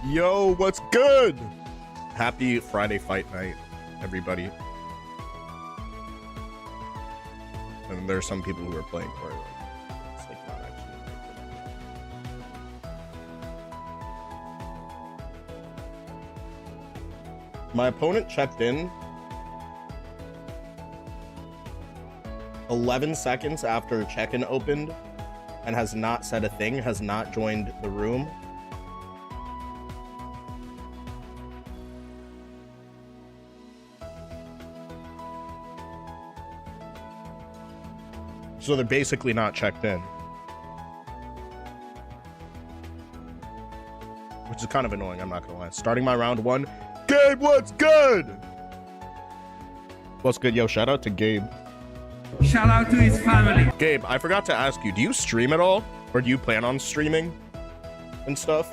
Yo, what's good? Happy Friday fight night, everybody. And there are some people who are playing for it. It's like not actually. My opponent checked in 11 seconds after check-in opened and has not said a thing, has not joined the room. So they're basically not checked in. Which is kind of annoying, I'm not gonna lie. Starting my round one. Gabe, what's good? What's good? Yo, shout out to Gabe. Shout out to his family. Gabe, I forgot to ask you, do you stream at all? Or do you plan on streaming and stuff?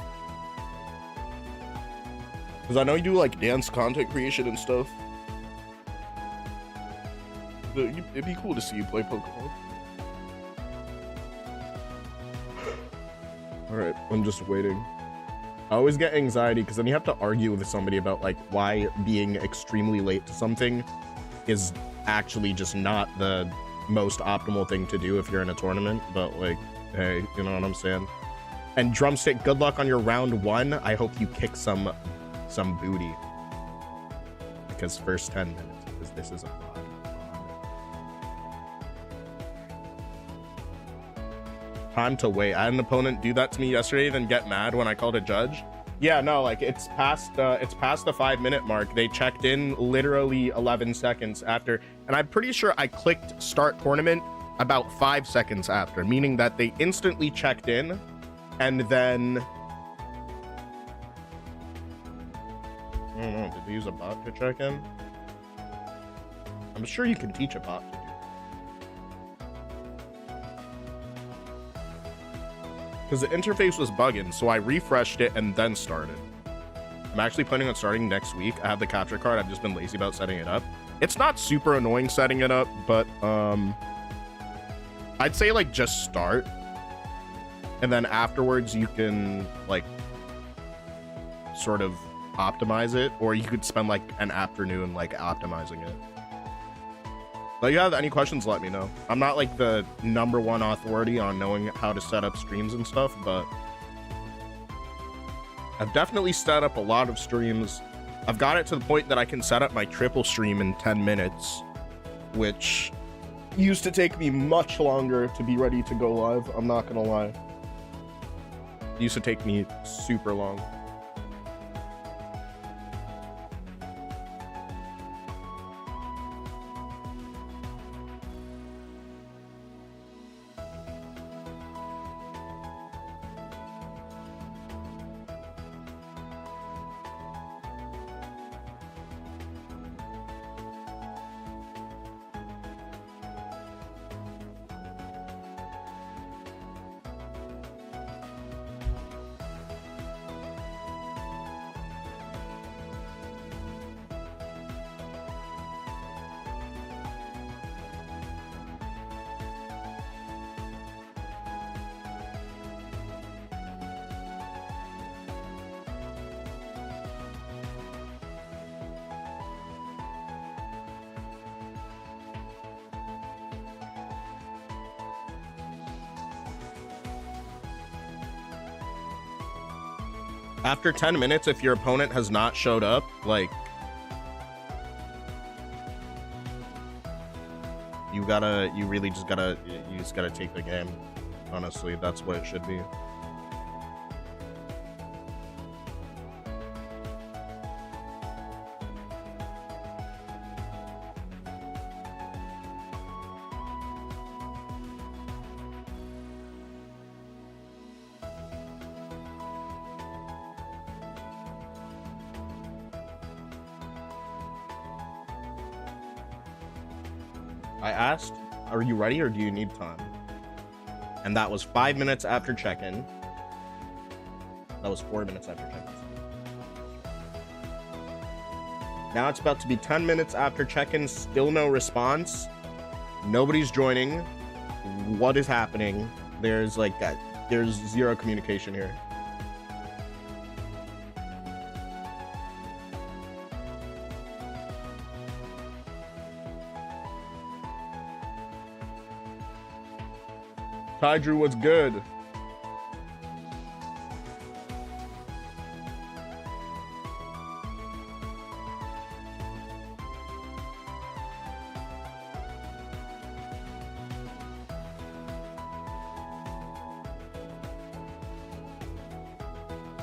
Because I know you do like dance content creation and stuff. But it'd be cool to see you play Pokemon. Alright, I'm just waiting. I always get anxiety because then you have to argue with somebody about like why being extremely late to something is actually just not the most optimal thing to do if you're in a tournament. But like, hey, you know what I'm saying? And Drumstick, good luck on your round one. I hope you kick some booty. Because first 10 minutes, because this is a vlog. Time to wait. I had an opponent do that to me yesterday, then get mad when I called a judge. Yeah, no, like it's past the 5-minute mark. They checked in literally 11 seconds after, and I'm pretty sure I clicked start tournament about 5 seconds after, meaning that they instantly checked in, and then I don't know, did they use a bot to check in? I'm sure you can teach a bot to do. Because the interface was bugging, so I refreshed it and then started. I'm actually planning on starting next week. I have the capture card. I've just been lazy about setting it up. It's not super annoying setting it up, but I'd say like just start, and then afterwards you can like sort of optimize it, or you could spend like an afternoon like optimizing it. But if you have any questions, let me know. I'm not like the #1 authority on knowing how to set up streams and stuff, but I've definitely set up a lot of streams. I've got it to the point that I can set up my triple stream in 10 minutes, which used to take me much longer to be ready to go live. I'm not gonna lie. It used to take me super long. After 10 minutes, if your opponent has not showed up, like, you just gotta take the game. Honestly, that's what it should be. I asked, are you ready or do you need time? And that was 5 minutes after check-in. That was 4 minutes after check-in. Now it's about to be 10 minutes after check-in, still no response. Nobody's joining. What is happening? There's zero communication here. Ty Drew, what's good?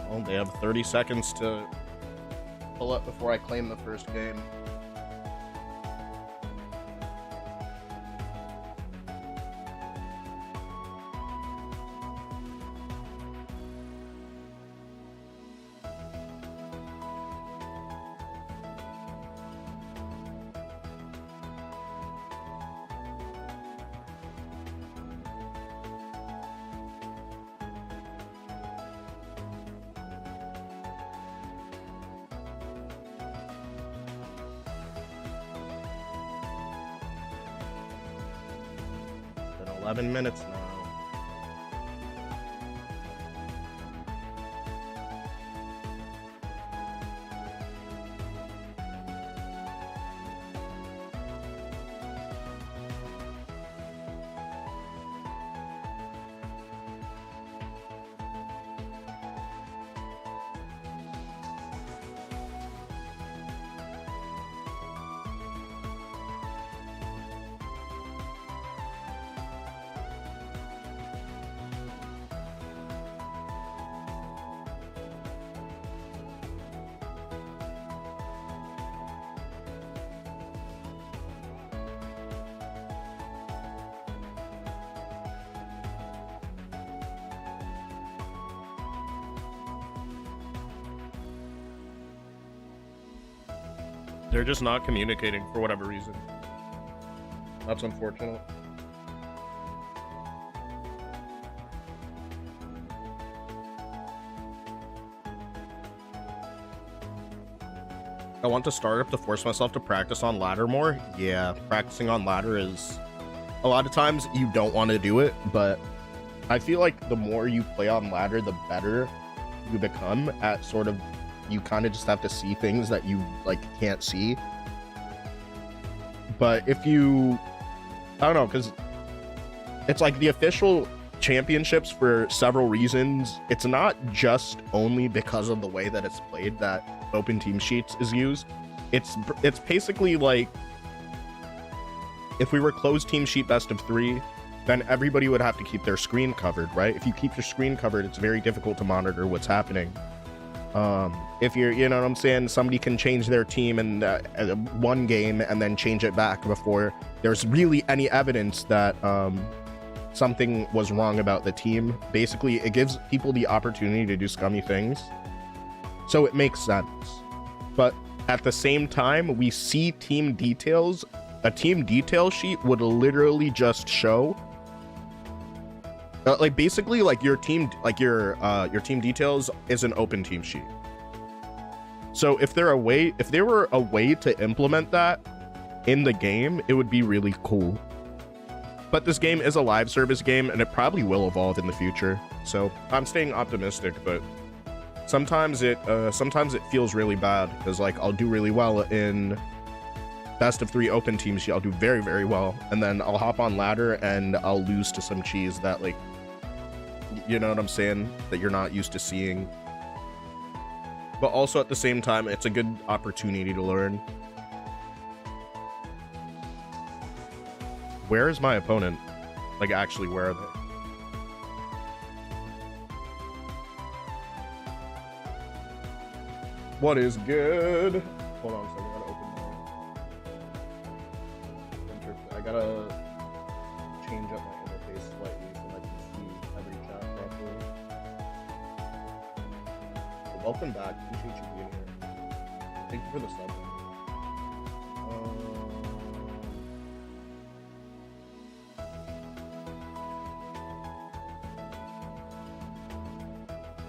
Well, they have 30 seconds to pull up before I claim the first game. Been 11 minutes now. They're just not communicating for whatever reason. That's unfortunate. I want to start up to force myself to practice on ladder more. Yeah, practicing on ladder is... A lot of times you don't want to do it, but I feel like the more you play on ladder, the better you become at sort of... You kind of just have to see things that you like can't see. But if you... I don't know, because it's like the official championships for several reasons. It's not just only because of the way that it's played that open team sheets is used. It's basically like if we were closed team sheet best of 3, then everybody would have to keep their screen covered, right? If you keep your screen covered, it's very difficult to monitor what's happening. If you're, you know what I'm saying, somebody can change their team in one game and then change it back before there's really any evidence that something was wrong about the team. Basically, it gives people the opportunity to do scummy things. So it makes sense. But at the same time, we see team details. A team detail sheet would literally just show like basically like your team team details is an open team sheet. So if there were a way to implement that in the game, it would be really cool. But this game is a live service game and it probably will evolve in the future. So I'm staying optimistic, but sometimes it feels really bad because like I'll do really well in best of 3 open team sheet. I'll do very, very well, and then I'll hop on ladder and I'll lose to some cheese that like, you know what I'm saying, that you're not used to seeing. But also at the same time, it's a good opportunity to learn. Where is my opponent? Like, actually, where are they? What is good? Hold on a second, I gotta open my... I gotta change up my interface slightly so I can see every chat properly. Welcome back, appreciate you being here. Thank you for the sub.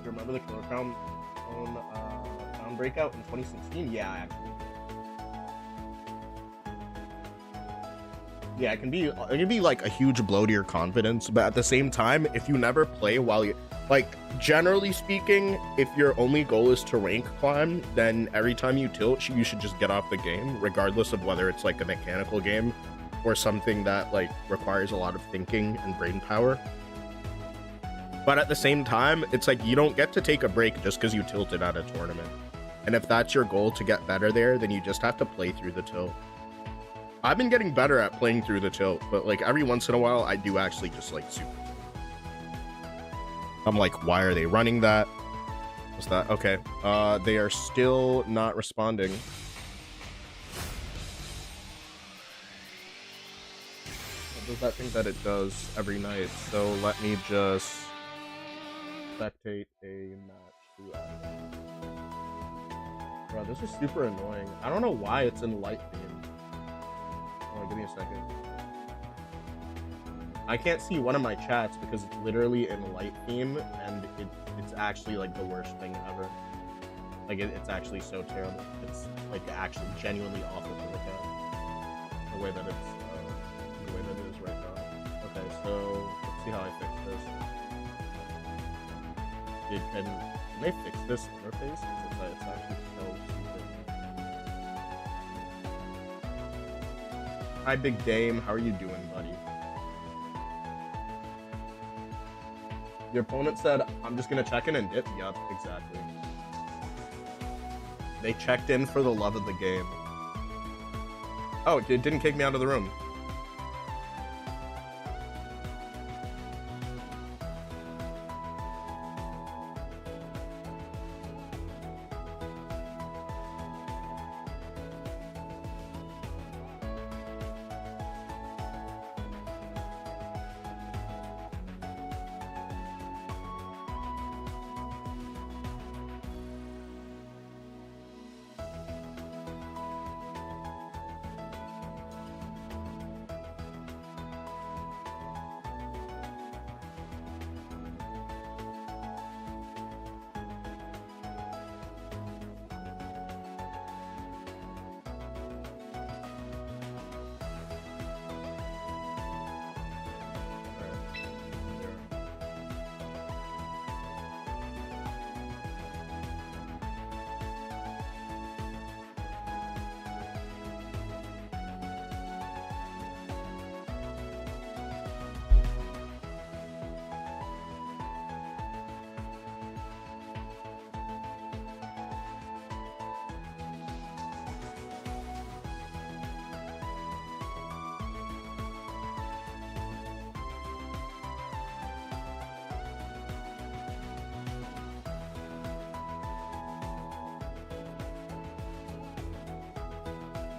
You remember the Killer Crown breakout in 2016? Yeah, actually. Yeah, it can be like a huge blow to your confidence, but at the same time, if you never play while you, like, generally speaking, if your only goal is to rank climb, then every time you tilt, you should just get off the game, regardless of whether it's like a mechanical game or something that like requires a lot of thinking and brain power. But at the same time, it's like you don't get to take a break just because you tilted at a tournament. And if that's your goal to get better there, then you just have to play through the tilt. I've been getting better at playing through the tilt, but like every once in a while, I do actually just like super tilt. I'm like, why are they running that? What's that? Okay. They are still not responding. What does that think that it does every night? So let me just spectate a match. Bro, this is super annoying. I don't know why it's in light theme. Hold on, give me a second. I can't see one of my chats because it's literally in light theme, and it's actually like the worst thing ever. Like it's actually so terrible. It's like actually genuinely awful to look at. The way that it's the way that it is right now. Okay, so let's see how I fix this. Can they fix this interface? It's actually so super. Hi, Big Dame. How are you doing, buddy? Your opponent said, I'm just gonna check in and dip. Yup, exactly. They checked in for the love of the game. Oh, it didn't kick me out of the room.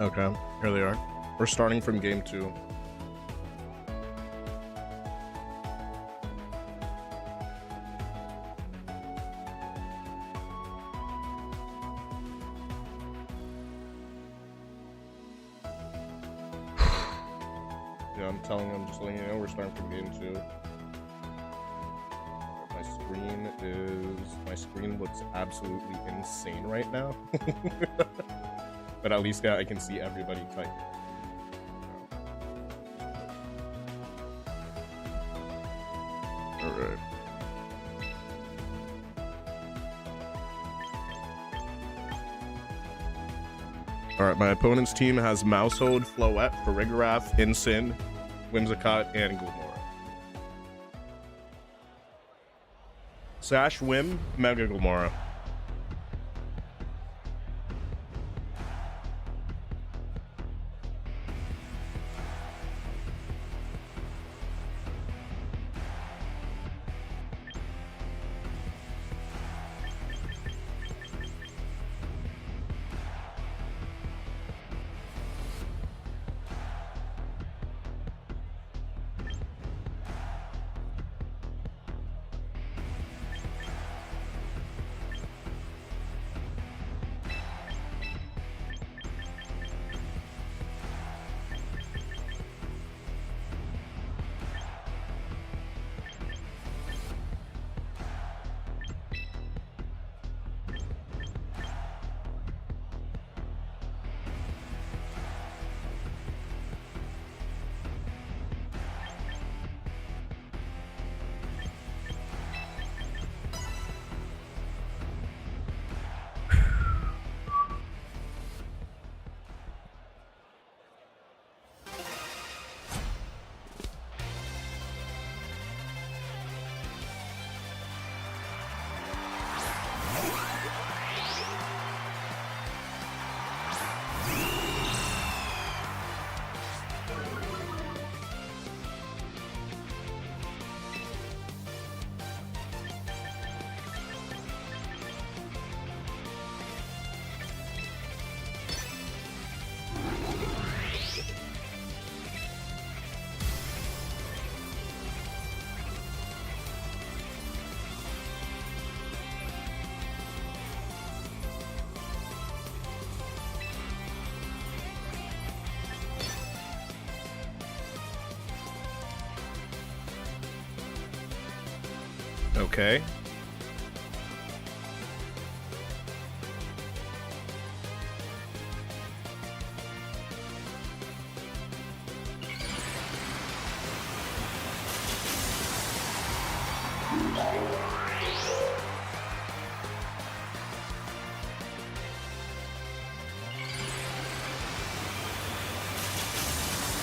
Okay, here they are. We're starting from game 2. Yeah, I'm just letting you know we're starting from game 2. My screen looks absolutely insane right now. But at least I can see everybody type. Alright. Alright, my opponent's team has Mousehold, Floette, Farigarath, Incin, Whimsicott, and Gilmora. Sash, Whim, Mega Gilmora. Okay.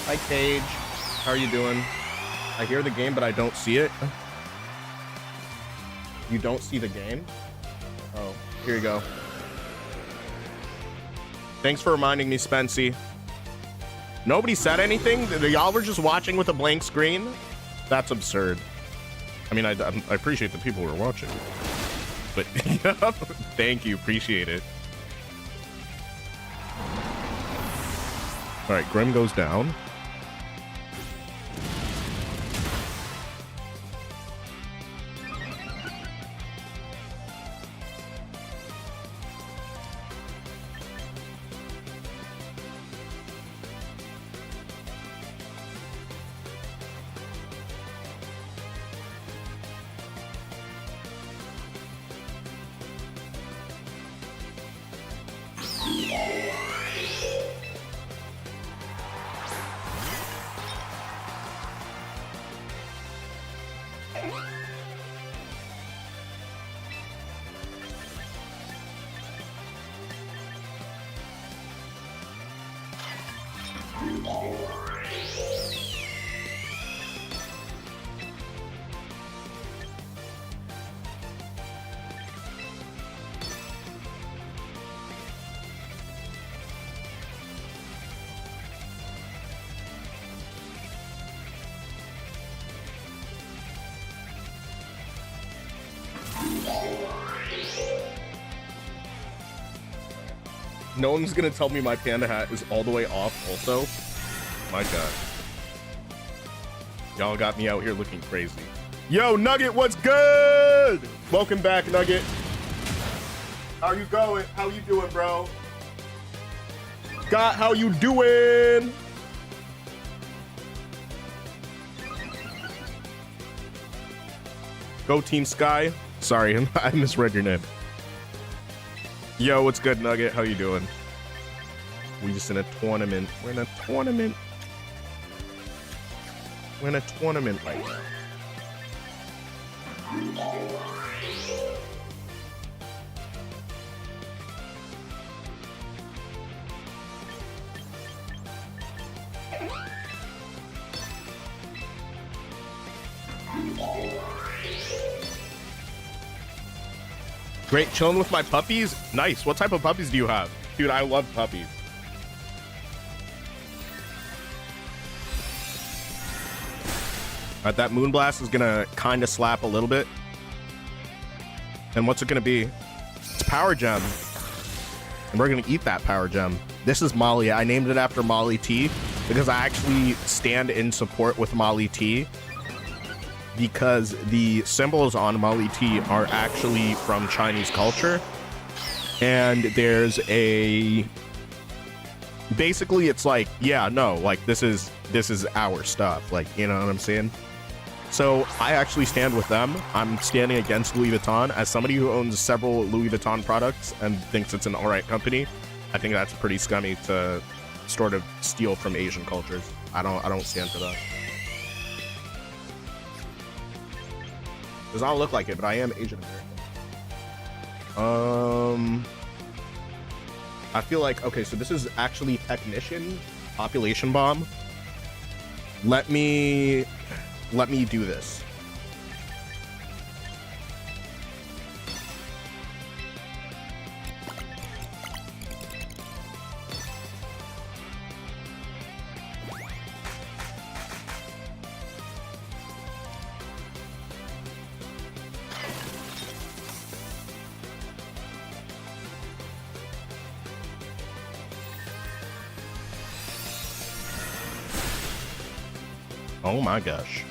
Hi, Cage. How are you doing? I hear the game, but I don't see it. You don't see the game? Oh, here you go. Thanks for reminding me, Spency. Nobody said anything? Y'all were just watching with a blank screen? That's absurd. I mean, I appreciate the people who are watching. But, thank you. Appreciate it. All right, Grim goes down. No one's gonna tell me my panda hat is all the way off also. My god. Y'all got me out here looking crazy. Yo, Nugget, what's good? Welcome back, Nugget. How you going? How you doing, bro? Scott, how you doing? Go Team Sky. Sorry, I misread your name. Yo, what's good, Nugget? How you doing? We just in a tournament. We're in a tournament. We're in a tournament right now. Great, chilling with my puppies. Nice. What type of puppies do you have? Dude, I love puppies. All right, that Moonblast is gonna kind of slap a little bit. And what's it gonna be? It's Power Gem. And we're gonna eat that Power Gem. This is Molly. I named it after Molly T because I actually stand in support with Molly T, because the symbols on Molly T are actually from Chinese culture. And there's a... Basically, it's like, yeah, no, like, this is our stuff. Like, you know what I'm saying? So I actually stand with them. I'm standing against Louis Vuitton. As somebody who owns several Louis Vuitton products and thinks it's an alright company, I think that's pretty scummy to sort of steal from Asian cultures. I don't stand for that. Does not look like it, but I am Asian American. I feel like, okay, so this is actually Technician Population Bomb. Let me do this. Oh my gosh.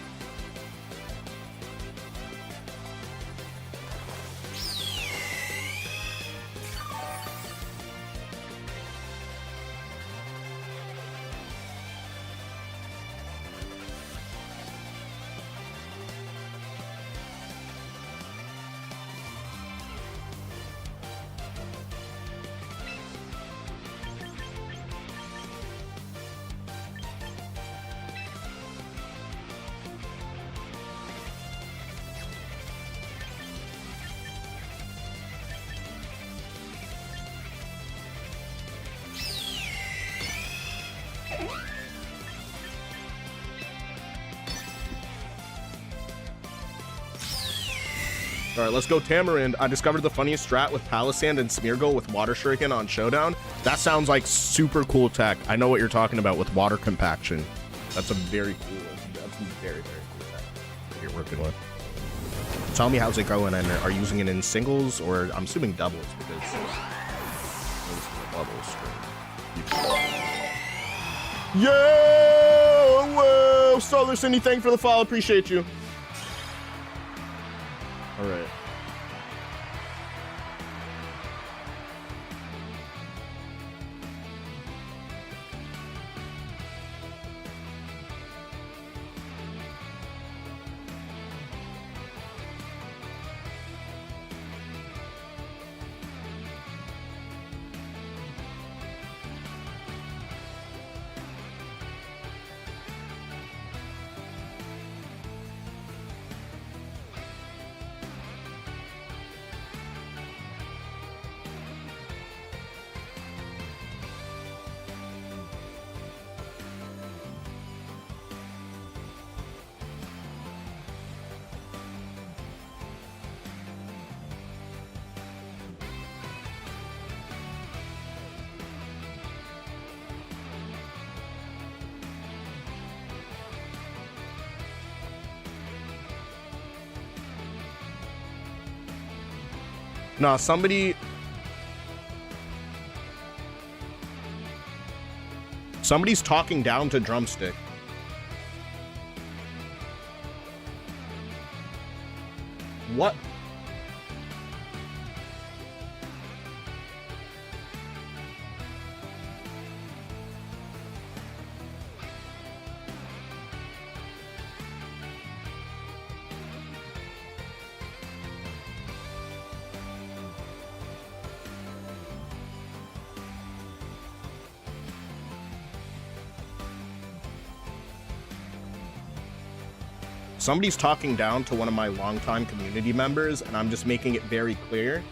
All right, let's go Tamarind. I discovered the funniest strat with Palisand and Smeargle with Water Shuriken on Showdown. That sounds like super cool tech. I know what you're talking about with water compaction. That's a very cool, that's very, very cool tech that you're working with. Tell me how's it going, and are you using it in singles or I'm assuming doubles because Yo, whoa, Solar Cindy, thank you for the follow, appreciate you. All right. Nah, somebody's talking down to Drumstick. What? Somebody's talking down to one of my longtime community members, and I'm just making it very clear.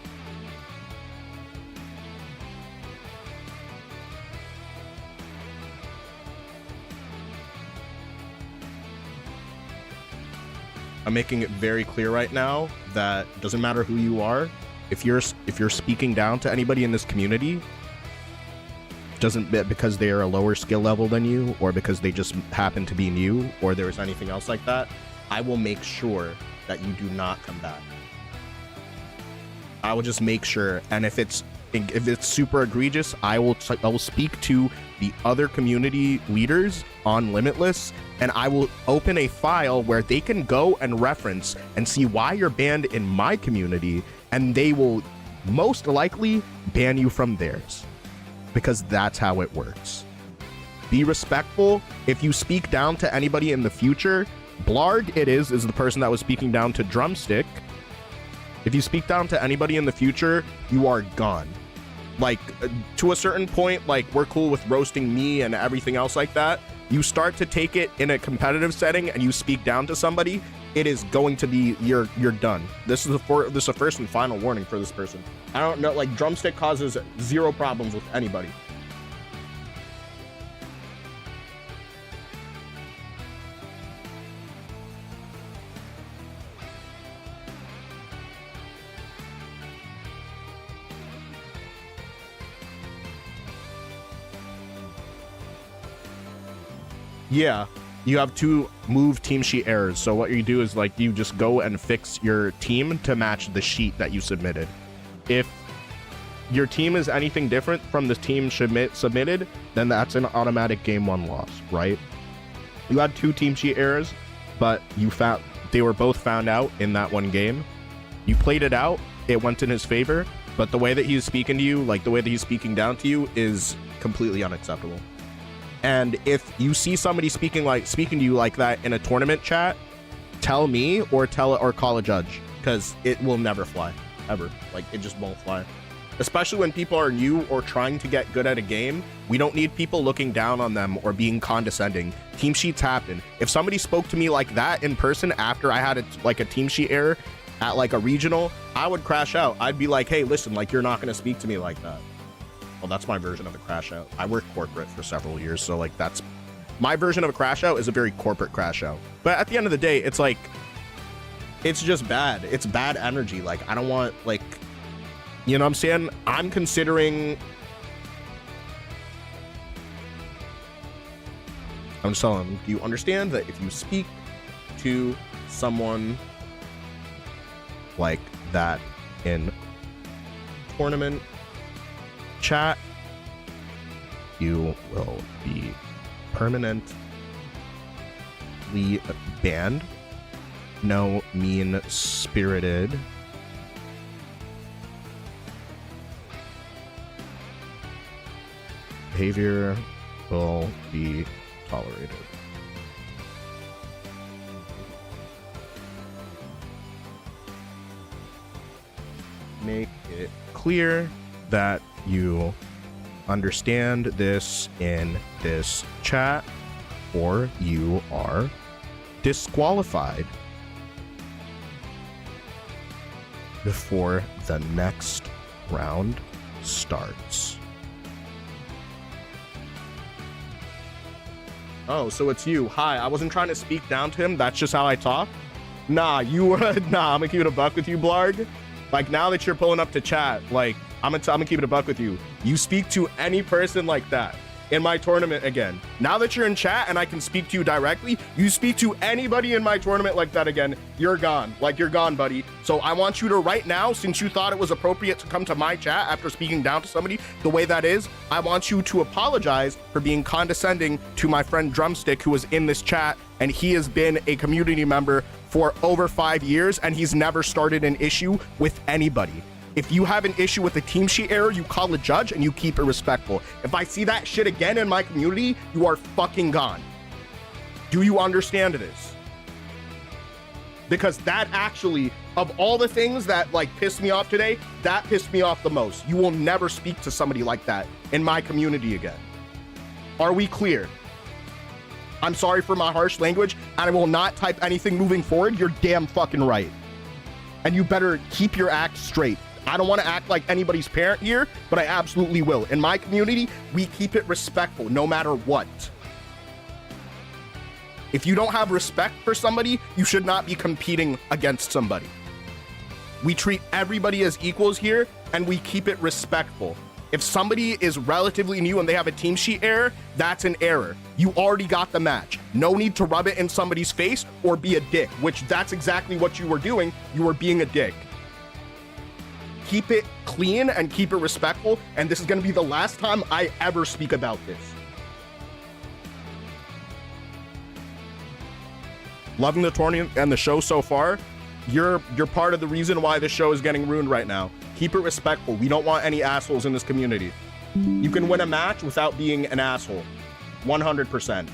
I'm making it very clear right now that it doesn't matter who you are. If you're speaking down to anybody in this community, doesn't because they are a lower skill level than you, or because they just happen to be new, or there's anything else like that, I will make sure that you do not come back. I will just make sure, and if it's super egregious, I will speak to the other community leaders on Limitless, and I will open a file where they can go and reference and see why you're banned in my community, and they will most likely ban you from theirs, because that's how it works. Be respectful. If you speak down to anybody in the future, Blarg is the person that was speaking down to Drumstick. If you speak down to anybody in the future, you are gone. Like, to a certain point, like, we're cool with roasting me and everything else like that. You start to take it in a competitive setting and you speak down to somebody, it is going to be, you're done. This is a first and final warning for this person. I don't know, like, Drumstick causes zero problems with anybody. Yeah, you have to move team sheet errors. So what you do is, like, you just go and fix your team to match the sheet that you submitted. If your team is anything different from the team submitted, then that's an automatic game 1 loss, right? You had 2 team sheet errors, but they were both found out in that one game. You played it out, it went in his favor, but the way that he's speaking to you, like the way that he's speaking down to you, is completely unacceptable. And if you see somebody speaking to you like that in a tournament chat, tell me or call a judge, because it will never fly, ever. Like, it just won't fly. Especially when people are new or trying to get good at a game, we don't need people looking down on them or being condescending. Team sheets happen. If somebody spoke to me like that in person after I had a team sheet error at like a regional, I would crash out. I'd be like, hey, listen, like, you're not going to speak to me like that. Well, that's my version of a crash out. I worked corporate for several years, so like that's my version of a crash out is a very corporate crash out. But at the end of the day, it's like It's just bad. It's bad energy. Like, I don't want, like, you know what I'm saying? I'm considering, I'm just telling him, do you understand that if you speak to someone like that in tournament chat, you will be permanently banned. No mean-spirited behavior will be tolerated. Make it clear that you understand this in this chat, or you are disqualified before the next round starts. Oh, so it's you. Hi, I wasn't trying to speak down to him. That's just how I talk. Nah, nah, I'm gonna keep it a buck with you, Blarg. Like, now that you're pulling up to chat, like, I'm gonna keep it a buck with you. You speak to any person like that in my tournament again. Now that you're in chat and I can speak to you directly, you speak to anybody in my tournament like that again, you're gone. Like, you're gone, buddy. So I want you to right now, since you thought it was appropriate to come to my chat after speaking down to somebody the way that is, I want you to apologize for being condescending to my friend Drumstick, who was in this chat, and he has been a community member for over 5 years, and he's never started an issue with anybody. If you have an issue with a team sheet error, you call a judge and you keep it respectful. If I see that shit again in my community, you are fucking gone. Do you understand this? Because that actually, of all the things that like pissed me off today, that pissed me off the most. You will never speak to somebody like that in my community again. Are we clear? I'm sorry for my harsh language, and I will not type anything moving forward. You're damn fucking right. And you better keep your act straight. I don't want to act like anybody's parent here, but I absolutely will. In my community, we keep it respectful no matter what. If you don't have respect for somebody, you should not be competing against somebody. We treat everybody as equals here, and we keep it respectful. If somebody is relatively new and they have a team sheet error, that's an error. You already got the match. No need to rub it in somebody's face or be a dick, which that's exactly what you were doing. You were being a dick. Keep it clean and keep it respectful, and this is going to be the last time I ever speak about this. Loving the tournament and the show so far. You're part of the reason why the show is getting ruined right now. Keep it respectful. We don't want any assholes in this community. You can win a match without being an asshole. 100%.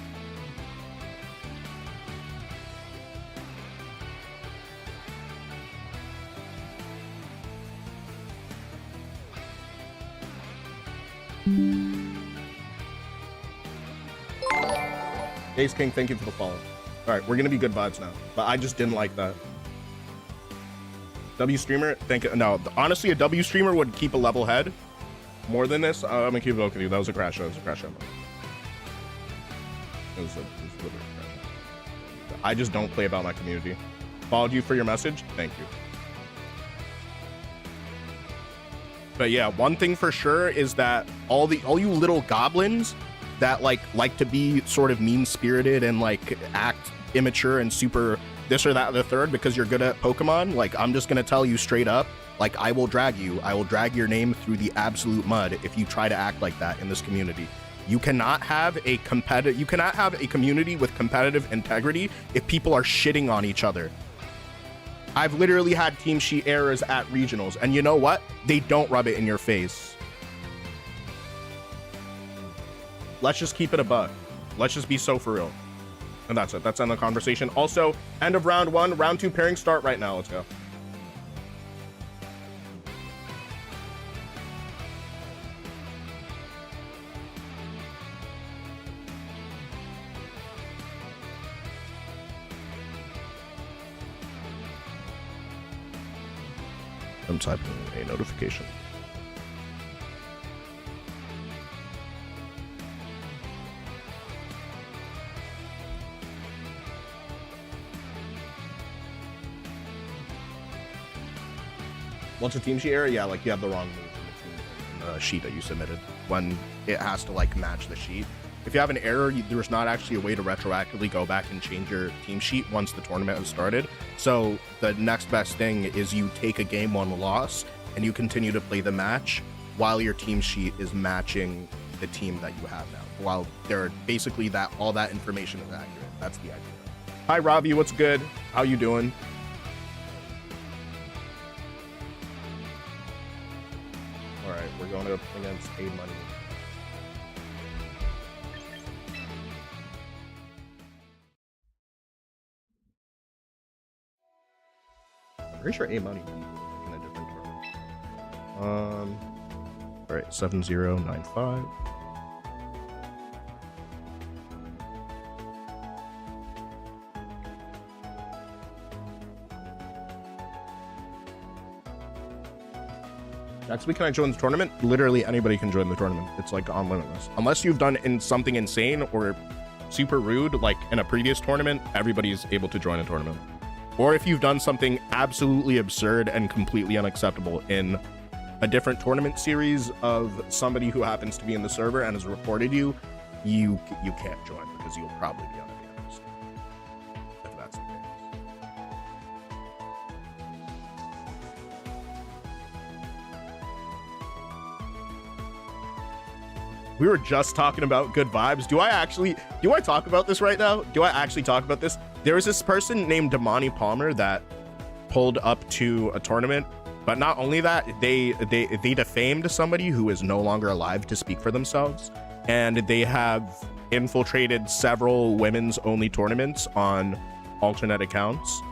Ace King, thank you for the follow. All right, we're gonna be good vibes now, but I just didn't like that. W streamer, no, honestly, a W streamer would keep a level head more than this. I'm gonna keep it okay with you. That was a crash show. It was a crash show. It was literally a crash show. I just don't play about my community. Followed you for your message. Thank you. But yeah, one thing for sure is that all you little goblins that like to be sort of mean-spirited and like act immature and super this or that or the third because you're good at Pokemon, like, I'm just gonna tell you straight up, like, I will drag your name through the absolute mud if you try to act like that in this community. You cannot have a community with competitive integrity if people are shitting on each other. I've literally had team sheet errors at regionals, and you know what? They don't rub it in your face. Let's just keep it a buck. Let's just be so for real. And that's it. That's end the conversation. Also, end of round 1. Round 2 pairing start right now. Let's go. I'm typing a notification. Once a team sheet error, yeah, like you have the wrong move in the sheet that you submitted when it has to like match the sheet. If you have an error, there's not actually a way to retroactively go back and change your team sheet once the tournament has started. So the next best thing is you take a game 1 loss and you continue to play the match while your team sheet is matching the team that you have now. While they're basically that all that information is accurate. That's the idea. Hi Robbie, what's good? How you doing? All right, we're going up against Paid Money. I'm pretty sure A Money in a different tournament. All right, 7095. Next week, can I join the tournament? Literally anybody can join the tournament. It's like on Limitless. Unless you've done something insane or super rude, like in a previous tournament, everybody's able to join a tournament. Or if you've done something absolutely absurd and completely unacceptable in a different tournament series of somebody who happens to be in the server and has reported you, you can't join because you'll probably be on a ban list. If that's the case. We were just talking about good vibes. Do I talk about this right now? Do I actually talk about this? There was this person named Damani Palmer that pulled up to a tournament, but not only that, they defamed somebody who is no longer alive to speak for themselves, and they have infiltrated several women's only tournaments on alternate accounts.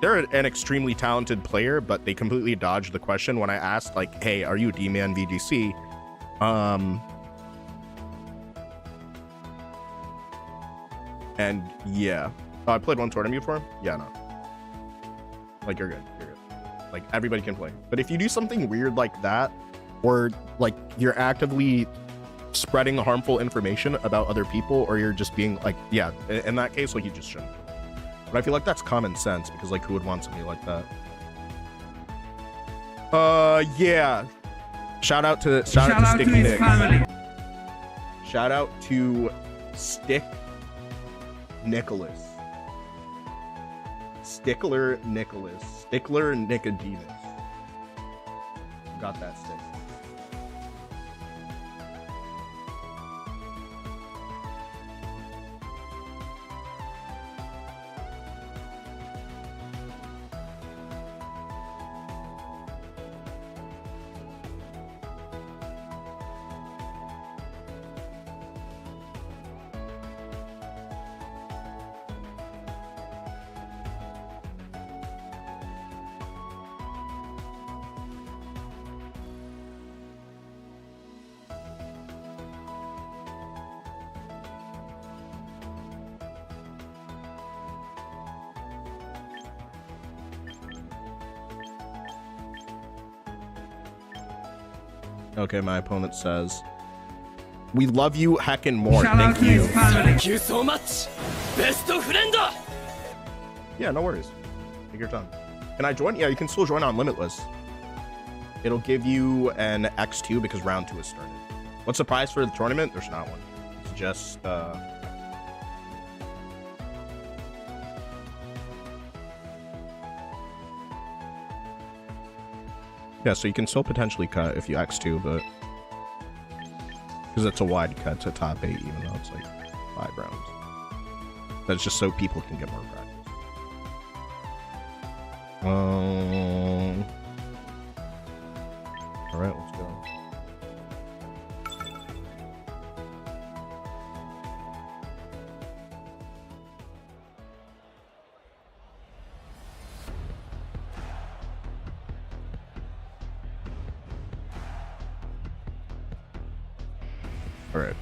They're an extremely talented player, but they completely dodged the question when I asked, like, hey, are you D-Man VGC? And yeah, I played one tournament before. Yeah, no. Like, you're good. You're good. Like, everybody can play. But if you do something weird like that, or like you're actively spreading harmful information about other people, or you're just being like, yeah, in that case, like, you just shouldn't. But I feel like that's common sense because, like, who would want something like that? Yeah. Shout out to Sticky Nick. Shout out to Stick Nicholas. Stickler Nicholas. Stickler Nicodemus. Got that stick. Okay, my opponent says, we love you heckin' more. Thank you. Thank you so much. Best friend. Yeah, no worries. Take your time. Can I join? Yeah, you can still join on Limitless. It'll give you an X2 because round 2 has started. What's the prize for the tournament? There's not one. It's just yeah, so you can still potentially cut if you X2, but because it's a wide cut to top 8, even though it's like 5 rounds. That's just so people can get more practice. All right, let's go. All right.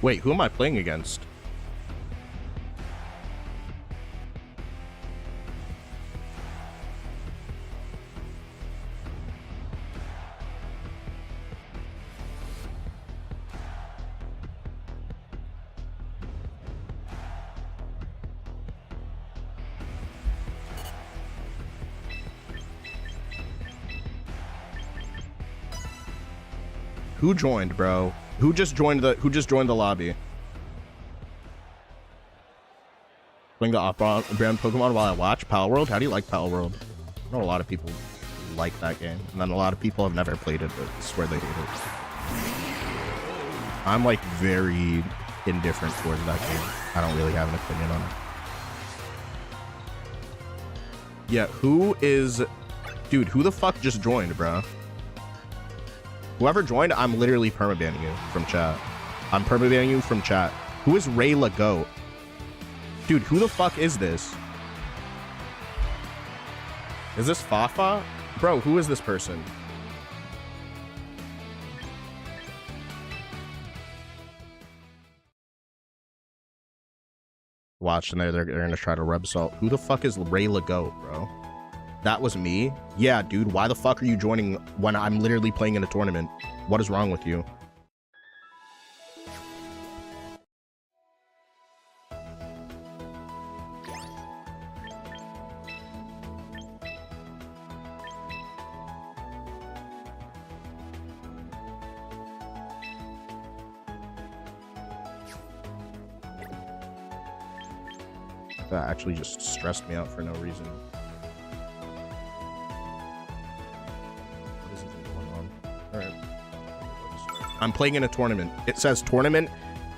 Wait, who am I playing against? Who joined, bro? Who just joined the lobby? Playing the off-brand Pokemon while I watch Pal World. How do you like Pal World? I know a lot of people like that game, and then a lot of people have never played it, but I swear they hate it. I'm like very indifferent towards that game. I don't really have an opinion on it. Yeah, who is... Dude, who the fuck just joined, bro? Whoever joined, I'm literally permabanning you from chat. I'm permabanning you from chat. Who is Rayla Goat? Dude, who the fuck is this? Is this Fafa? Bro, who is this person? Watch, and they're gonna try to rub salt. Who the fuck is Rayla Goat, bro? That was me? Yeah, dude, why the fuck are you joining when I'm literally playing in a tournament? What is wrong with you? That actually just stressed me out for no reason. What is even going on? All right. I'm playing in a tournament. It says tournament.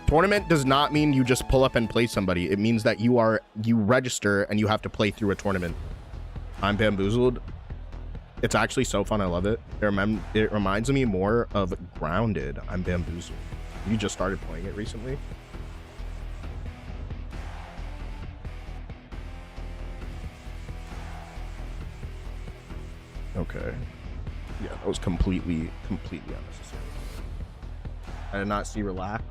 Tournament does not mean you just pull up and play somebody. It means that you register and you have to play through a tournament. I'm bamboozled. It's actually so fun. I love it. It reminds me more of Grounded. I'm bamboozled. You just started playing it recently? Okay. Yeah, that was completely unnecessary. I did not see relax.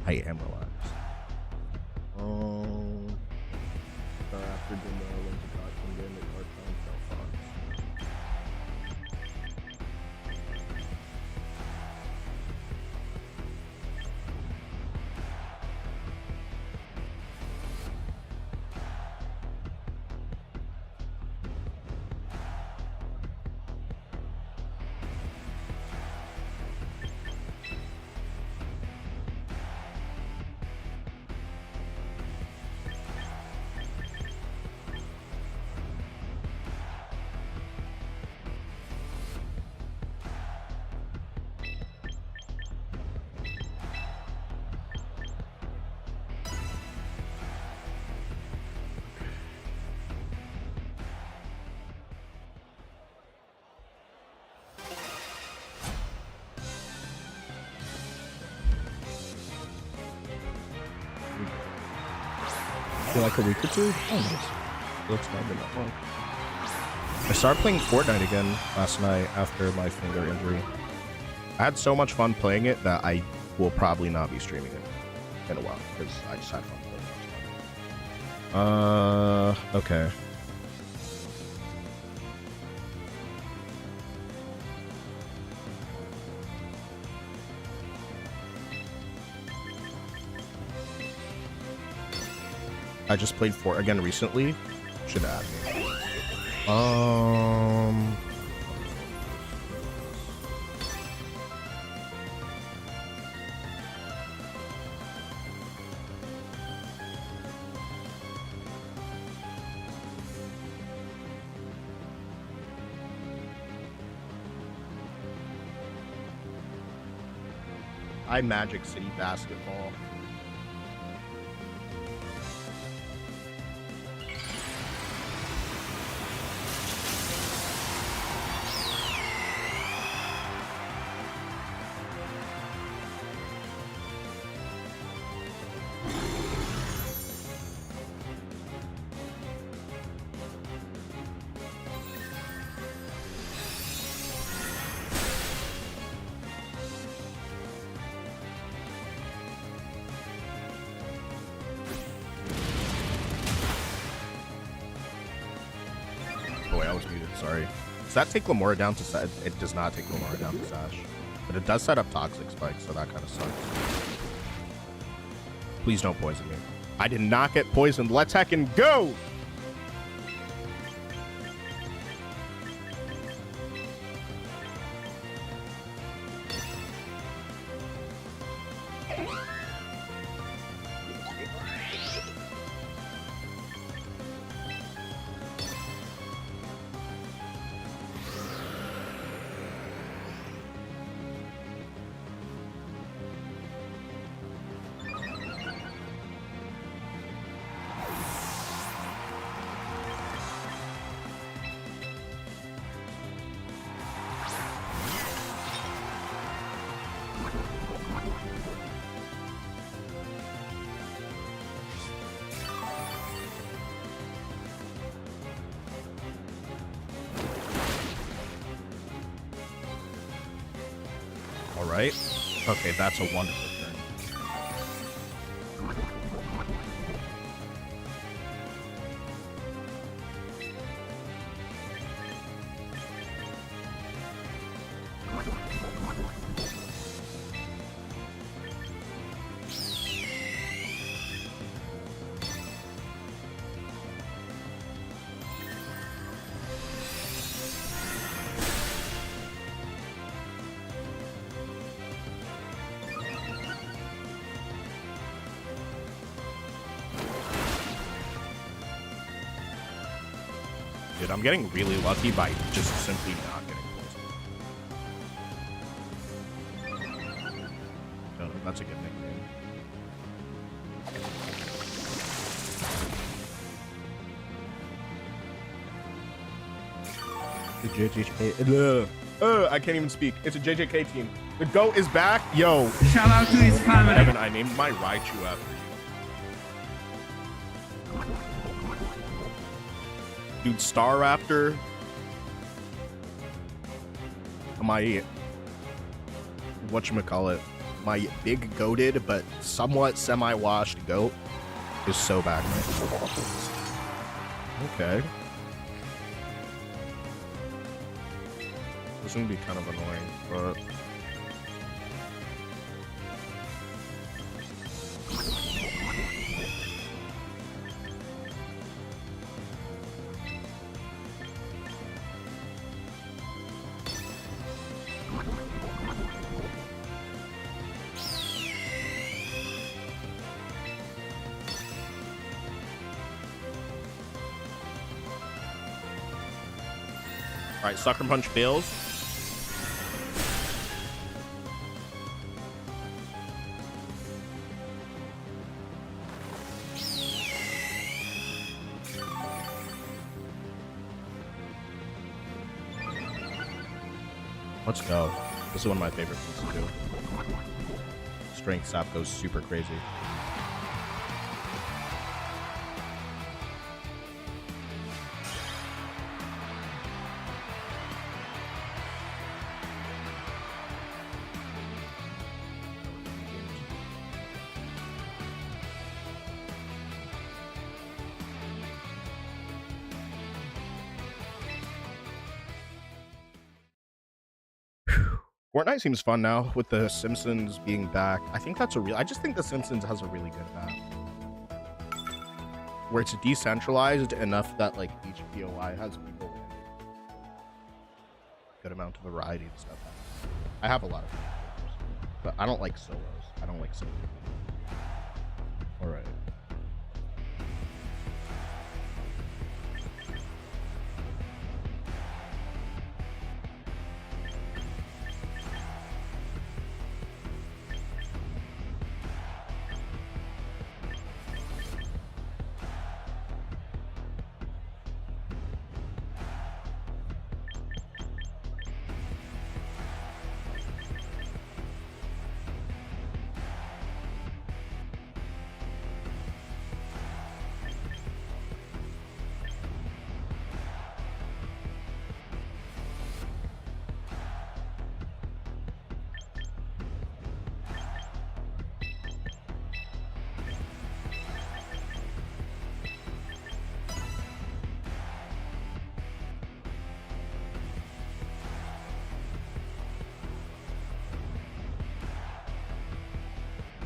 I am relaxed. After doing the Olympic game, the card fell Fox. Like a week or two? Oh, nice. Looks not been that long. I started playing Fortnite again last night after my finger injury. I had so much fun playing it that I will probably not be streaming it in a while because I just had fun playing it. Okay. I just played Fort again recently. Should add me. I Magic City Basketball. Sorry. Does that take Lamora down to Sash? It does not take Lamora down to Sash. But it does set up Toxic Spike, so that kind of sucks. Please don't poison me. I did not get poisoned. Let's heckin' go! All right. Okay, that's a wonderful turn. Dude, I'm getting really lucky by just simply not getting poisoned. No, that's a good nickname. The JJK. I can't even speak. It's a JJK team. The GOAT is back. Yo. Shout out to his family. Evan, I named my Raichu after you. Dude, Star Raptor. My whatchamacallit, my big goated but somewhat semi-washed goat is so back. Okay. This is gonna be kind of annoying, but all right, Sucker Punch fails. Let's go. This is one of my favorite things to do. Strength Sap goes super crazy. Fortnite seems fun now with the Simpsons being back. I think that's I just think the Simpsons has a really good map. Where it's decentralized enough that like each POI has people in good amount of variety and stuff. I have a lot of people, but I don't like solos. I don't like solos. All right.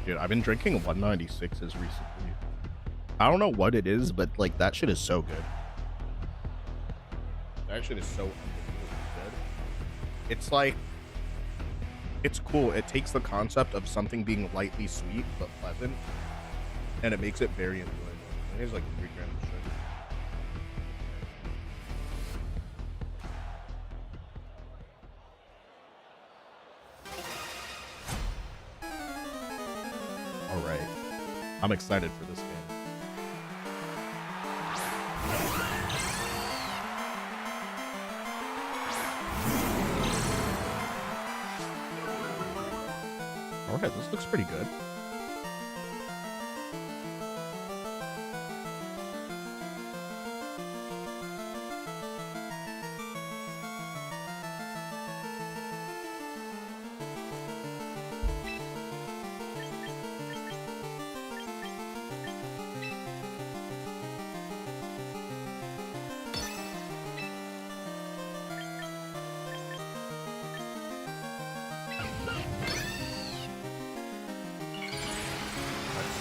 Dude, I've been drinking 196s recently. I don't know what it is, but like that shit is so good. That shit is so unbelievably good. It's like, it's cool. It takes the concept of something being lightly sweet but pleasant, and it makes it very enjoyable. I think it's like 3 grams of sugar. I'm excited for this game. All right, this looks pretty good.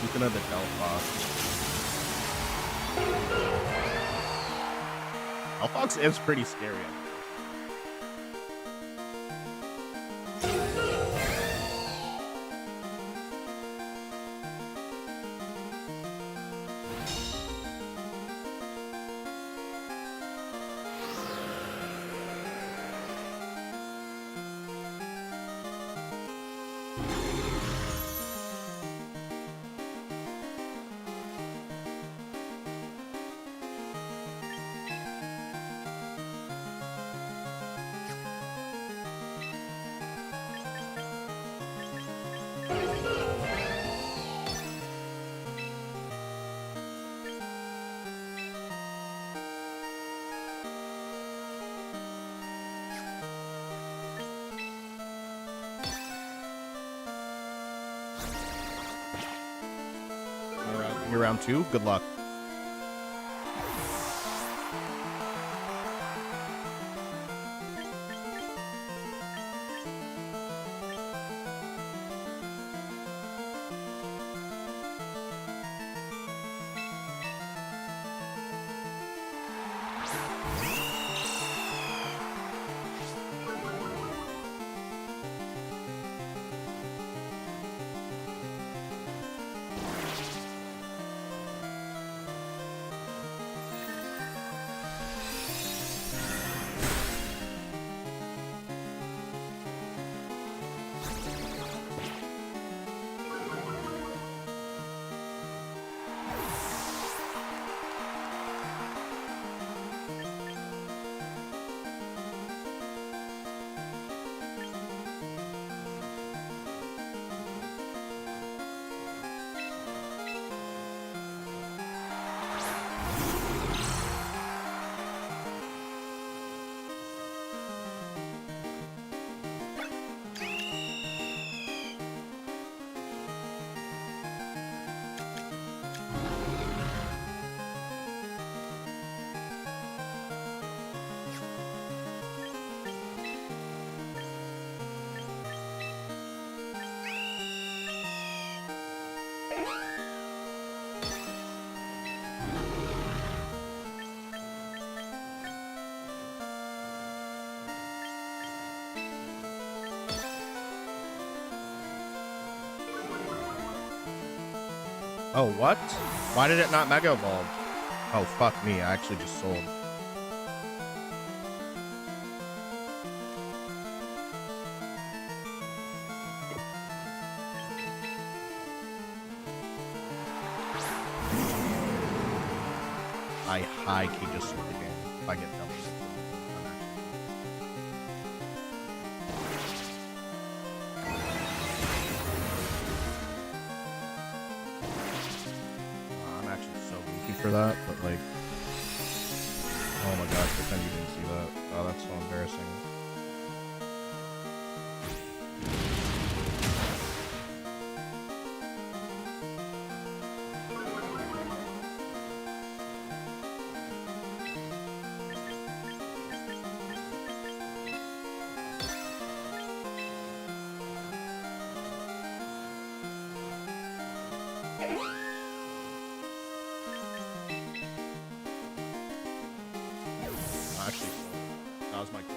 Speaking of the Delphox is pretty scary. You're round 2. Good luck. Oh, what? Why did it not Mega Evolve? Oh, fuck me. I actually just sold. I high-key just sold the game if I get doubles. I'm actually so goofy for that, but like, oh my gosh, pretend you didn't see that. Oh, that's so embarrassing. Actually, that was my goal.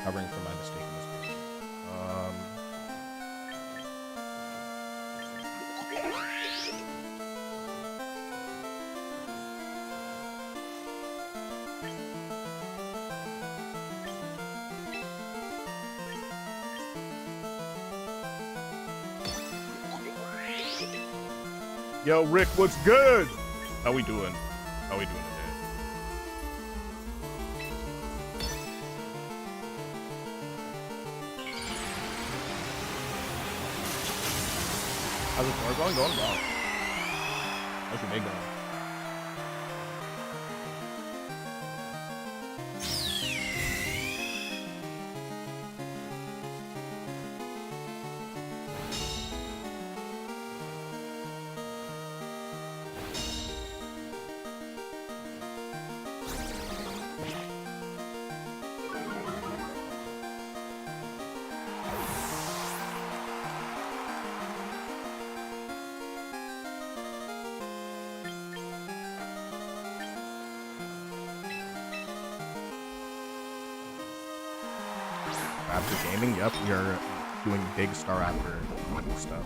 recovering from my mistake in this game. Yo, Rick, what's good? How we doing? How we doing today? How's the tour going? Going well. How's your day going? After gaming, yep, you're doing big Star Raptor stuff.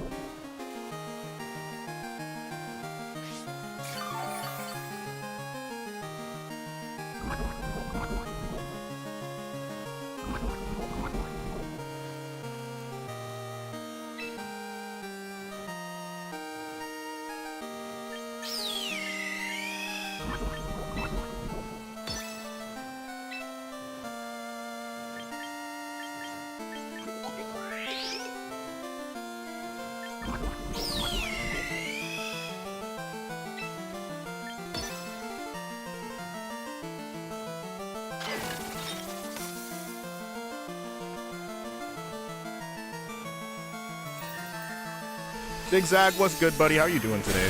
Zigzag, what's good, buddy? How you doing today?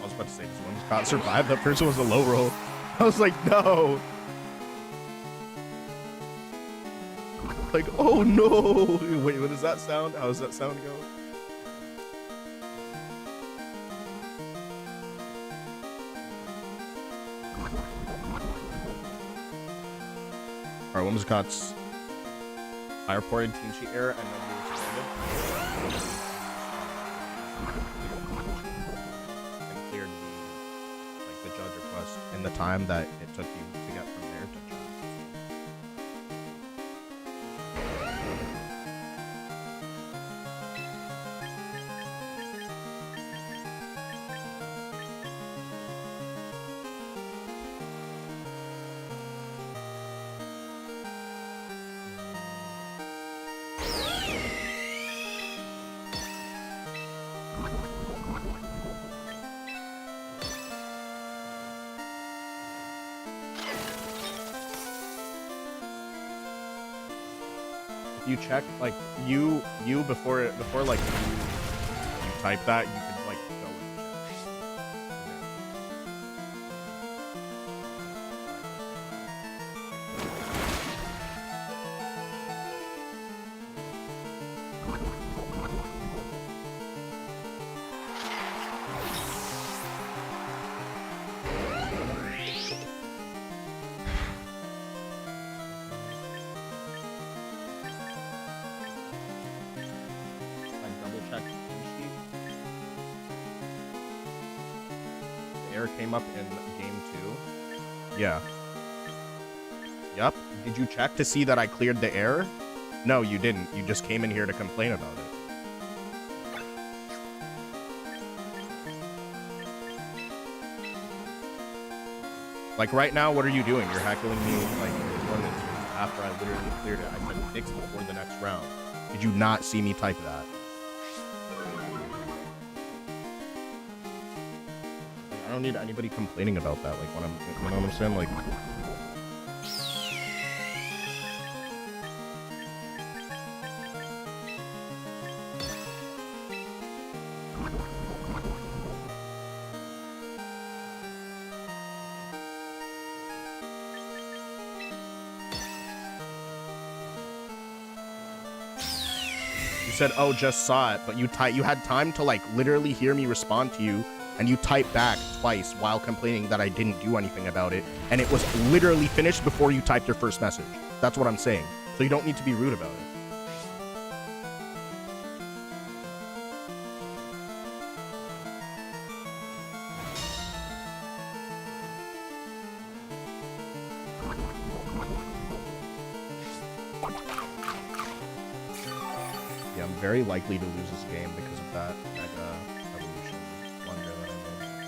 I was about to say this one got survived. That person was a low roll. I was like, no. Like, oh no. Wait, what does that sound? How does that sound go? Alright, Whimsicott's I reported team sheet error and then you responded. And cleared the judge request in the time that it took you to get from there to judge. You check like you before like you type that, you could like go and came up in game 2. Yeah. Yep. Did you check to see that I cleared the error? No, you didn't. You just came in here to complain about it. Like right now, what are you doing? You're heckling me like after I literally cleared it. I said fix before the next round. Did you not see me type that? I don't need anybody complaining about that. Like when you know what I'm saying? Like, said, "Oh, just saw it," but you had time to like literally hear me respond to you, and you typed back twice while complaining that I didn't do anything about it, and it was literally finished before you typed your first message. That's what I'm saying. So you don't need to be rude about it. Yeah, I'm very likely to lose this game because of that mega evolution blunder that I made.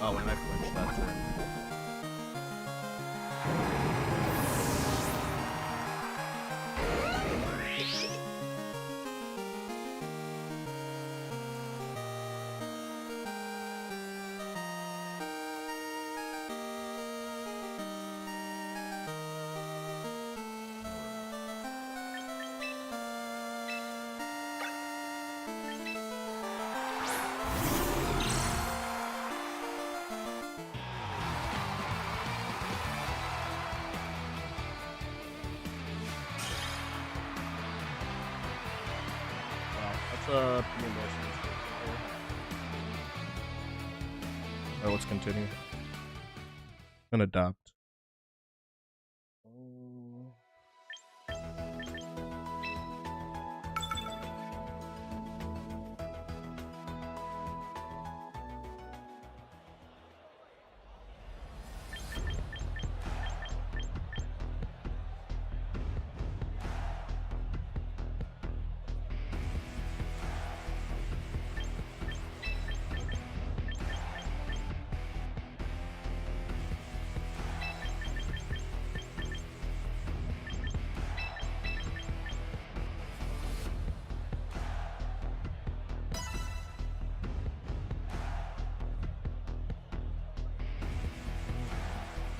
Oh, when I flinched that turn. Oh, let's continue. And adopt.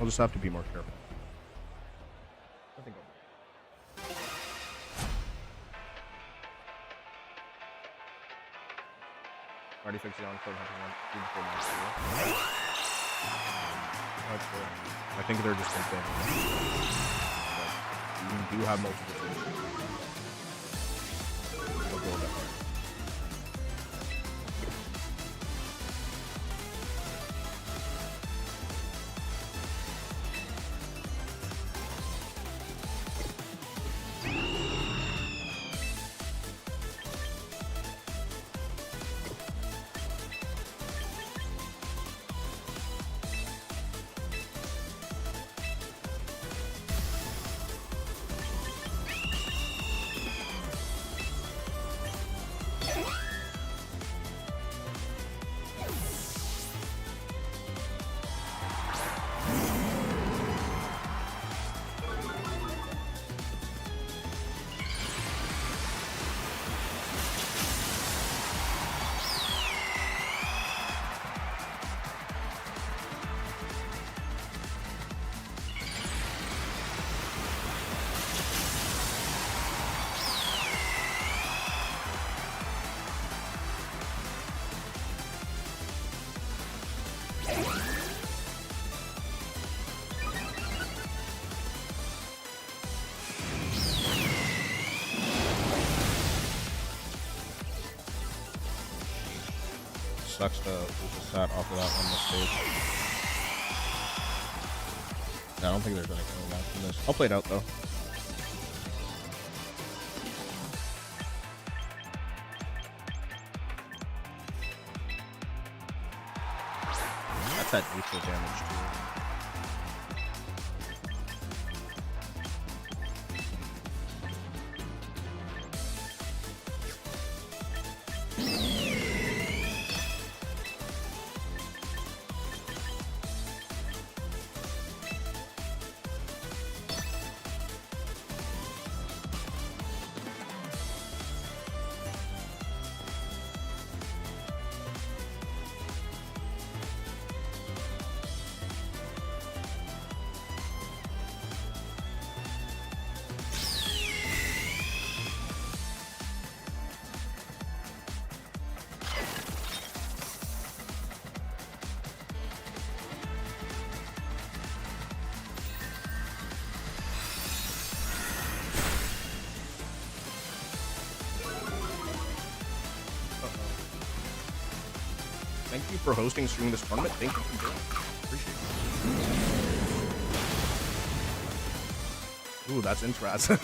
I'll just have to be more careful. I think I'll... Already fixed the encore hunting one. I think they're just insane. You do have multiple things. We'll go with that. Sucks to lose a stat off of that one mistake. I don't think there's any coming back from this. I'll play it out though. That's that neutral damage too. Thank you for hosting streaming this tournament. Thank you for doing it. Appreciate it. Ooh, that's interesting.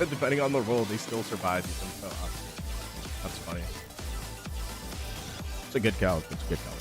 Depending on the role, they still survive. That's funny. It's a good count. It's a good count.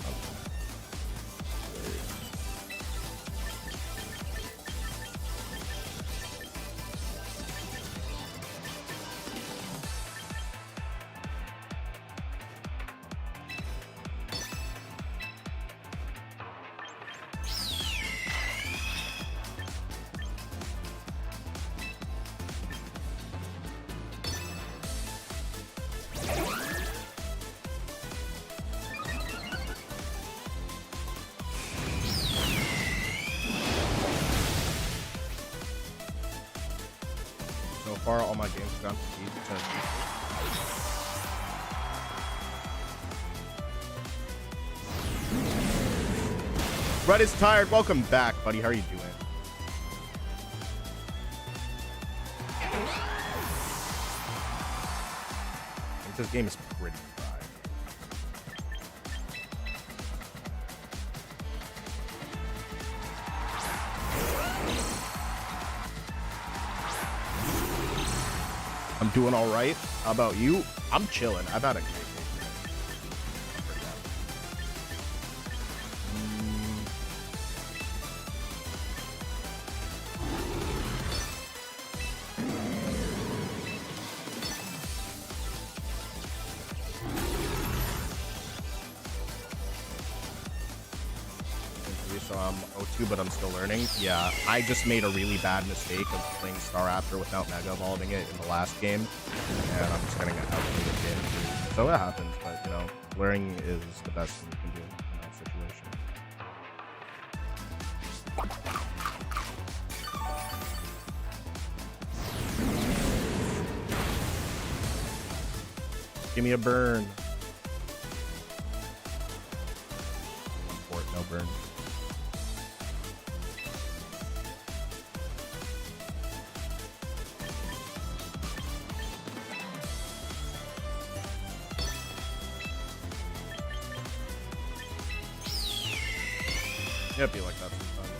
So far, all my games have gone to easy to Red is tired. Welcome back, buddy. How are you doing? I think this game is pretty dry. I'm doing all right. How about you? I'm chilling. I've had a great day today. I'm pretty happy. So I'm 0-2, but I'm still learning. Yeah, I just made a really bad mistake of playing Star Raptor without Mega Evolving it in the last game, and I'm just getting out of the game. So it happens, but you know, learning is the best thing you can do in that situation. Give me a burn. Fort, no burn. Yeah, it'd be like that sometimes.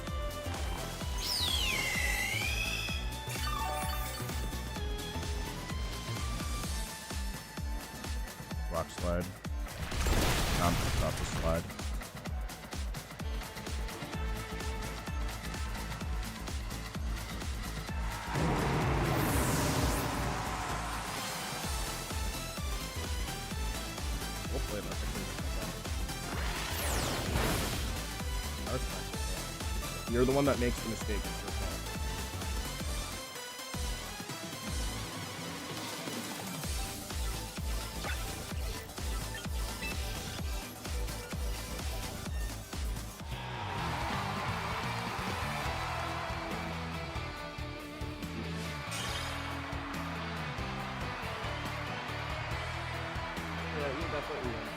Rock slide. Not the slide. Hopefully that's a good one. You're the one that makes the mistake. It's your fault. Yeah, you definitely want to.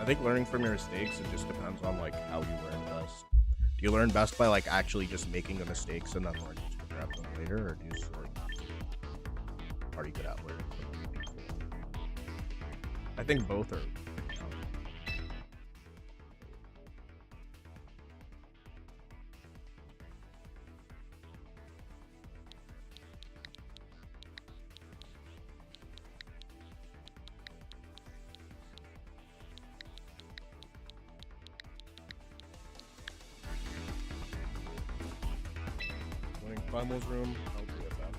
I think learning from your mistakes, it just depends on like how you learn best. Do you learn best by like actually just making the mistakes and then learning to correct them later, or do you just like are you good at learning from them? I think both are. Finals room. I'll do it then.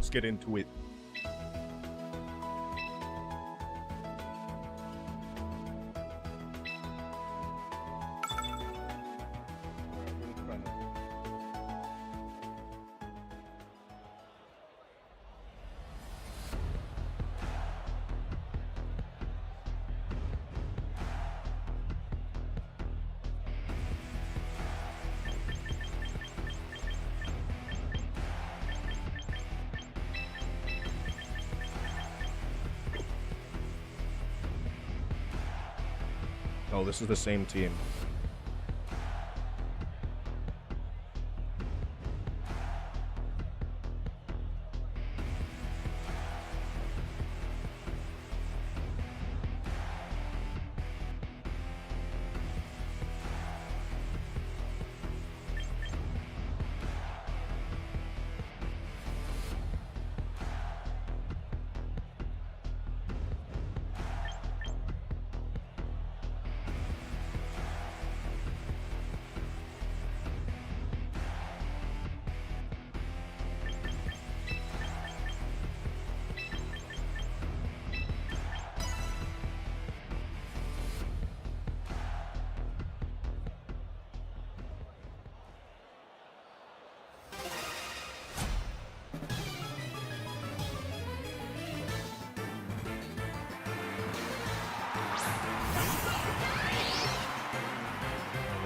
Let's get into it. Oh, this is the same team.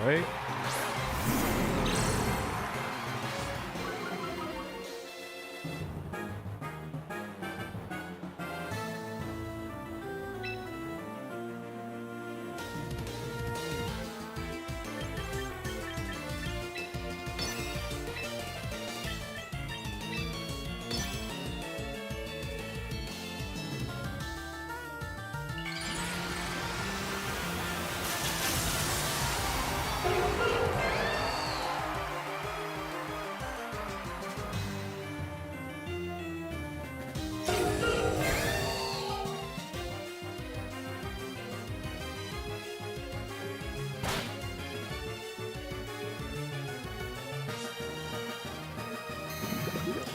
Right?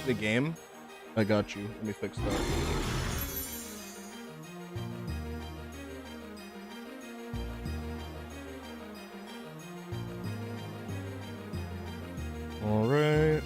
The game? I got you. Let me fix that. All right.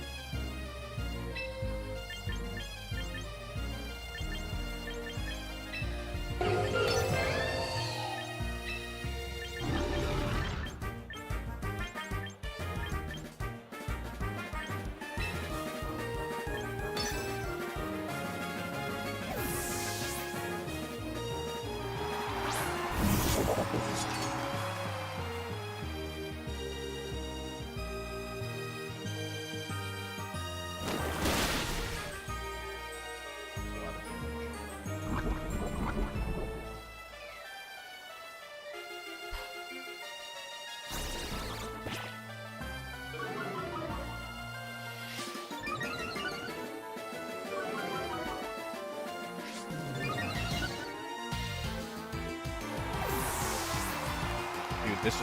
This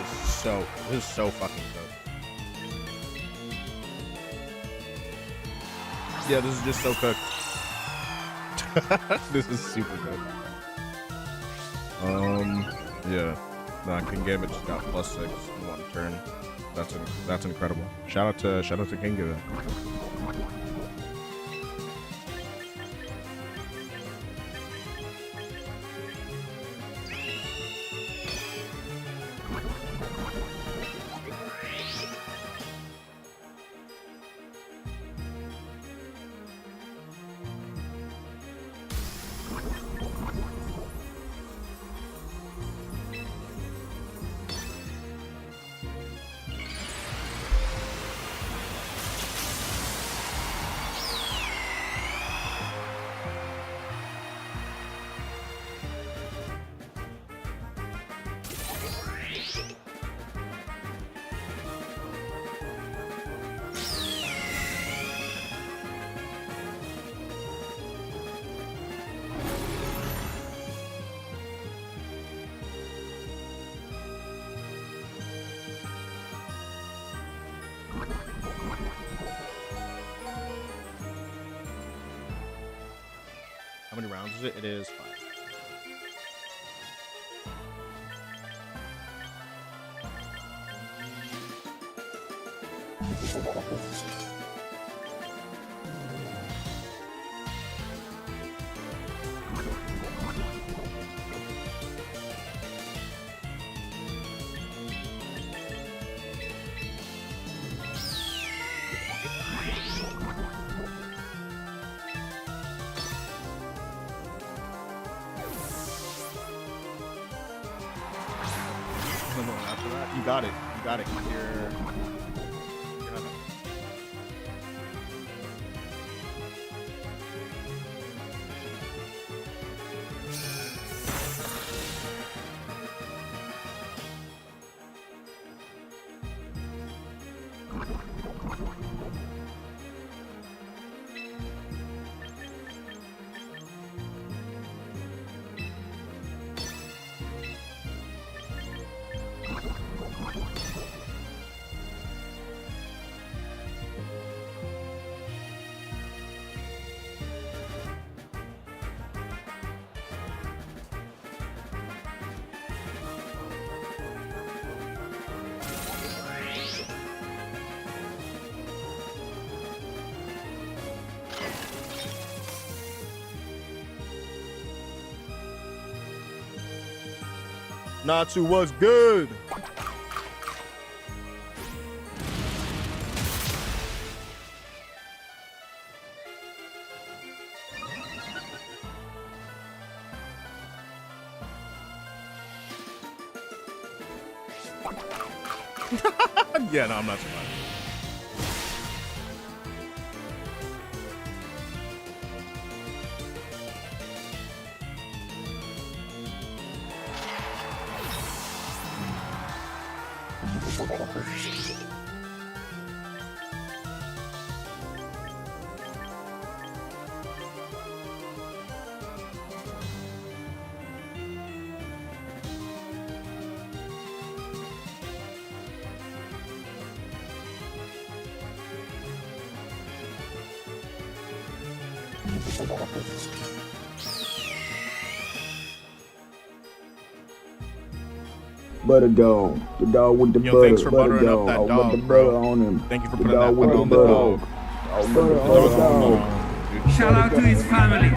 is so fucking dope. Yeah, this is just so cooked. This is super dope. Yeah. Nah, King Gambit just got +6 in one turn. That's incredible. Shout out to King Gambit. is it? It is 5. After that, you got it. You got it. You're Natsu was good. Yeah, no, I'm not surprised. Butter dog, the dog with the Yo, butter. thanks for butter buttering up dog. that I dog, want the bro. butter on him. Thank you for The putting that dog with butter on the butter. dog. Butter on the dog. Dude, Shout out to his family.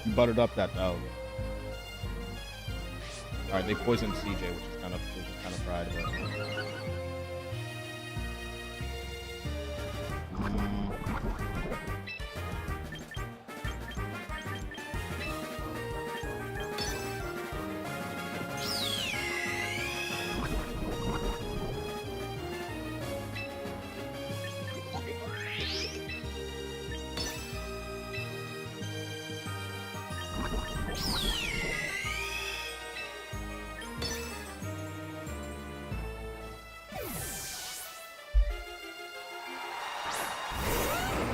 you buttered up that dog. All right, they poisoned CJ, which is kind of fried. But...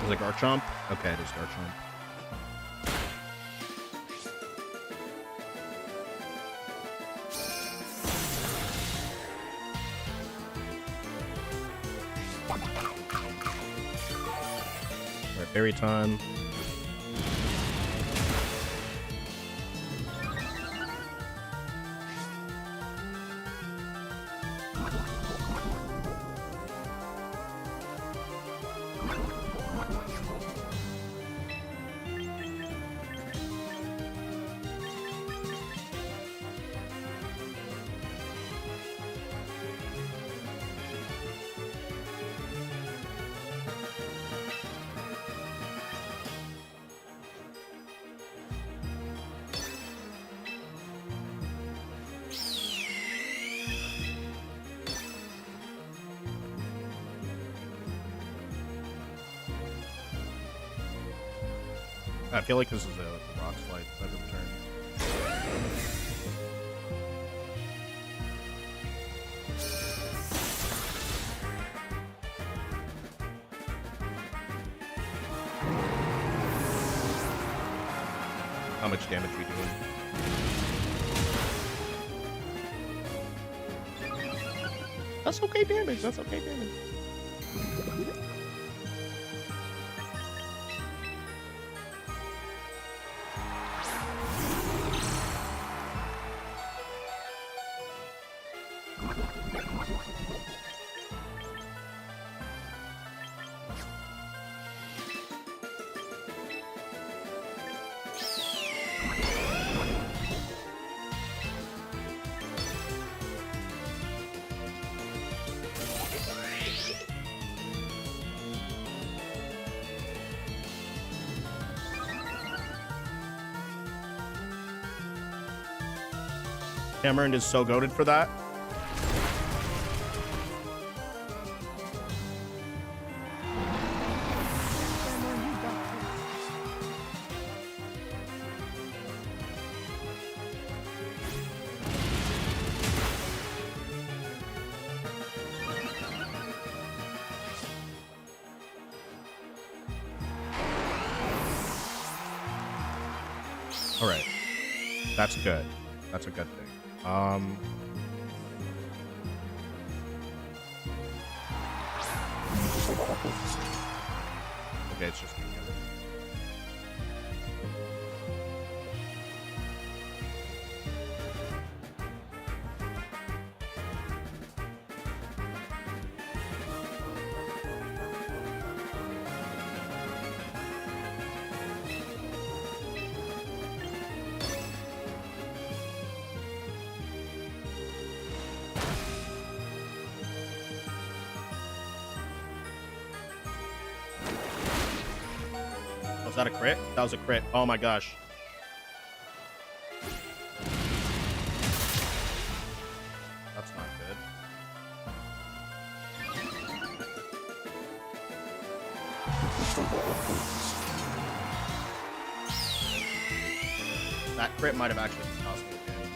Like Garchomp? Okay, it is Garchomp. Alright, berry time. I feel like this is a rock slide type of turn. How much damage we doing? That's okay damage. That's okay damage. Cameron is so goated for that. All right, that's good. That's a good thing. Okay, it's just me. Was that a crit? That was a crit. Oh my gosh. That's not good. That crit might have actually cost me the game.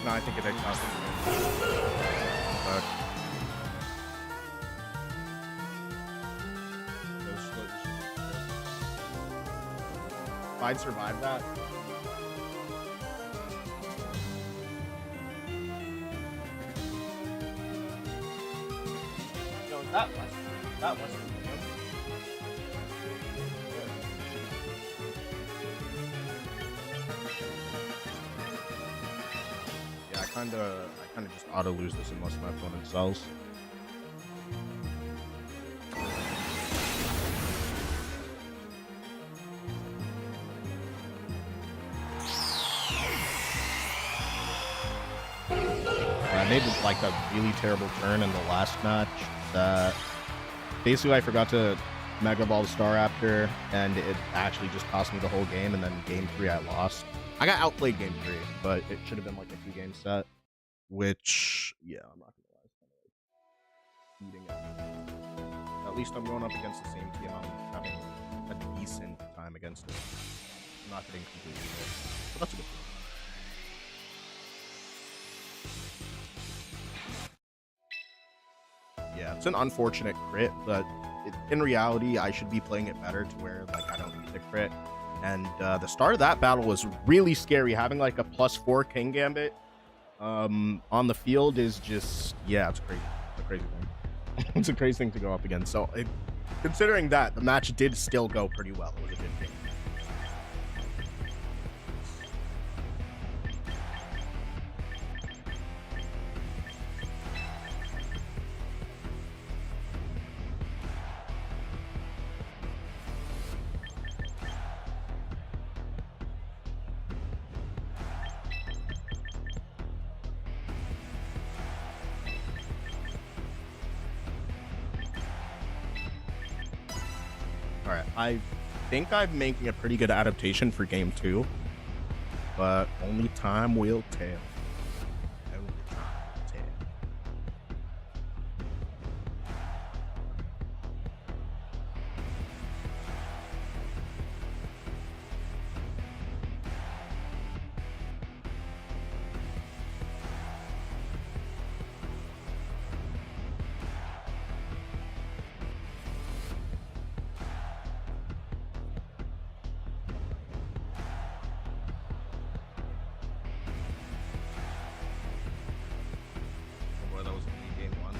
No, I think it did cost me the game. If I'd survived that. No, that wasn't. Yeah, I kinda just auto lose this unless my opponent sells. I made like a really terrible turn in the last match that basically I forgot to Mega Ball the Staraptor and it actually just cost me the whole game, and then game 3 I lost. I got outplayed game 3, but it should have been like a 2-game set, which, yeah, I'm not gonna lie, it's kind of like eating it. At least I'm going up against the same team. I'm having a decent time against it. I'm not getting completely hit, but that's a good thing. Yeah, it's an unfortunate crit, but in reality, I should be playing it better to where like I don't need the crit. And the start of that battle was really scary. Having like a +4 King Gambit on the field is just, yeah, it's crazy. It's a crazy thing. It's a crazy thing to go up against. So considering that, the match did still go pretty well. It was a good thing. All right, I think I'm making a pretty good adaptation for game 2, but only time will tell. Only time will tell. Boy, that was only game 1.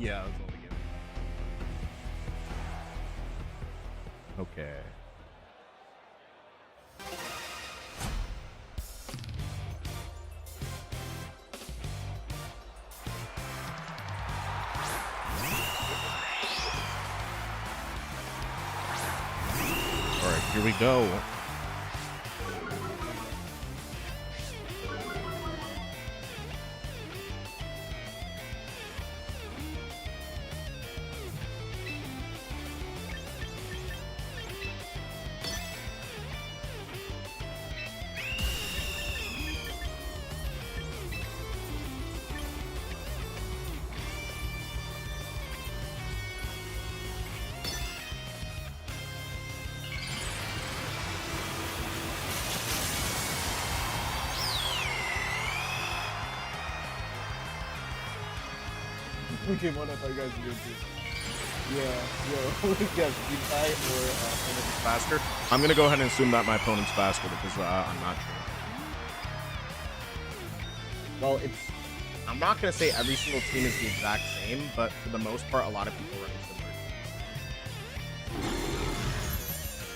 Yeah, it was only game 1. Okay. Here we go. Okay, what I thought you guys were doing too. Yeah, yeah, you die or Opponent's faster. I'm gonna go ahead and assume that my opponent's faster because I'm not sure. Well, I'm not gonna say every single team is the exact same, but for the most part, a lot of people are running similar.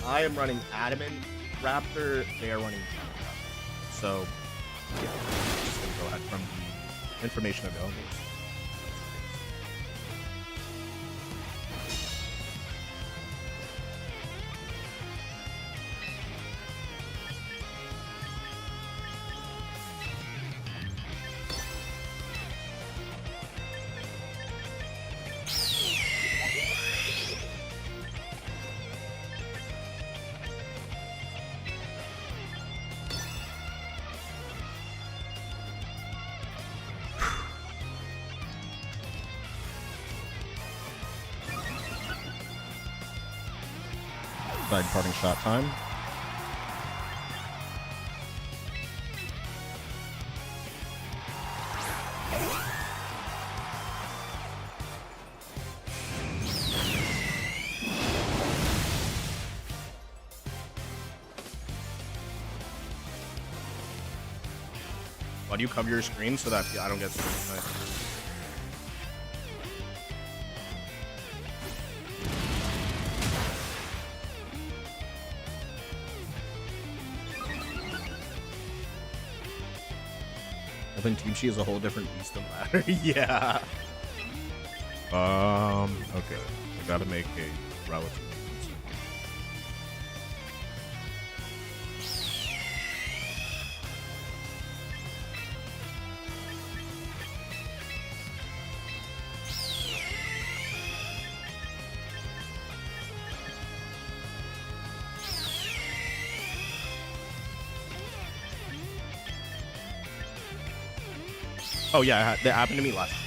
I am running Adamant Raptor. They are running Giant Raptor. So, yeah, I'm just gonna go ahead from the information available. Side parting shot time. Why do you cover your screen so that I don't get screen? I think Team Chi is a whole different beast than Ladder. Yeah. Okay. I gotta make a relative. Oh yeah, that happened to me last year.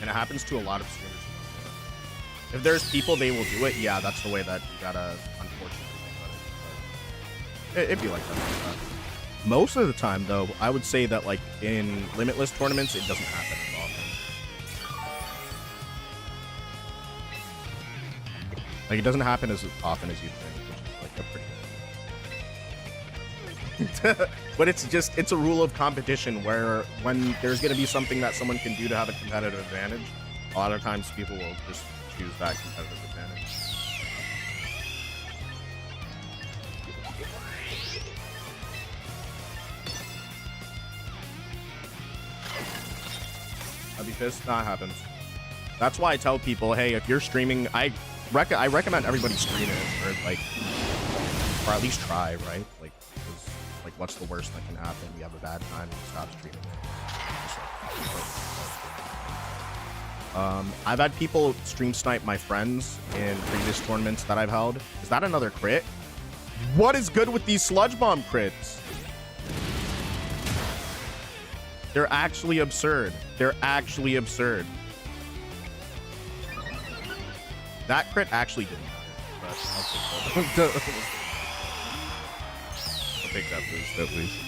And it happens to a lot of streamers. If there's people, they will do it. Yeah, that's the way that you gotta, unfortunately, think about it. It'd be like that. Most of the time, though, I would say that, like, in Limitless tournaments, it doesn't happen as often. Like, it doesn't happen as often as you think, which is, like, a pretty... But it's a rule of competition where when there's going to be something that someone can do to have a competitive advantage, a lot of times people will just choose that competitive advantage. Heavy fist, that happens. That's why I tell people, hey, if you're streaming, I recommend everybody stream it, or at least try, right? Like, what's the worst that can happen? You have a bad time, you stop streaming it. I've had people stream snipe my friends in previous tournaments that I've held. Is that another crit? What is good with these sludge bomb crits? They're actually absurd. They're actually absurd. That crit actually didn't matter, but I'll take that boost at least.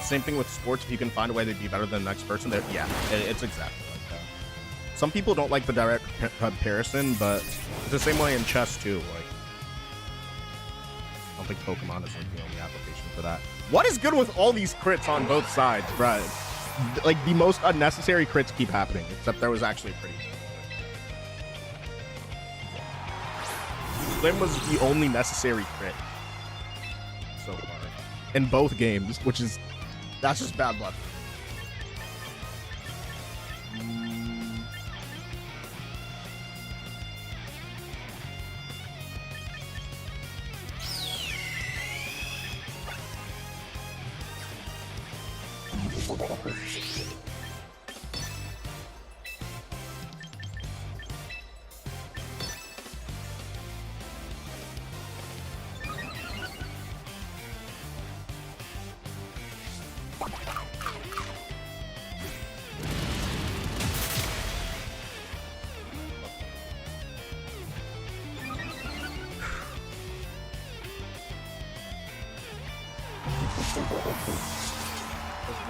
same thing with sports. If you can find a way to be better than the next person, yeah, it's exactly like that. Some people don't like the direct comparison, but it's the same way in chess too. Like, I don't think Pokemon is like the only application for that. What is good with all these crits on both sides, bruh? Like, the most unnecessary crits keep happening, except there was actually pretty. Slim was the only necessary crit so far in both games, which is, that's just bad luck.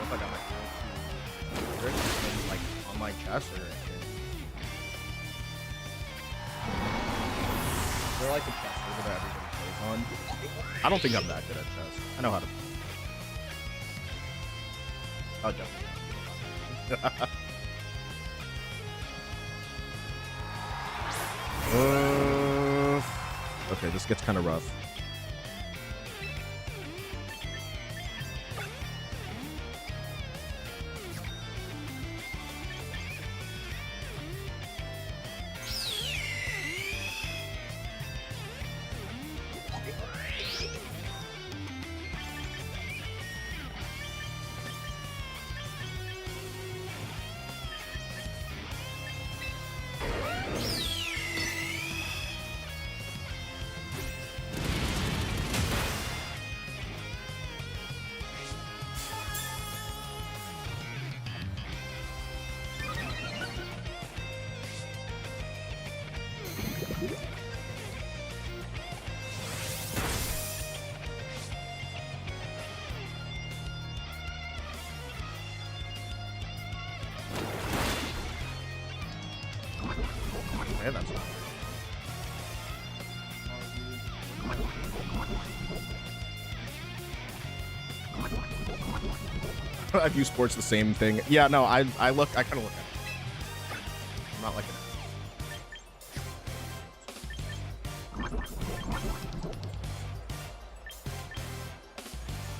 If I got my like on my chest, or is there like a chess over that everybody plays on? I don't think I'm that good at chess. I know how to. Oh, definitely. Okay, this gets kind of rough. Yeah, that's not I view sports the same thing. Yeah, no, I kind of look at it. I'm not like an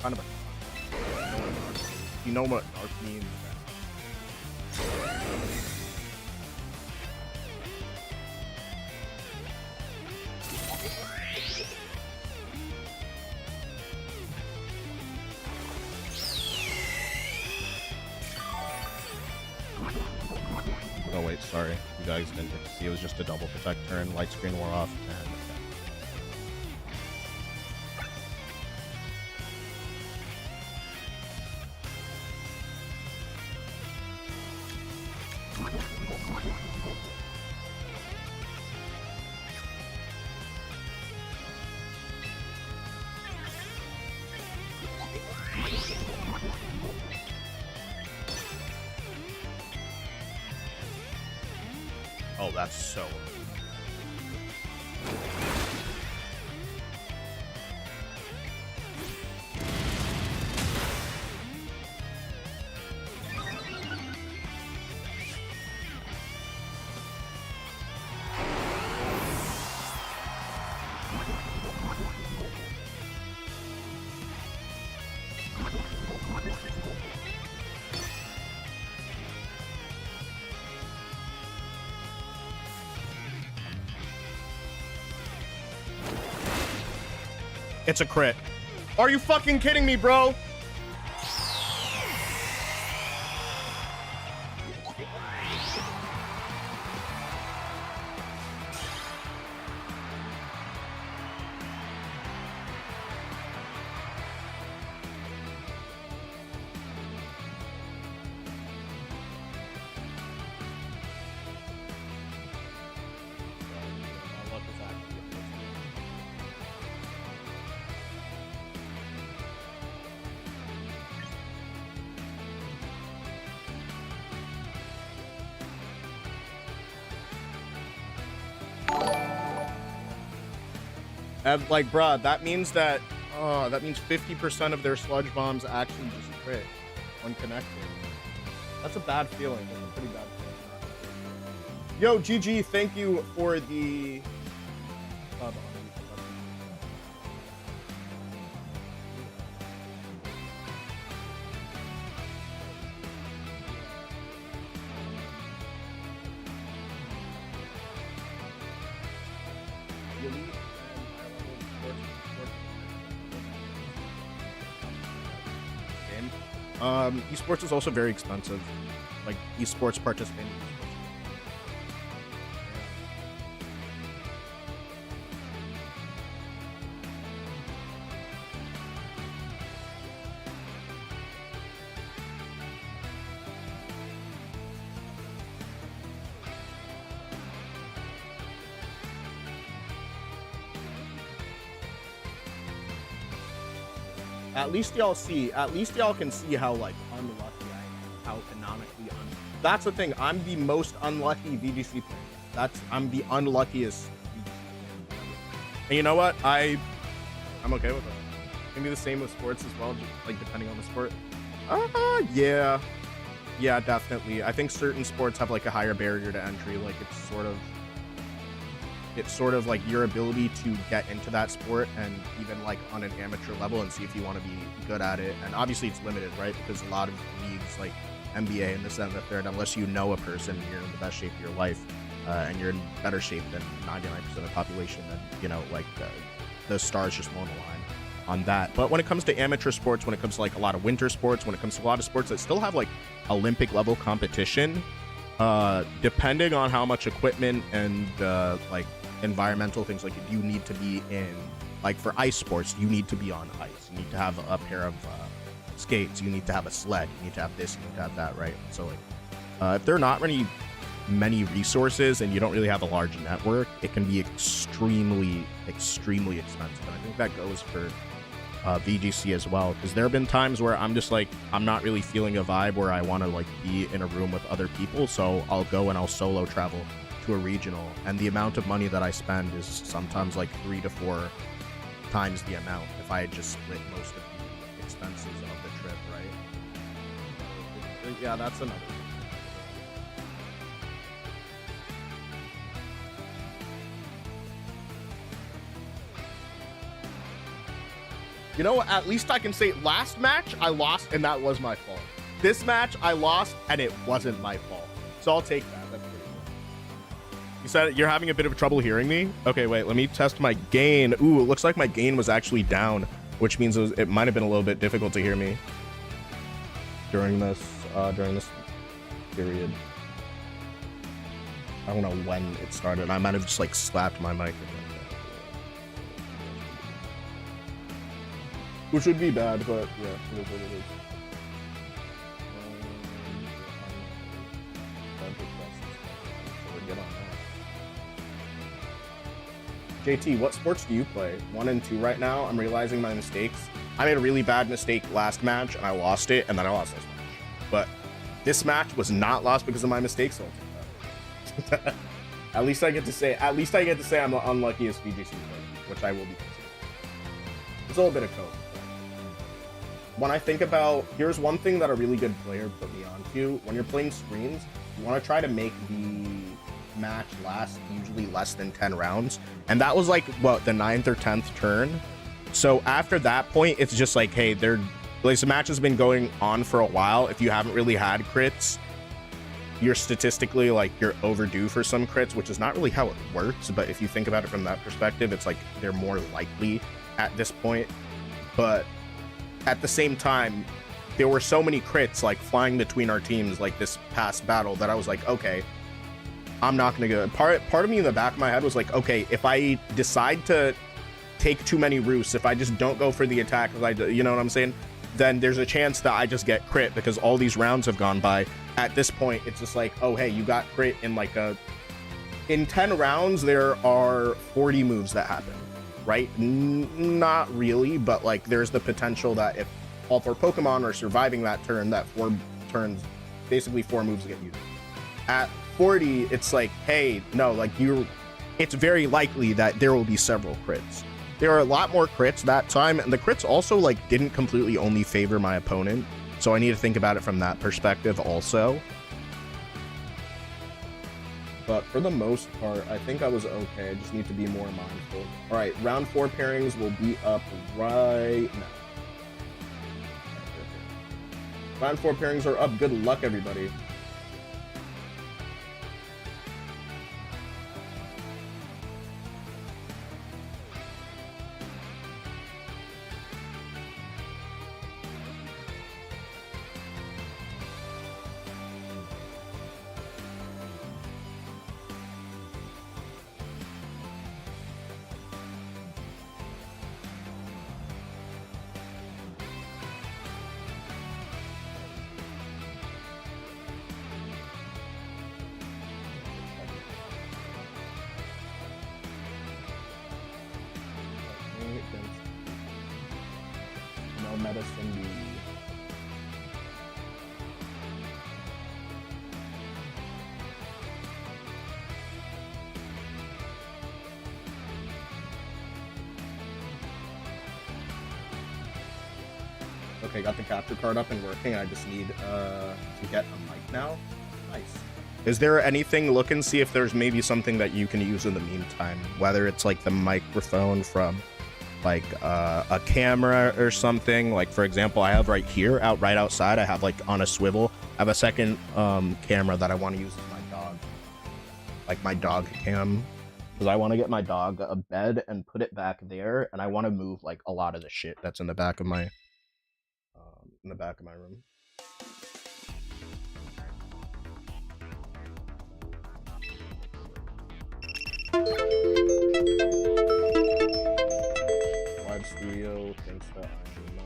kind of a, you know what narc means? Oh wait, sorry, you guys didn't get to see. It was just a double protect turn. Light screen wore off, and oh, that's so. It's a crit. Are you fucking kidding me, bro? And like, bruh, that means 50% of their sludge bombs actually just crit when connected. That's a bad feeling. That's a pretty bad feeling. Yo, GG, thank you for the sub. Esports is also very expensive. Like esports participating. At least y'all can see how like unlucky I am, how canonically that's the thing. I'm the most unlucky VGC player. I'm the unluckiest VGC player. And you know what? I'm okay with it. It can be the same with sports as well, just like depending on the sport. Yeah, definitely. I think certain sports have like a higher barrier to entry. Like it's sort of like your ability to get into that sport and even like on an amateur level and see if you want to be good at it. And obviously it's limited, right? Because a lot of leagues like NBA and this and the third, unless you know a person, you're in the best shape of your life, and you're in better shape than 99% of the population, then you know, like the stars just won't align on that. But when it comes to amateur sports, when it comes to like a lot of winter sports, when it comes to a lot of sports that still have like Olympic level competition, depending on how much equipment and like environmental things like you need to be in, like for ice sports, you need to be on ice, you need to have a pair of skates, you need to have a sled, you need to have this, you need to have that, right? So like if there are not many resources and you don't really have a large network, it can be extremely expensive. And I think that goes for VGC as well, because there have been times where I'm just like, I'm not really feeling a vibe where I want to like be in a room with other people, so I'll go and I'll solo travel to a regional, and the amount of money that I spend is sometimes like 3 to 4 times the amount if I had just split most of the expenses of the trip, right? Yeah, that's another thing. You know, at least I can say last match I lost and that was my fault. This match I lost and it wasn't my fault. So I'll take that. That's pretty cool. You said you're having a bit of trouble hearing me? Okay, wait, let me test my gain. Ooh, it looks like my gain was actually down, which means it might have been a little bit difficult to hear me during this period. I don't know when it started. I might have just like slapped my mic. Which would be bad, but yeah, it is what it is. JT, what sports do you play? 1 and 2 right now. I'm realizing my mistakes. I made a really bad mistake last match and I lost it, and then I lost this match. But this match was not lost because of my mistakes, so I'll take that. At least I get to say I'm the unluckiest VGC player, which I will be considered. It's a little bit of coke. When I think about, here's one thing that a really good player put me onto. When you're playing screens, you want to try to make the match last usually less than 10 rounds. And that was like, what, the 9th or 10th turn? So after that point, it's just like, hey, this match has been going on for a while. If you haven't really had crits, you're statistically like, you're overdue for some crits, which is not really how it works. But if you think about it from that perspective, it's like they're more likely at this point. But at the same time, there were so many crits like flying between our teams like this past battle that I was like, okay, I'm not gonna go. Part of me in the back of my head was like, okay, if I decide to take too many roosts, if I just don't go for the attack, you know what I'm saying, then there's a chance that I just get crit because all these rounds have gone by. At this point, it's just like, oh hey, you got crit in like in 10 rounds there are 40 moves that happen, right? Not really, but like there's the potential that if all 4 Pokemon are surviving that turn, that 4 turns, basically 4 moves get used. At 40, it's like, hey, no, like it's very likely that there will be several crits. there are a lot more crits that time, and the crits also like didn't completely only favor my opponent, so I need to think about it from that perspective also. But for the most part, I think I was okay. I just need to be more mindful. All right, round 4 pairings will be up right now. Round 4 pairings are up. Good luck, everybody. No medicine. Okay, got the capture card up and working. I just need to get a mic now. Nice. Is there anything, look and see if there's maybe something that you can use in the meantime, whether it's like the microphone from like a camera or something. Like for example, I have right here, right outside, I have like on a swivel, I have a second camera that I want to use as my dog, like my dog cam, because I want to get my dog a bed and put it back there, and I want to move like a lot of the shit that's in the back of my room. Live studio thinks that I'm not.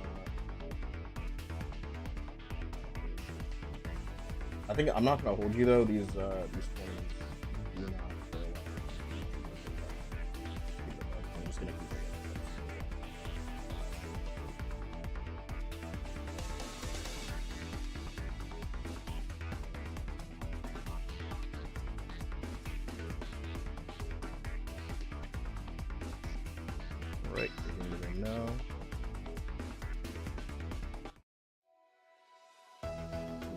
I think I'm not gonna hold you though. These 20s do not. I'm just gonna keep it. Right, now.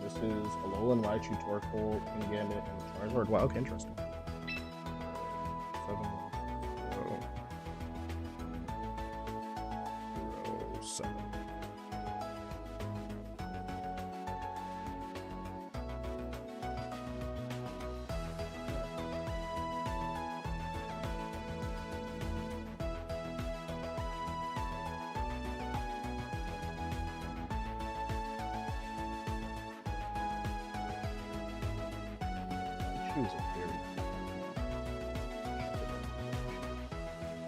This is Alolan, Raichu, Torkoal, King Gambit, and Charizard. Wow, okay, interesting. 7, 0, 0, 7.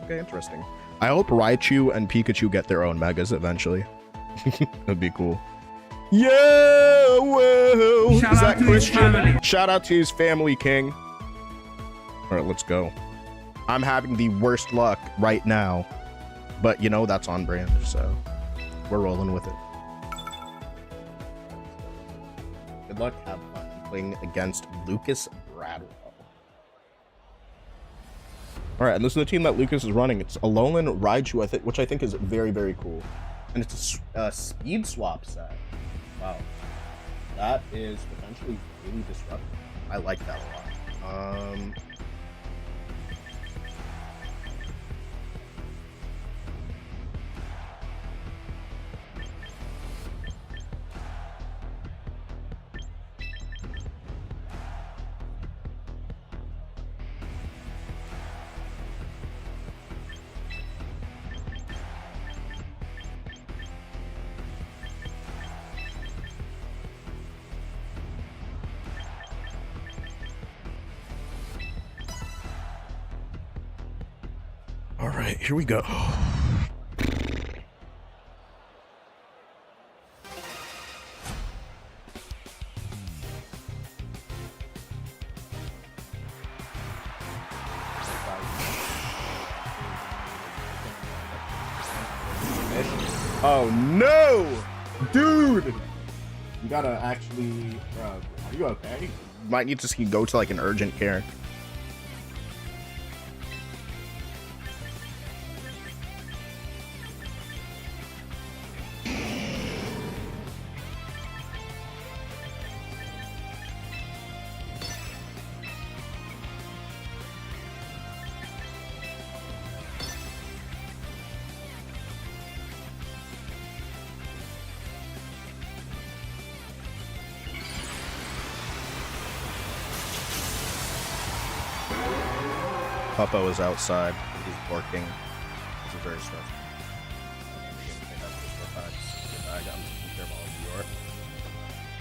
Okay, interesting. I hope Raichu and Pikachu get their own megas eventually. That'd be cool. Yeah, whoa. Shout out to his family. Shout out to his family, King. All right, let's go. I'm having the worst luck right now, but you know that's on brand, so we're rolling with it. Good luck, have fun playing against Lucas Bradwell. All right, and this is the team that Lucas is running. It's Alolan, Raichu, which I think is very, very cool. And it's a speed swap set. Wow. That is potentially really disruptive. I like that a lot. All right, here we go. Oh no, dude! You gotta actually, bro. Are you okay? You might need to go to like an urgent care. Puppo is outside. He's working. This is very stressful.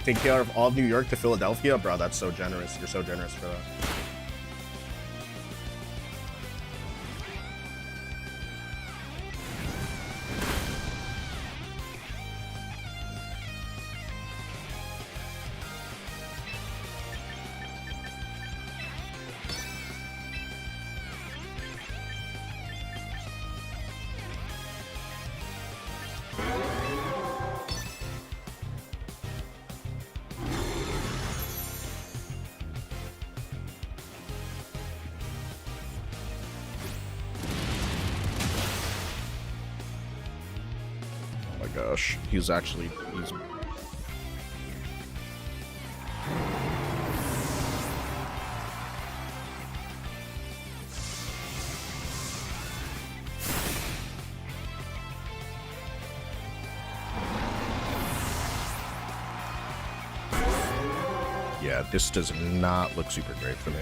Take care of all of New York to Philadelphia? Bro, that's so generous. You're so generous for that. Gosh, he's yeah, this does not look super great for me.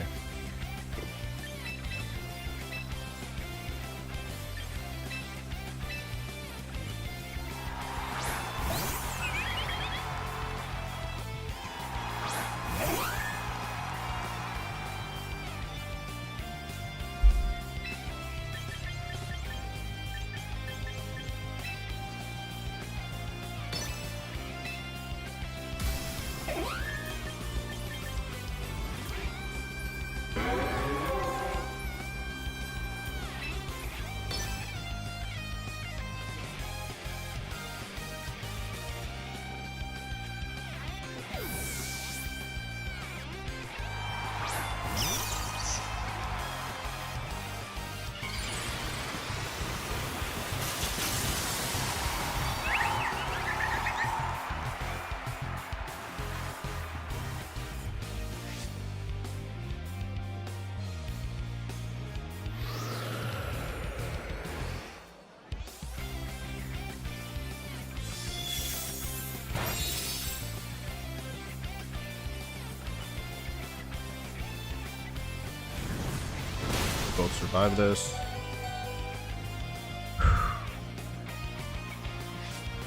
Both survive this.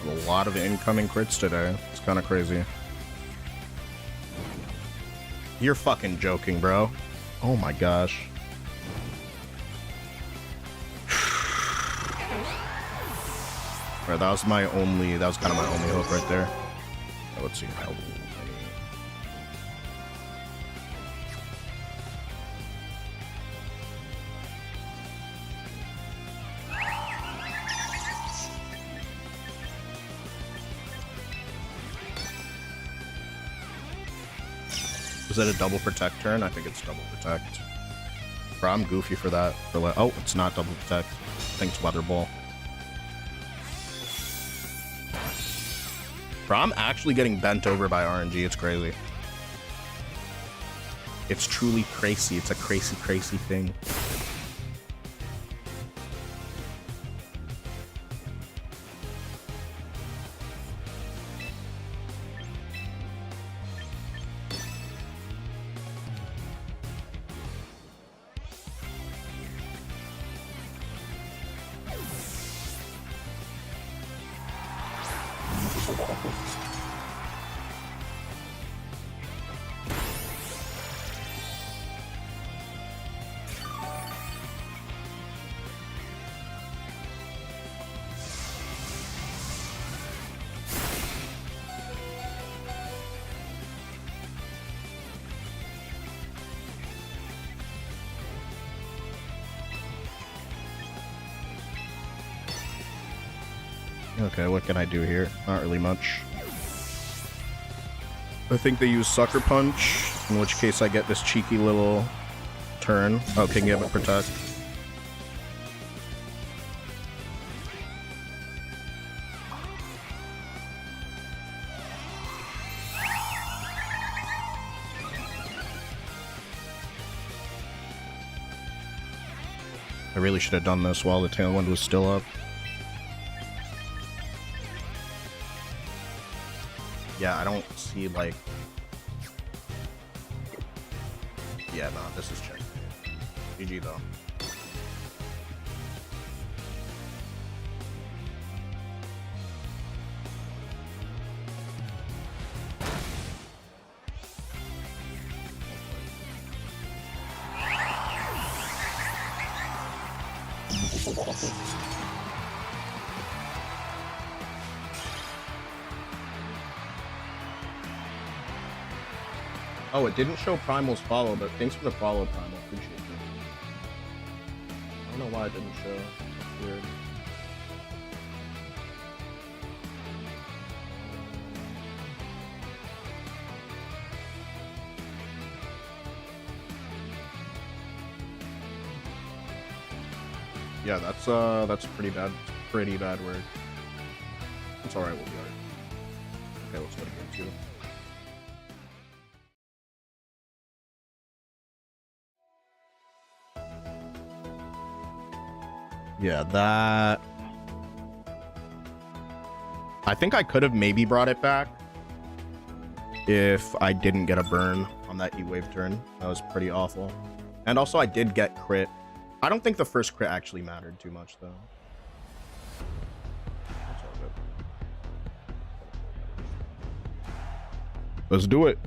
A lot of incoming crits today. It's kind of crazy. You're fucking joking, bro. Oh my gosh. Right, that was kind of my only hope right there. Let's see how many. Is that a double protect turn? I think it's double protect. Bro, I'm goofy for that. Oh, it's not double protect. I think it's weather ball. Bro, I'm actually getting bent over by RNG. It's crazy. It's truly crazy. It's a crazy, crazy thing. Okay, what can I do here? Not really much. I think they use Sucker Punch, in which case I get this cheeky little turn. Oh, can give it Protect. I really should have done this while the Tailwind was still up. Yeah, I don't see, like... Yeah, no, this is check. GG, though. Oh, it didn't show Primal's follow, but thanks for the follow, Primal. Appreciate it. I don't know why it didn't show. That's weird. Yeah, that's pretty bad. Pretty bad word. It's alright, we'll be alright. Okay, let's go to game 2. Yeah, that... I think I could have maybe brought it back if I didn't get a burn on that E-Wave turn. That was pretty awful. And also I did get crit. I don't think the first crit actually mattered too much, though. That's all good. Let's do it.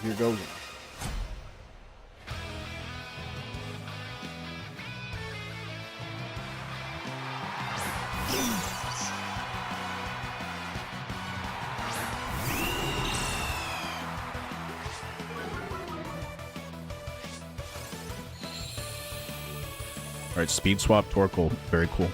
Here goes. All right, speed swap Torkoal, very cool.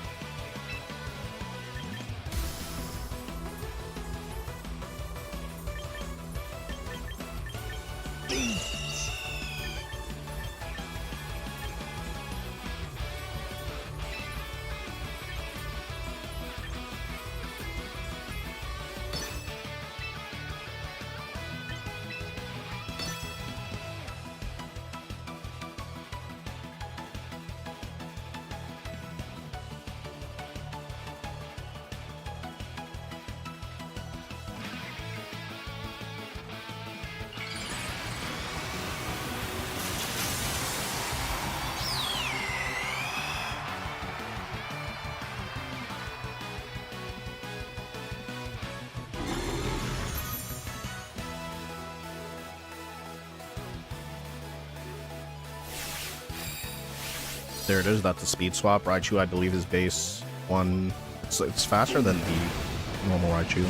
There it is. That's a speed swap. Raichu, I believe, is base 1. It's faster than the normal Raichu.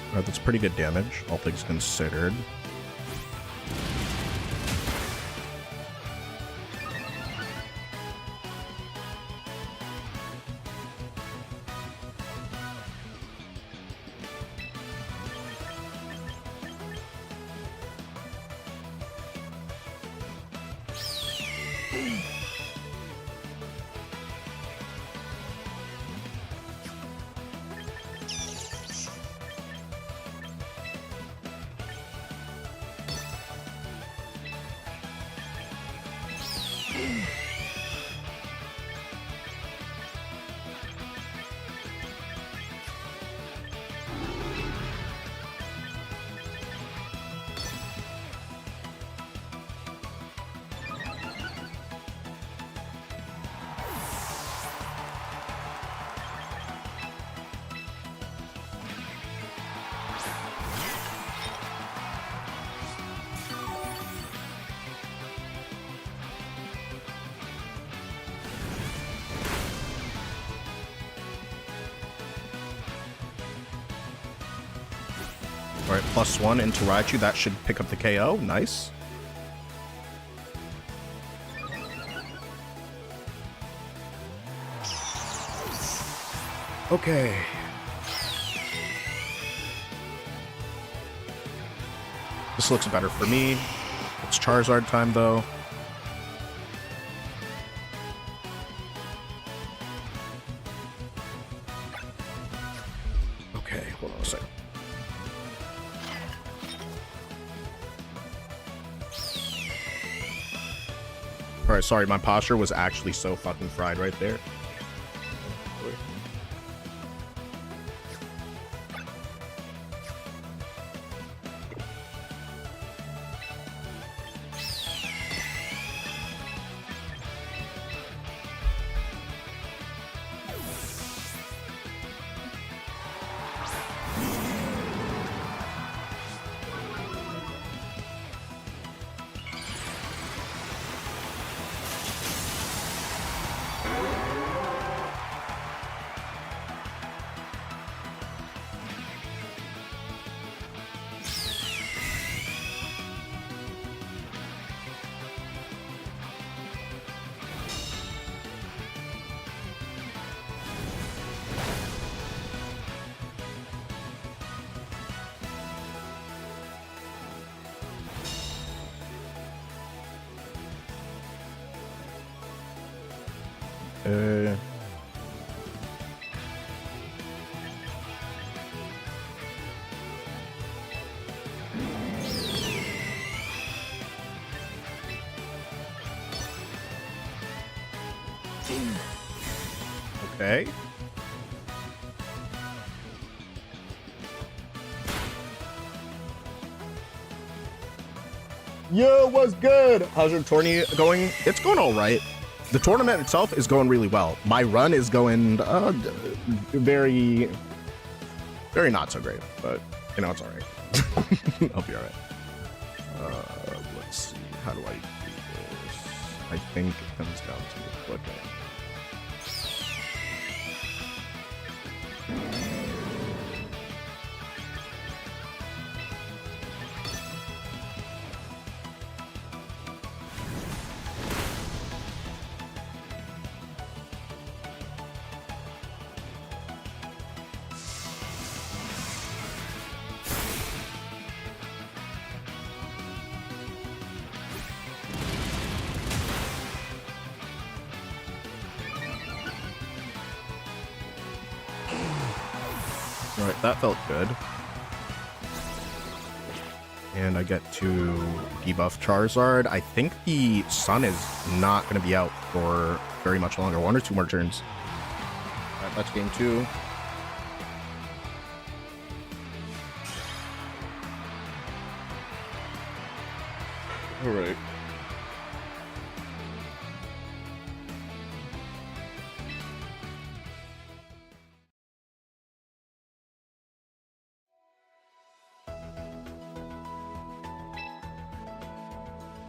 Alright, that's pretty good damage, all things considered. Alright, +1 into Raichu. That should pick up the KO. Nice. Okay. This looks better for me. It's Charizard time, though. Okay, hold on a second. Alright, sorry, my posture was actually so fucking fried right there. Okay. Yo, what's good? How's your tourney going? It's going all right. The tournament itself is going really well. My run is going very not so great, but you know, it's all right. I'll be all right. Let's see. How do I do this? I think it comes down to the clicking. Alright, that felt good. And I get to debuff Charizard. I think the sun is not going to be out for very much longer. 1 or 2 more turns. Alright, that's game 2. Alright.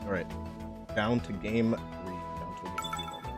Alright, down to game 3. Down to game 3 moment.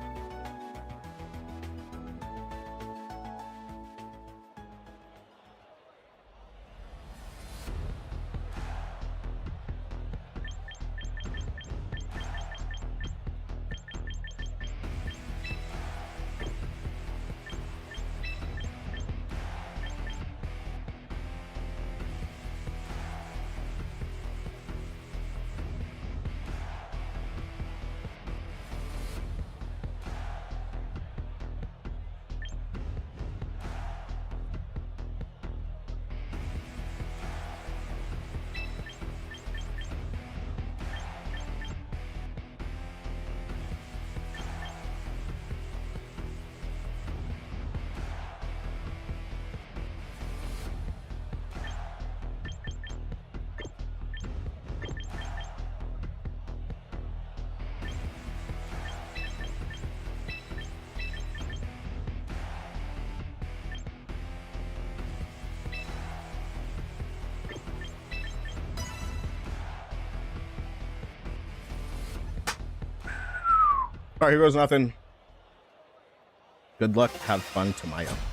Alright, here goes nothing. Good luck, have fun to my opponent.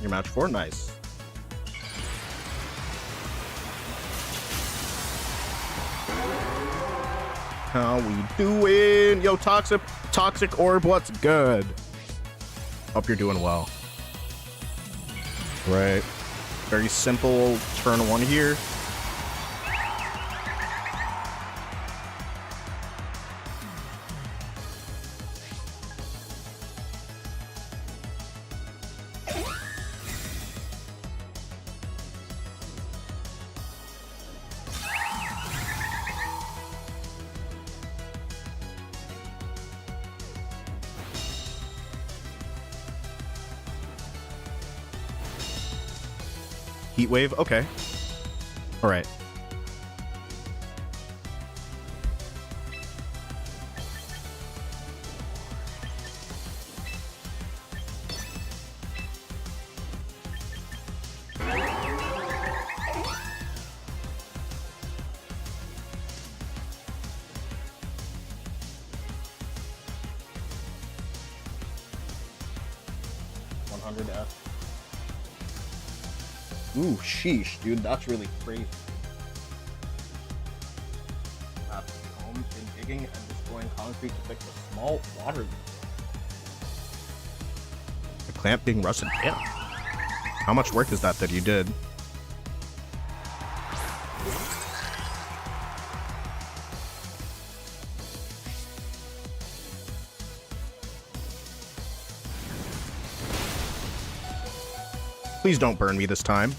Your match 4, nice. How we doing? Yo, Toxic Orb, what's good? Hope you're doing well. Right. Very simple turn 1 here. Heat wave, okay. All right. Ooh, sheesh, dude, that's really crazy. Home in digging and destroying concrete to fix a small water leak. The clamp being rusted. Damn. How much work is that you did? Please don't burn me this time.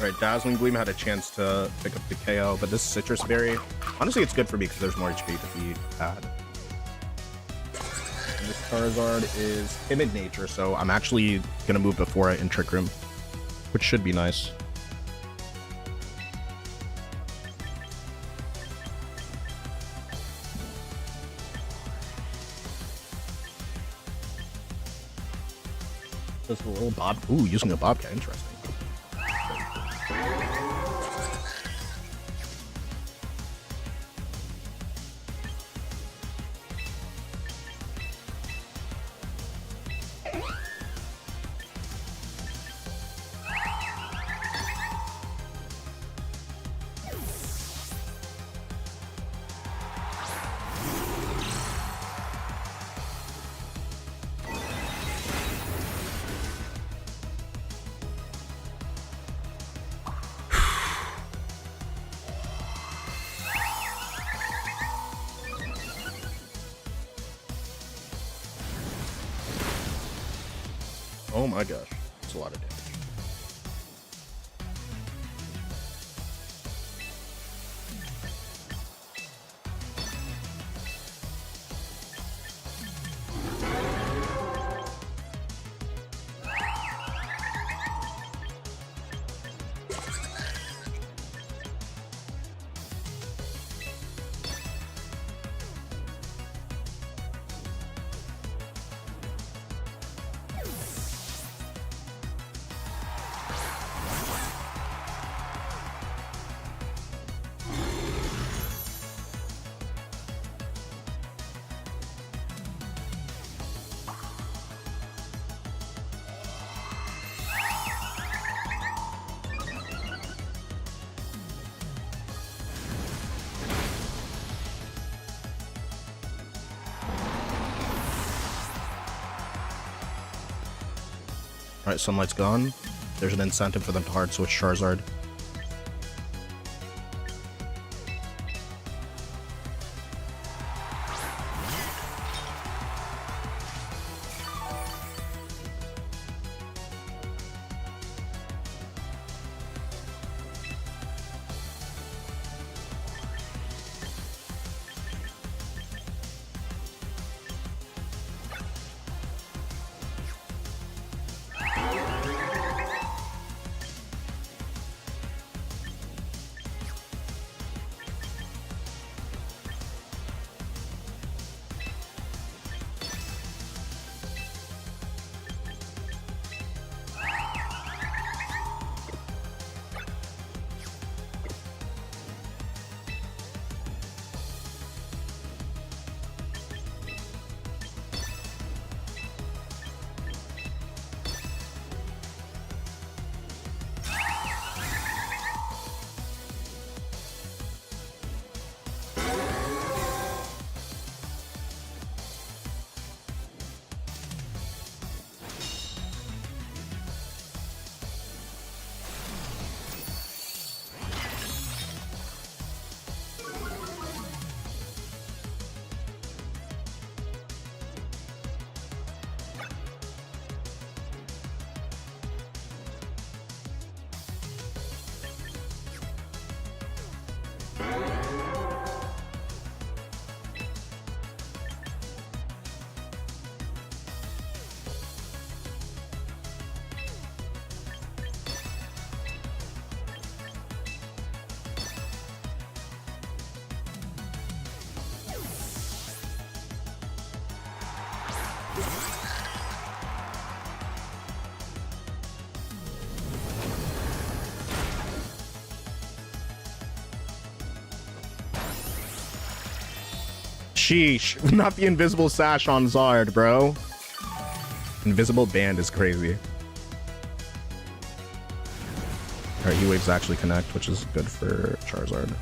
Alright, Dazzling Gleam had a chance to pick up the KO, but this Citrus Berry, honestly, it's good for me because there's more HP to be had. And this Charizard is Timid Nature, so I'm actually going to move before it in Trick Room, which should be nice. This little Bob. Ooh, using a Bobcat, interesting. Oh my gosh, that's a lot of damage. Alright, Sunlight's gone. there's an incentive for them to hard switch Charizard. Sheesh. Not the invisible sash on Zard, bro. Invisible band is crazy. Alright, E-Waves actually connect, which is good for Charizard.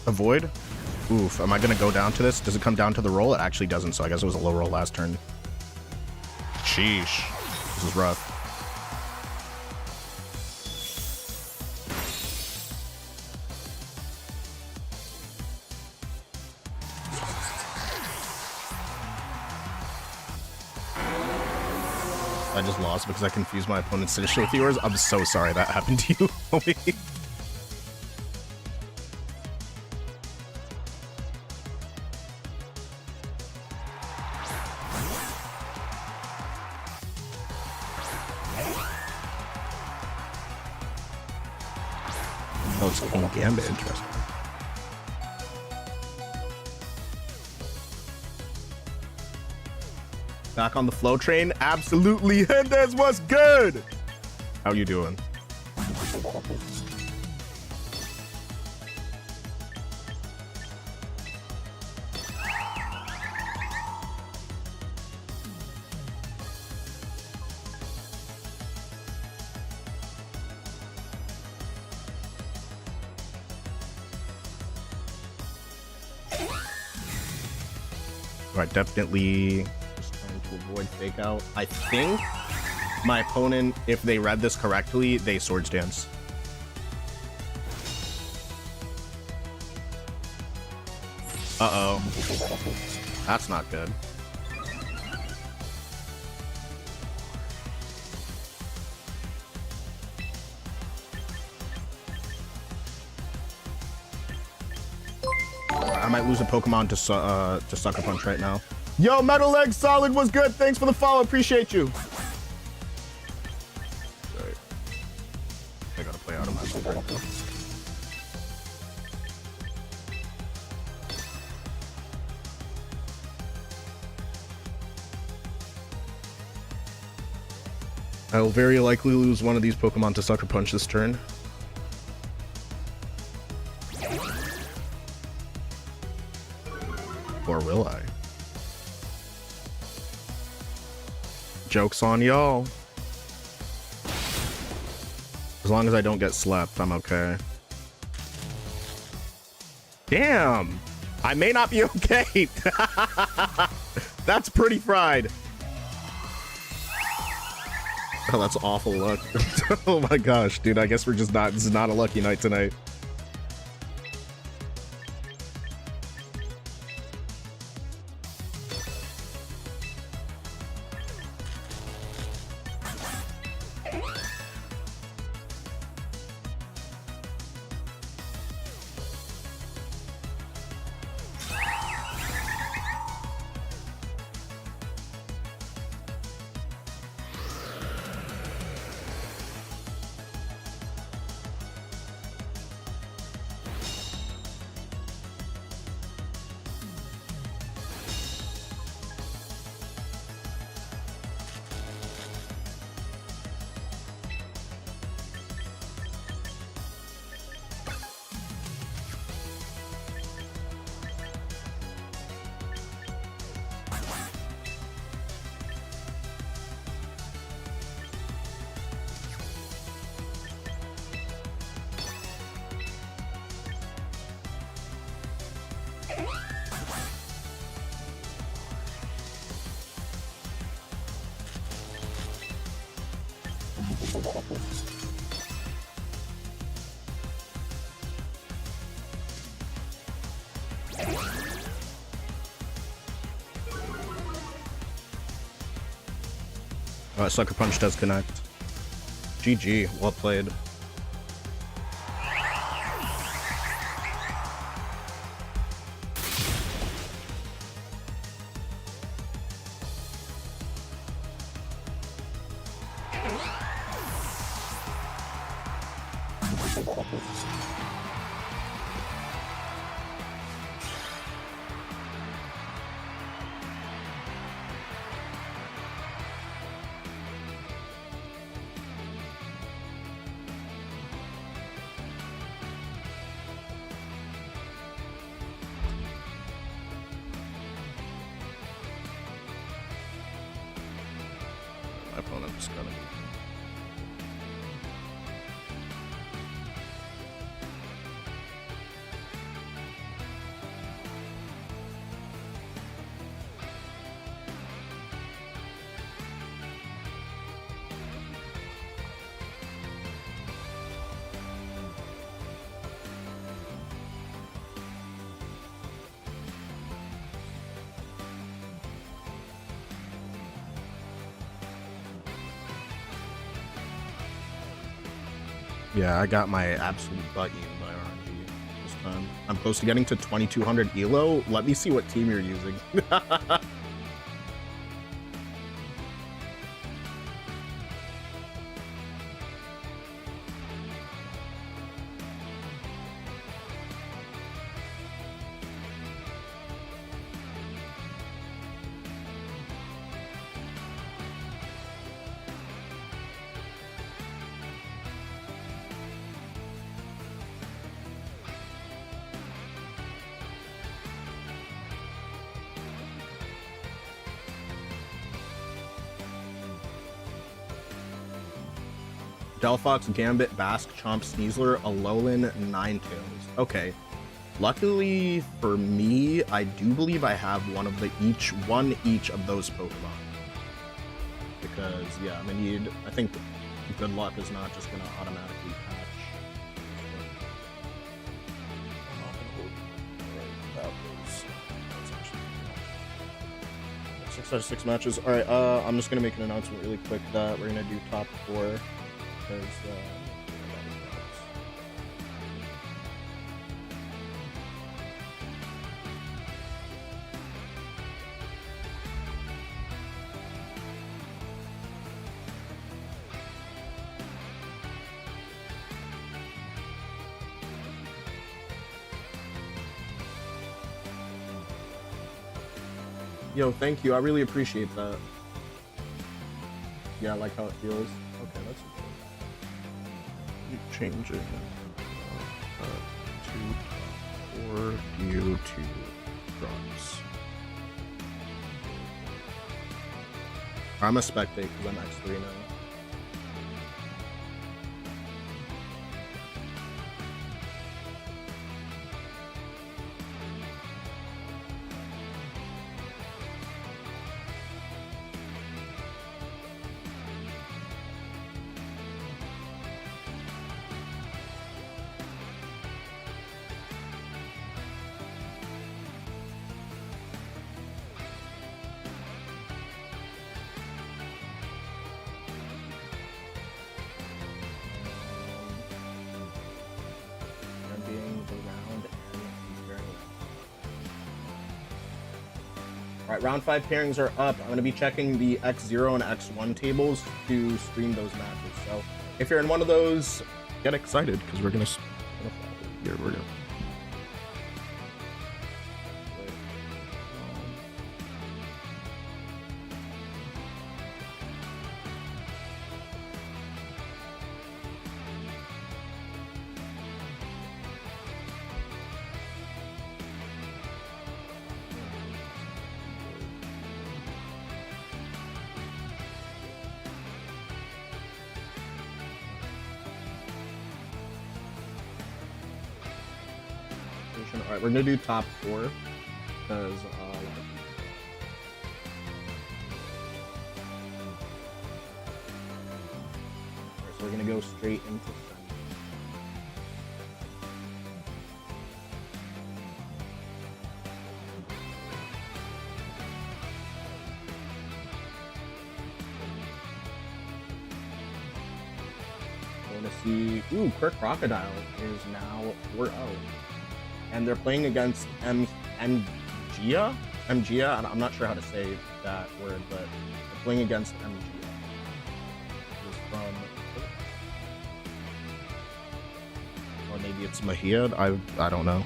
Avoid? Oof, am I gonna go down to this? Does it come down to the roll? It actually doesn't, so I guess it was a low roll last turn. Sheesh. This is rough. I just lost because I confused my opponent's initial with yours. I'm so sorry that happened to you, homie. Oh, it's King Gambit, interesting. Back on the flow train? Absolutely. Hendez, what's good? How you doing? Alright, definitely just trying to avoid fake out. I think my opponent, if they read this correctly, they Swords Dance. Uh-oh. That's not good. I might lose a Pokemon to Sucker Punch right now. Yo, Metal Leg Solid was good. Thanks for the follow. Appreciate you. Sorry. I will very likely lose one of these Pokemon to Sucker Punch this turn. Or will I? Joke's on y'all. As long as I don't get slept, I'm okay. Damn! I may not be okay! That's pretty fried. Oh, that's awful luck. Oh my gosh, dude, I guess we're just not, this is not a lucky night tonight. Sucker Punch does connect. GG, well played. My opponent's gonna. Yeah, I got my absolute butt eaten by RNG this time. I'm close to getting to 2200 elo. Let me see what team you're using. Delphox, Gambit, Basque, Chomp, Sneasler, Alolan, Ninetales. Okay. Luckily for me, I do believe I have one each of those Pokemon. Because, yeah, I'm gonna need, I think good luck is not just gonna automatically patch. Six out of 6 matches. Alright, I'm just gonna make an announcement really quick that we're gonna do top 4. Because, Yo, thank you. I really appreciate that. Yeah, I like how it feels. Okay, that's okay. Change it to or you to drops. I'm a spectate because I'm X3 now. Alright, round 5 pairings are up. I'm going to be checking the X0 and X1 tables to stream those matches. So if you're in one of those, get excited because we're going to here we're going Alright, we're gonna do top 4 because so we're gonna go straight into semi. I wanna see. Ooh, Kirk Crocodile is now 4-0. And they're playing against MGA? MGA? I'm not sure how to say that word, but they're playing against MGA. Who's from... Or maybe it's Mahia? I don't know.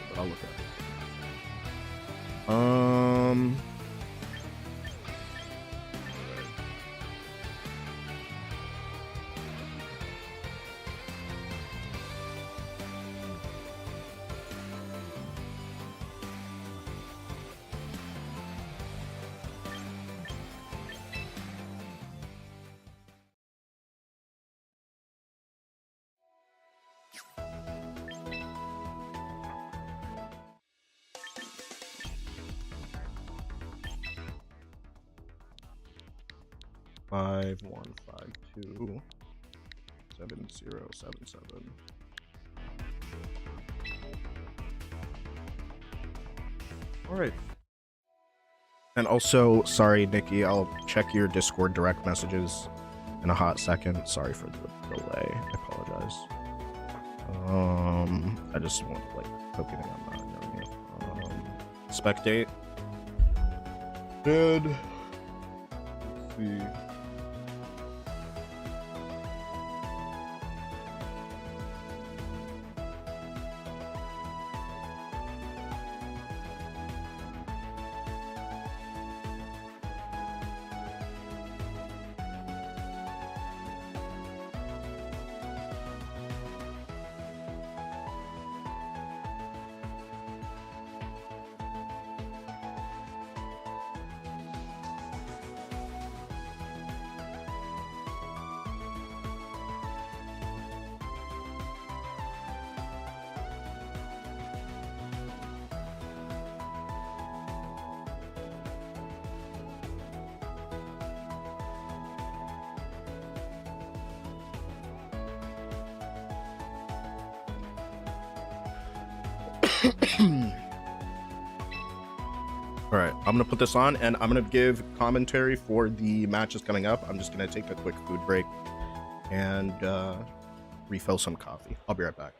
But I'll look at it. Five 152 7077. All right. And also, sorry, Nikki, I'll check your Discord direct messages in a hot second. Sorry for the delay. I apologize. I just want like poking it on that. Spectate. Good. Let's see. All right, I'm gonna put this on and I'm gonna give commentary for the matches coming up. I'm just gonna take a quick food break and refill some coffee. I'll be right back.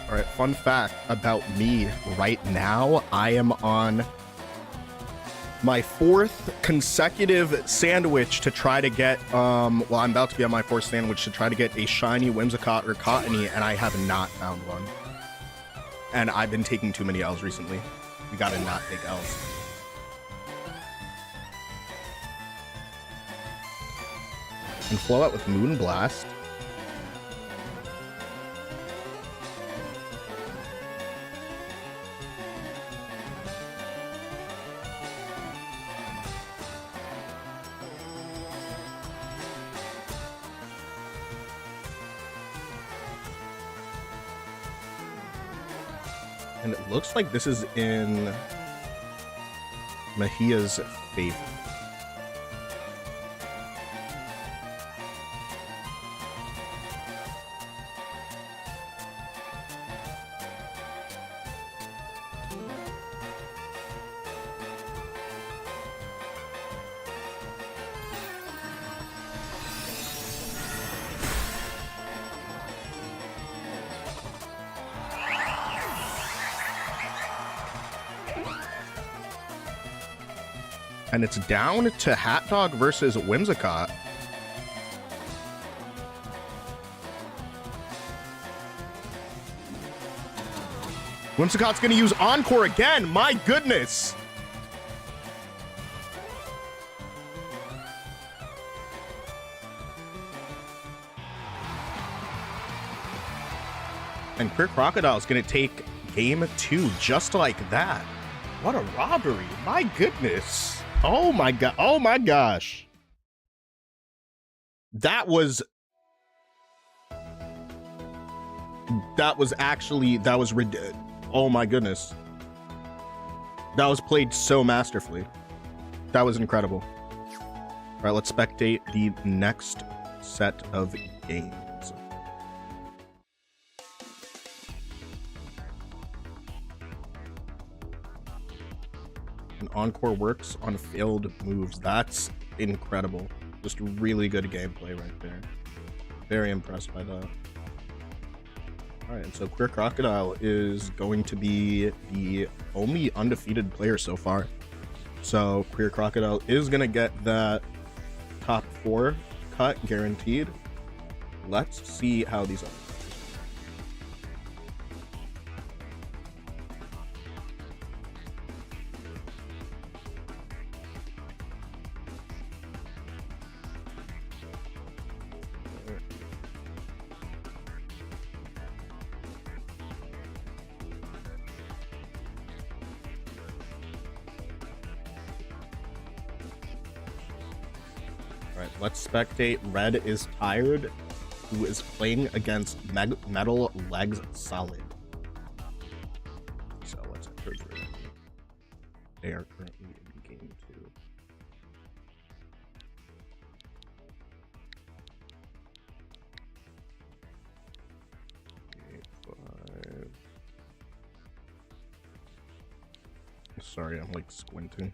All right, fun fact about me right now, I am on my 4th consecutive sandwich to try to get, well, I'm about to be on my 4th sandwich to try to get a shiny Whimsicott or Cottony, and I have not found one. And I've been taking too many L's recently. We gotta not take L's. And flow out with Moonblast. And it looks like this is in Mahia's favor. And it's down to Hat Dog versus Whimsicott. Whimsicott's gonna use Encore again. My goodness. And Queer Crocodile's gonna take game 2 just like that. What a robbery. My goodness. Oh my god. Oh my gosh. That was actually, oh my goodness. That was played so masterfully. That was incredible. All right, let's spectate the next set of games. And Encore works on failed moves. That's incredible. Just really good gameplay right there. Very impressed by that. All right, and so Queer Crocodile is going to be the only undefeated player so far. So Queer Crocodile is going to get that top 4 cut guaranteed. Let's see how these are. Let's spectate Red is Tired, who is playing against Metal Legs Solid. So let's enter Red. They are currently in game 2. Sorry, I'm like squinting.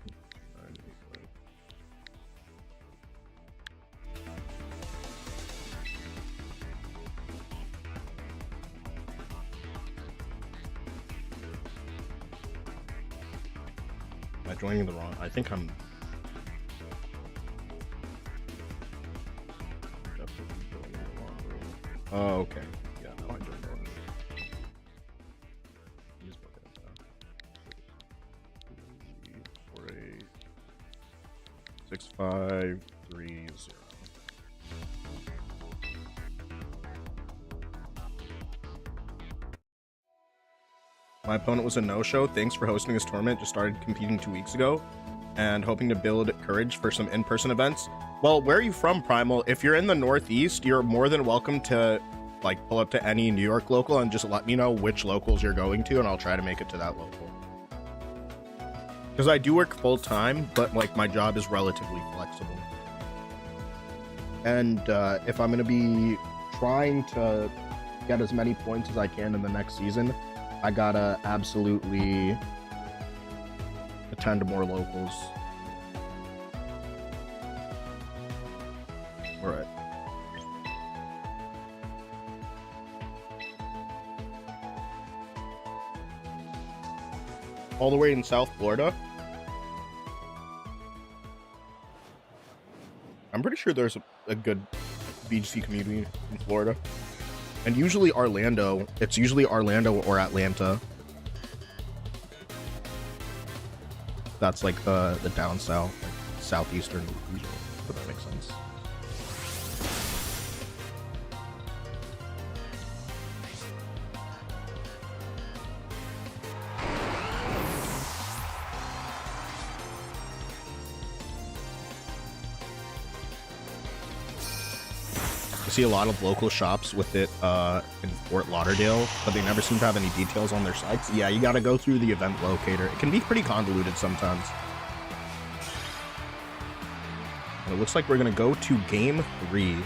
Joining the wrong. I think I'm definitely joining the wrong room. Oh, okay. Yeah, no, I joined the wrong room. Use my head now. 3, 4, 8, 6, 5, 3, 0. My opponent was a no-show. Thanks for hosting this tournament. Just started competing 2 weeks ago and hoping to build courage for some in-person events. Well, where are you from, Primal? If you're in the Northeast, you're more than welcome to like pull up to any New York local and just let me know which locals you're going to, and I'll try to make it to that local. Because I do work full-time, but like my job is relatively flexible. And if I'm going to be trying to get as many points as I can in the next season, I gotta absolutely attend to more locals. All right. all the way in South Florida. I'm pretty sure there's a good VGC community in Florida. And usually Orlando, it's usually Orlando or Atlanta. That's like the down south, like southeastern region, if that makes sense. See a lot of local shops with it in Fort Lauderdale, but they never seem to have any details on their sites. Yeah, you got to go through the event locator. It can be pretty convoluted sometimes. And it looks like we're going to go to game 3.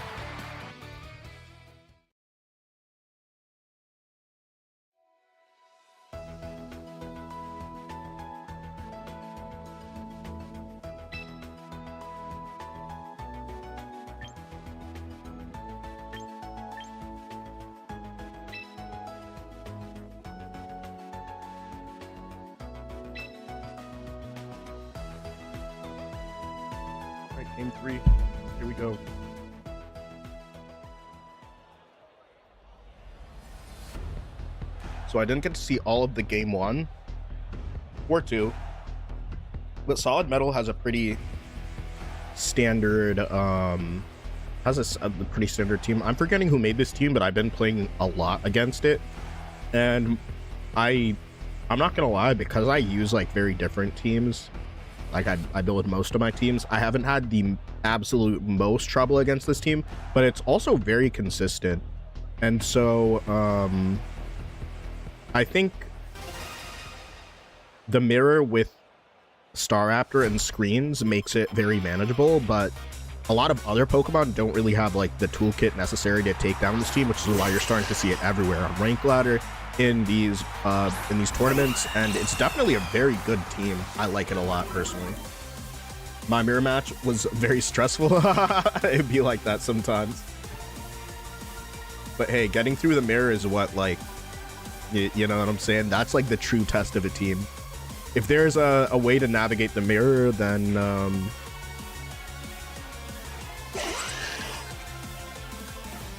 Game 3. Here we go. So I didn't get to see all of the game 1 or 2, but Solid Metal has a pretty standard has a pretty standard team. I'm forgetting who made this team, but I've been playing a lot against it, and I'm not gonna lie, because I use like very different teams. Like I build most of my teams. I haven't had the absolute most trouble against this team, but it's also very consistent. And so I think the mirror with Staraptor and screens makes it very manageable, but a lot of other Pokemon don't really have like the toolkit necessary to take down this team, which is why you're starting to see it everywhere on Rank Ladder, in these tournaments, and it's definitely a very good team. I like it a lot personally. My mirror match was very stressful. It'd be like that sometimes, but hey, getting through the mirror is what, like, you know what I'm saying? That's like the true test of a team. If there's a way to navigate the mirror, then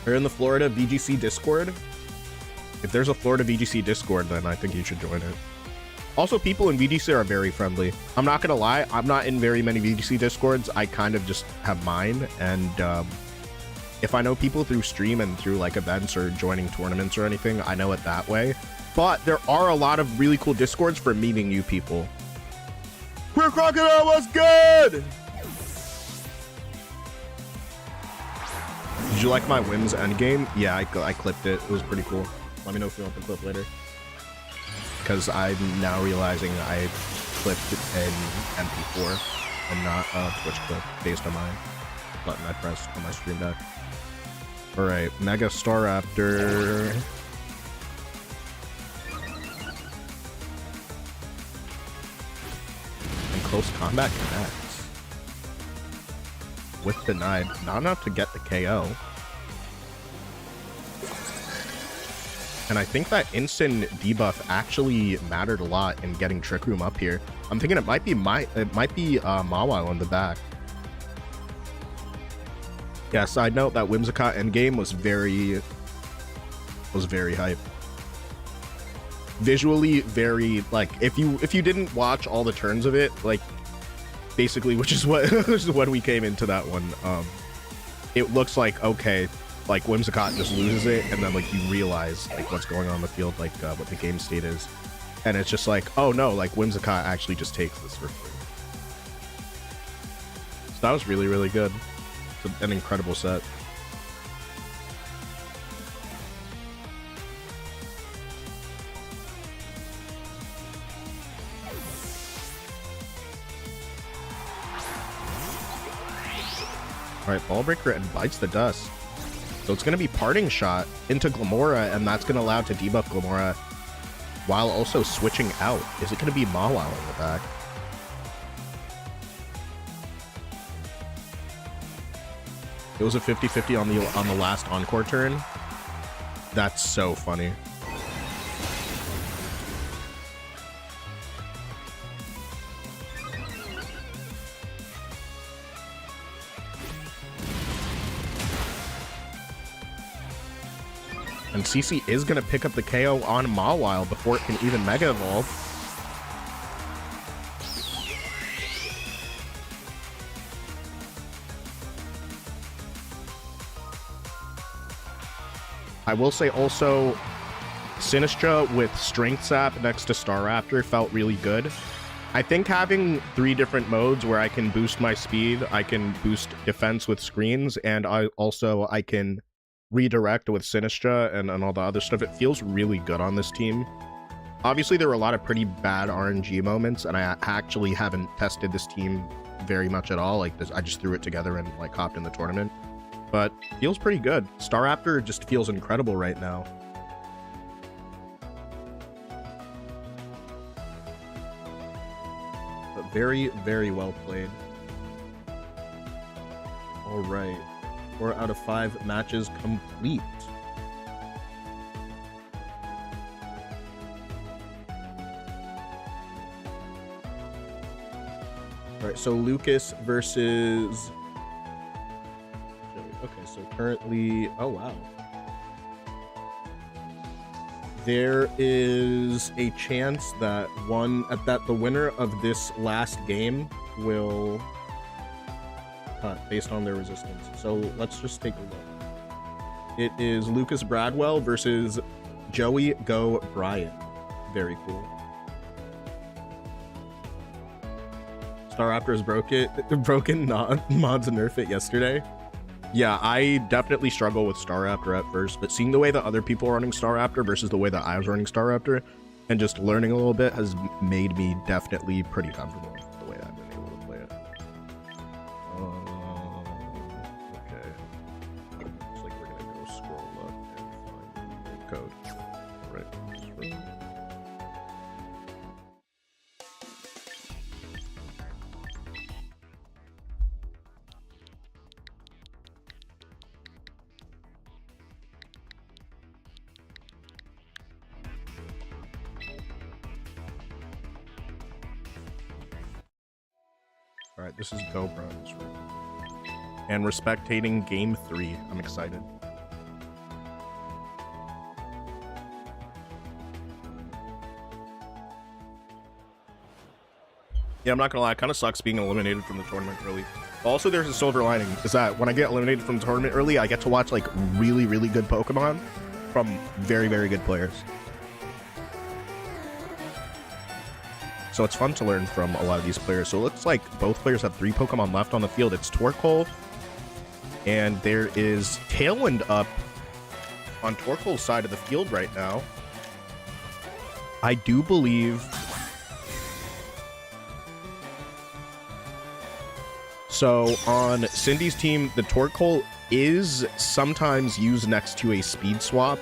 we're in the Florida VGC Discord. If there's a Florida VGC Discord, then I think you should join it. Also, people in VGC are very friendly. I'm not gonna lie, I'm not in very many VGC Discords. I kind of just have mine, and if I know people through stream and through like events or joining tournaments or anything, I know it that way. But there are a lot of really cool Discords for meeting new people. Queer Crocodile was good! Did you like my Whims endgame? Yeah, I clipped it. It was pretty cool. Let me know if you want the clip later. Because I'm now realizing I clipped an MP4 and not a Twitch clip based on my button I pressed on my stream deck. Alright, Mega Staraptor. And Close Combat connects. With denied. Not enough to get the KO. And I think that instant debuff actually mattered a lot in getting Trick Room up here. I'm thinking it might be Mawile on the back. Yeah, side note, that Whimsicott endgame was very hype. Visually very, like, if you didn't watch all the turns of it, like, basically, which is when we came into that one, it looks like, okay, like Whimsicott just loses it, and then like you realize like what's going on in the field, like what the game state is, and it's just like, oh no, like Whimsicott actually just takes this for free. So that was really, really good. It's an incredible set. All right, Ball Breaker and bites the dust. So it's going to be Parting Shot into Glamora, and that's going to allow to debuff Glamora while also switching out. Is it going to be Mawile in the back? It was a 50-50 on the last Encore turn. That's so funny. And CC is going to pick up the KO on Mawile before it can even Mega Evolve. I will say also, Sinistra with Strength Sap next to Staraptor felt really good. I think having 3 different modes where I can boost my speed, I can boost defense with screens, and I can redirect with Sinistra and all the other stuff, it feels really good on this team. Obviously, there were a lot of pretty bad RNG moments, and I actually haven't tested this team very much at all. Like, I just threw it together and like hopped in the tournament. But feels pretty good. Staraptor just feels incredible right now. But very, very well played. All right. 4 out of 5 matches complete. All right, so Lucas versus... Okay, so currently... Oh, wow. There is a chance that the winner of this last game will cut based on their resistance. So let's just take a look. It is Lucas Bradwell versus Joey Go Bryant. Very cool. Staraptor is broken mods nerf it yesterday. Yeah, I definitely struggle with Staraptor at first, but seeing the way that other people are running Staraptor versus the way that I was running Staraptor and just learning a little bit has made me definitely pretty comfortable with the way I've been able to play it. Okay. Looks like we're gonna go scroll up and find the code. Right. All right, this is Go Bronze. And we're spectating Game 3. I'm excited. Yeah, I'm not gonna lie, it kind of sucks being eliminated from the tournament early. Also, there's a silver lining, is that when I get eliminated from the tournament early, I get to watch like really, really good Pokemon from very, very good players. So it's fun to learn from a lot of these players. So it looks like both players have 3 Pokemon left on the field. It's Torkoal, and there is Tailwind up on Torkoal's side of the field right now. I do believe... So on Cindy's team, the Torkoal is sometimes used next to a Speed Swap.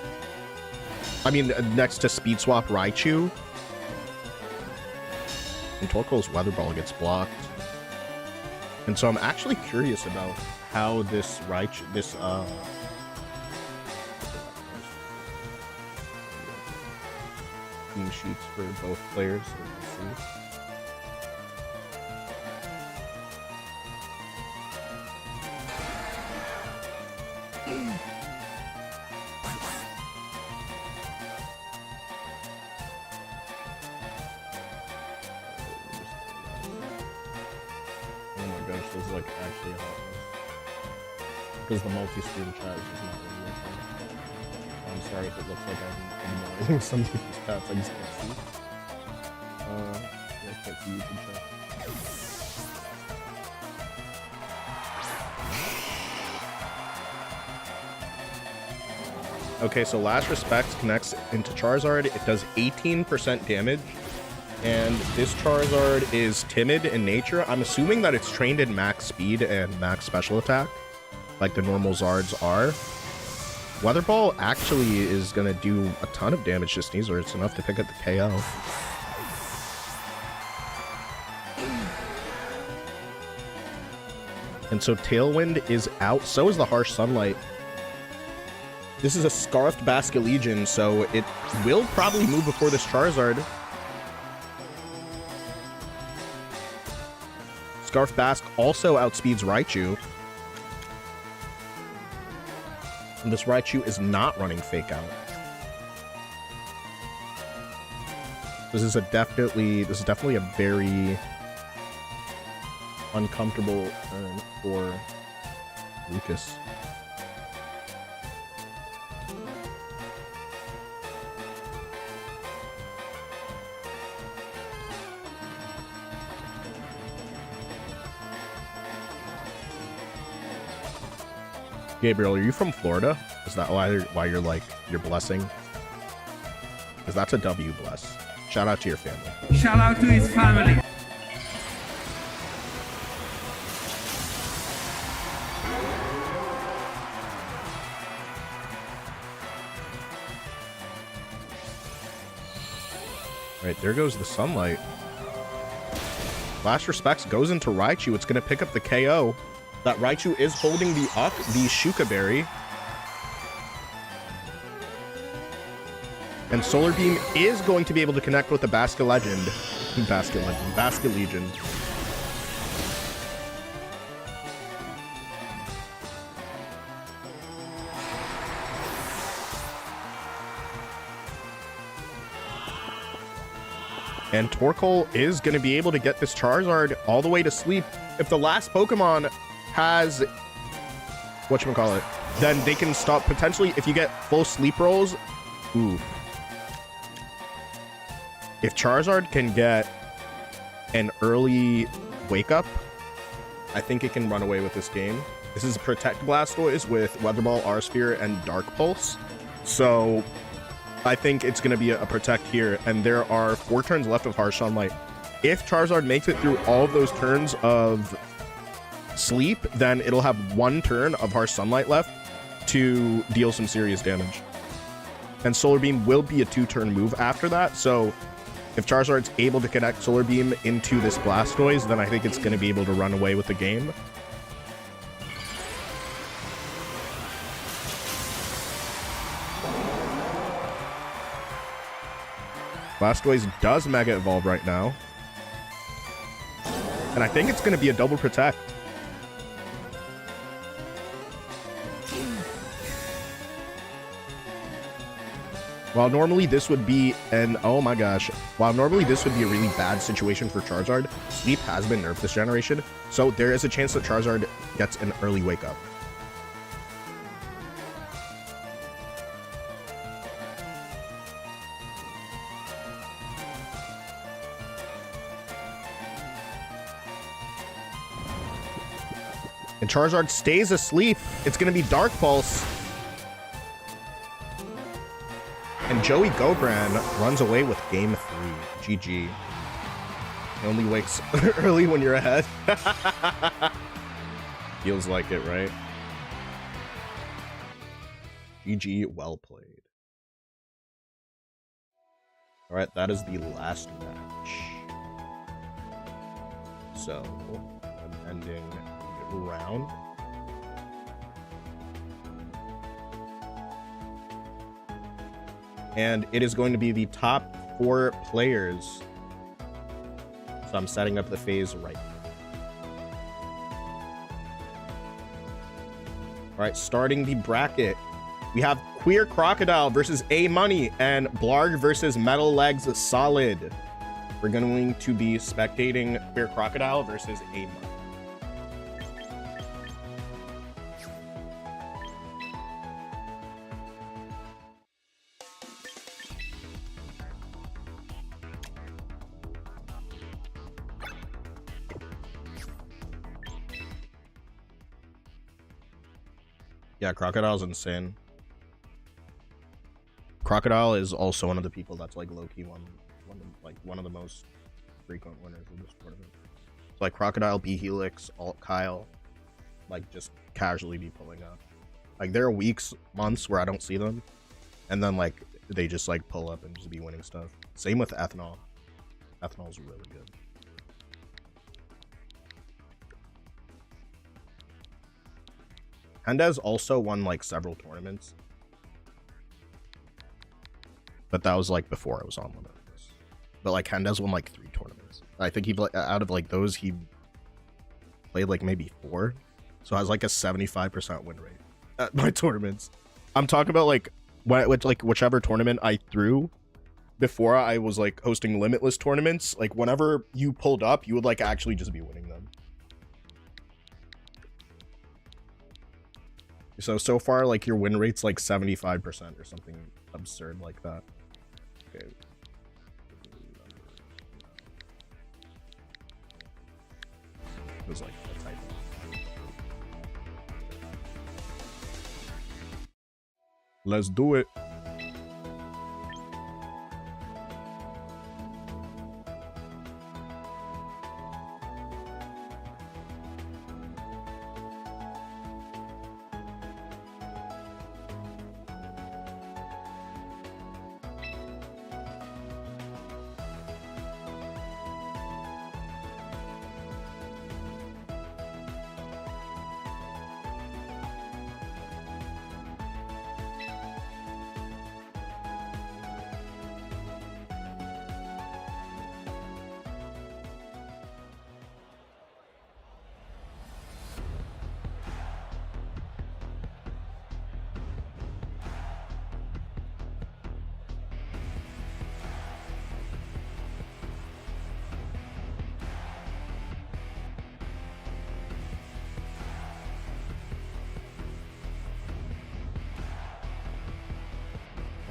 I mean, next to Speed Swap Raichu. And Torkoal's Weather Ball gets blocked. And so I'm actually curious about how this team sheets for both players. So we'll see. Is like actually a hot mess because the multi-screen chat is not really working. I'm sorry if it looks like I'm ignoring some people's chats. I just can't see. I can't see YouTube chat. Okay, so Last Respect connects into Charizard. It does 18% damage. And this Charizard is timid in nature. I'm assuming that it's trained in max speed and max special attack, like the normal Zards are. Weather Ball actually is going to do a ton of damage to Sneasler. It's enough to pick up the KO. And so Tailwind is out. So is the Harsh Sunlight. This is a Scarfed Basculegion, so it will probably move before this Charizard. Scarf Bask also outspeeds Raichu. This Raichu is not running Fake Out. This is definitely a very uncomfortable turn for Lucas. Gabriel, are you from Florida? Is that why you're like, you're blessing? Because that's a W bless. Shout out to your family. Shout out to his family. Right, there goes the sunlight. Last respects goes into Raichu. It's going to pick up the KO. That Raichu is holding the Shuka Berry. And Solar Beam is going to be able to connect with the Basket Legion. Basket Legion. And Torkoal is going to be able to get this Charizard all the way to sleep. If the last Pokemon has whatchamacallit, then they can stop potentially if you get full sleep rolls. Ooh. If Charizard can get an early wake up, I think it can run away with this game. This is Protect Blastoise with Weather Ball, R-Sphere, and Dark Pulse. So I think it's going to be a Protect here, and there are 4 turns left of Harsh Sunlight. If Charizard makes it through all of those turns of sleep, then it'll have 1 turn of Harsh Sunlight left to deal some serious damage. And Solar Beam will be a 2-turn move after that, so if Charizard's able to connect Solar Beam into this Blastoise, then I think it's going to be able to run away with the game. Blastoise does Mega Evolve right now. And I think it's going to be a double Protect. While normally this would be an, oh my gosh, while normally this would be a really bad situation for Charizard, Sleep has been nerfed this generation, so there is a chance that Charizard gets an early wake up. And Charizard stays asleep. It's going to be Dark Pulse. And Joey Gobran runs away with game 3. GG. He only wakes early when you're ahead. Feels like it, right? GG, well played. All right, that is the last match. So, I'm ending the round. And it is going to be the top 4 players. So I'm setting up the phase right now. All right, starting the bracket. We have Queer Crocodile versus A Money and Blarg versus Metal Legs Solid. We're going to be spectating Queer Crocodile versus A Money. Yeah, Crocodile's insane. Crocodile is also one of the people that's like low-key one of the most frequent winners of this tournament. So like Crocodile, B Helix, Alt Kyle, like just casually be pulling up. Like there are weeks, months where I don't see them, and then like they just like pull up and just be winning stuff. Same with Ethanol. Ethanol's really good. PANDAS also won like several tournaments, but that was like before I was on one of this. But like PANDAS won like 3 tournaments. I think he out of like those he played like maybe 4, so has like a 75% win rate at my tournaments. I'm talking about like whichever tournament I threw before I was like hosting limitless tournaments. Like whenever you pulled up, you would like actually just be winning them. So far, like your win rate's like 75% or something absurd like that. Okay. It was like a typo. Let's do it.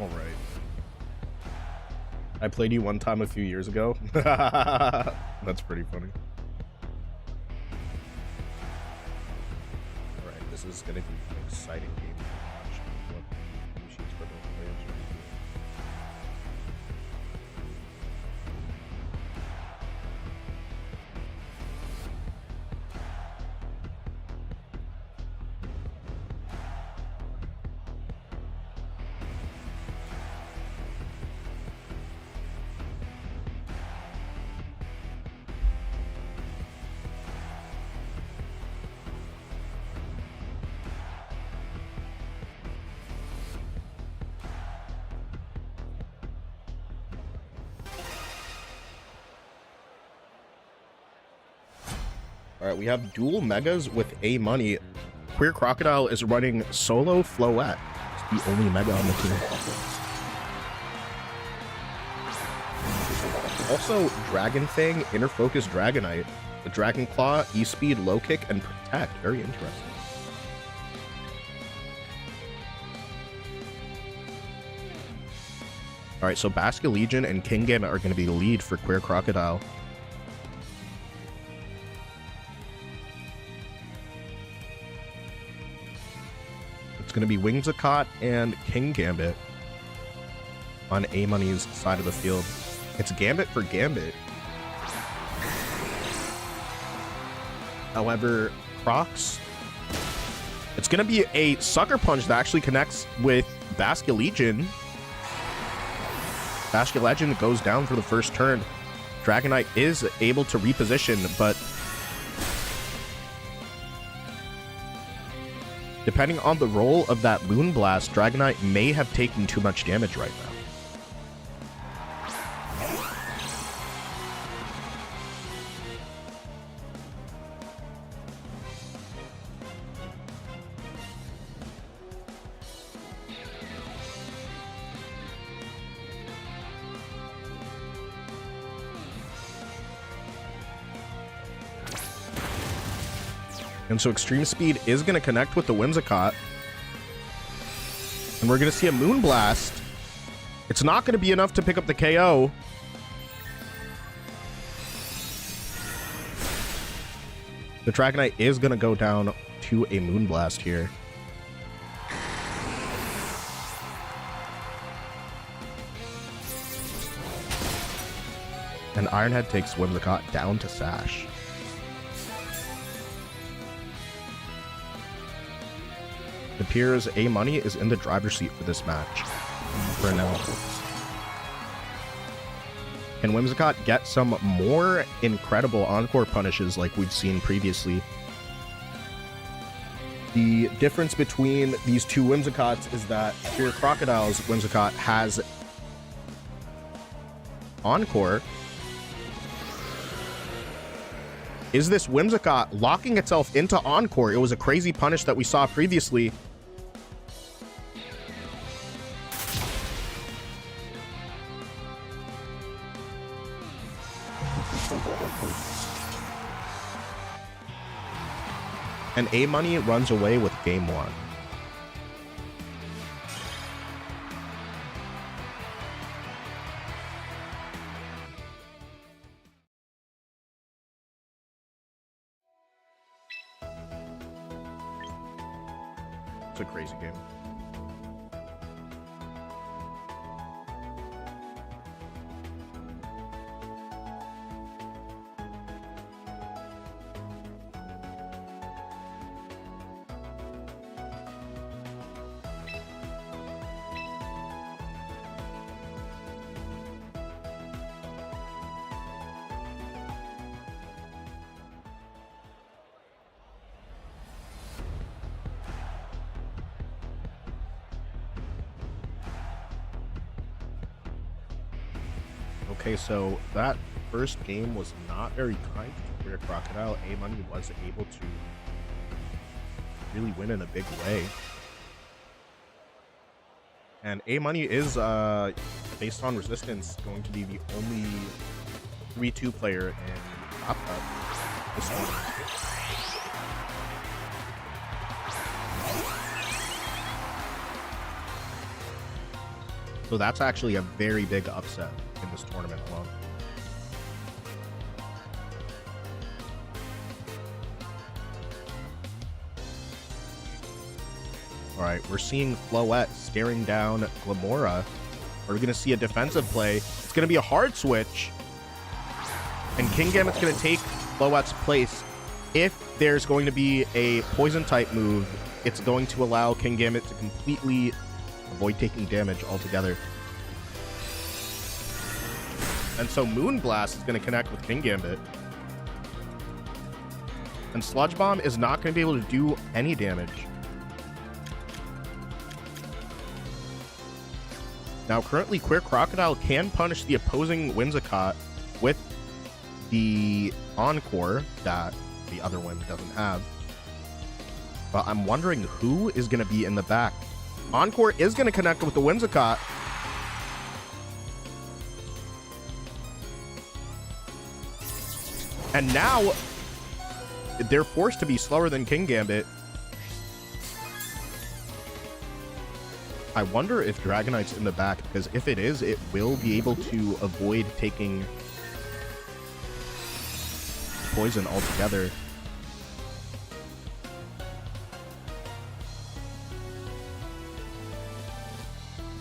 All right. I played you one time a few years ago. That's pretty funny. All right, this is gonna be an exciting game to watch. What machines for both players are doing. All right, we have dual megas with A money. Queer Crocodile is running solo Floette. It's the only mega on the team. Also, Dragon Fang, Inner Focus Dragonite, the Dragon Claw, E-Speed, Low Kick, and Protect. Very interesting. All right, so Basket Legion and King Gambit are going to be the lead for Queer Crocodile. It's going to be Whimsicott and King Gambit on A Money's side of the field. It's Gambit for Gambit. However, Crocs, it's going to be a Sucker Punch that actually connects with Basket Legion. Basket Legend goes down for the first turn. Dragonite is able to reposition, but depending on the roll of that Moonblast, Dragonite may have taken too much damage right now. And so Extreme Speed is going to connect with the Whimsicott. And we're going to see a Moonblast. It's not going to be enough to pick up the KO. The Dragonite is going to go down to a Moonblast here. And Ironhead takes Whimsicott down to Sash. It appears A Money is in the driver's seat for this match for now. Can Whimsicott get some more incredible encore punishes like we've seen previously? The difference between these two Whimsicotts is that Queer Crocodile's Whimsicott has encore. Is this Whimsicott locking itself into encore? It was a crazy punish that we saw previously. And A Money runs away with game 1. It's a crazy game. Okay, so that first game was not very kind to Queer Crocodile. A Money was able to really win in a big way. And A Money is, based on resistance, going to be the only 3-2 player in Top Cut this tournament. So that's actually a very big upset in this tournament alone. All right, we're seeing Floette staring down Glamora. Are we going to see a defensive play? It's going to be a hard switch. And King Gambit's going to take Floette's place. If there's going to be a poison type move, it's going to allow King Gambit to completely avoid taking damage altogether. And so Moonblast is going to connect with King Gambit. And Sludge Bomb is not going to be able to do any damage. Now, currently, Queer Crocodile can punish the opposing Whimsicott with the Encore that the other Whim doesn't have. But I'm wondering who is going to be in the back. Encore is going to connect with the Whimsicott. And now, they're forced to be slower than King Gambit. I wonder if Dragonite's in the back, because if it is, it will be able to avoid taking poison altogether.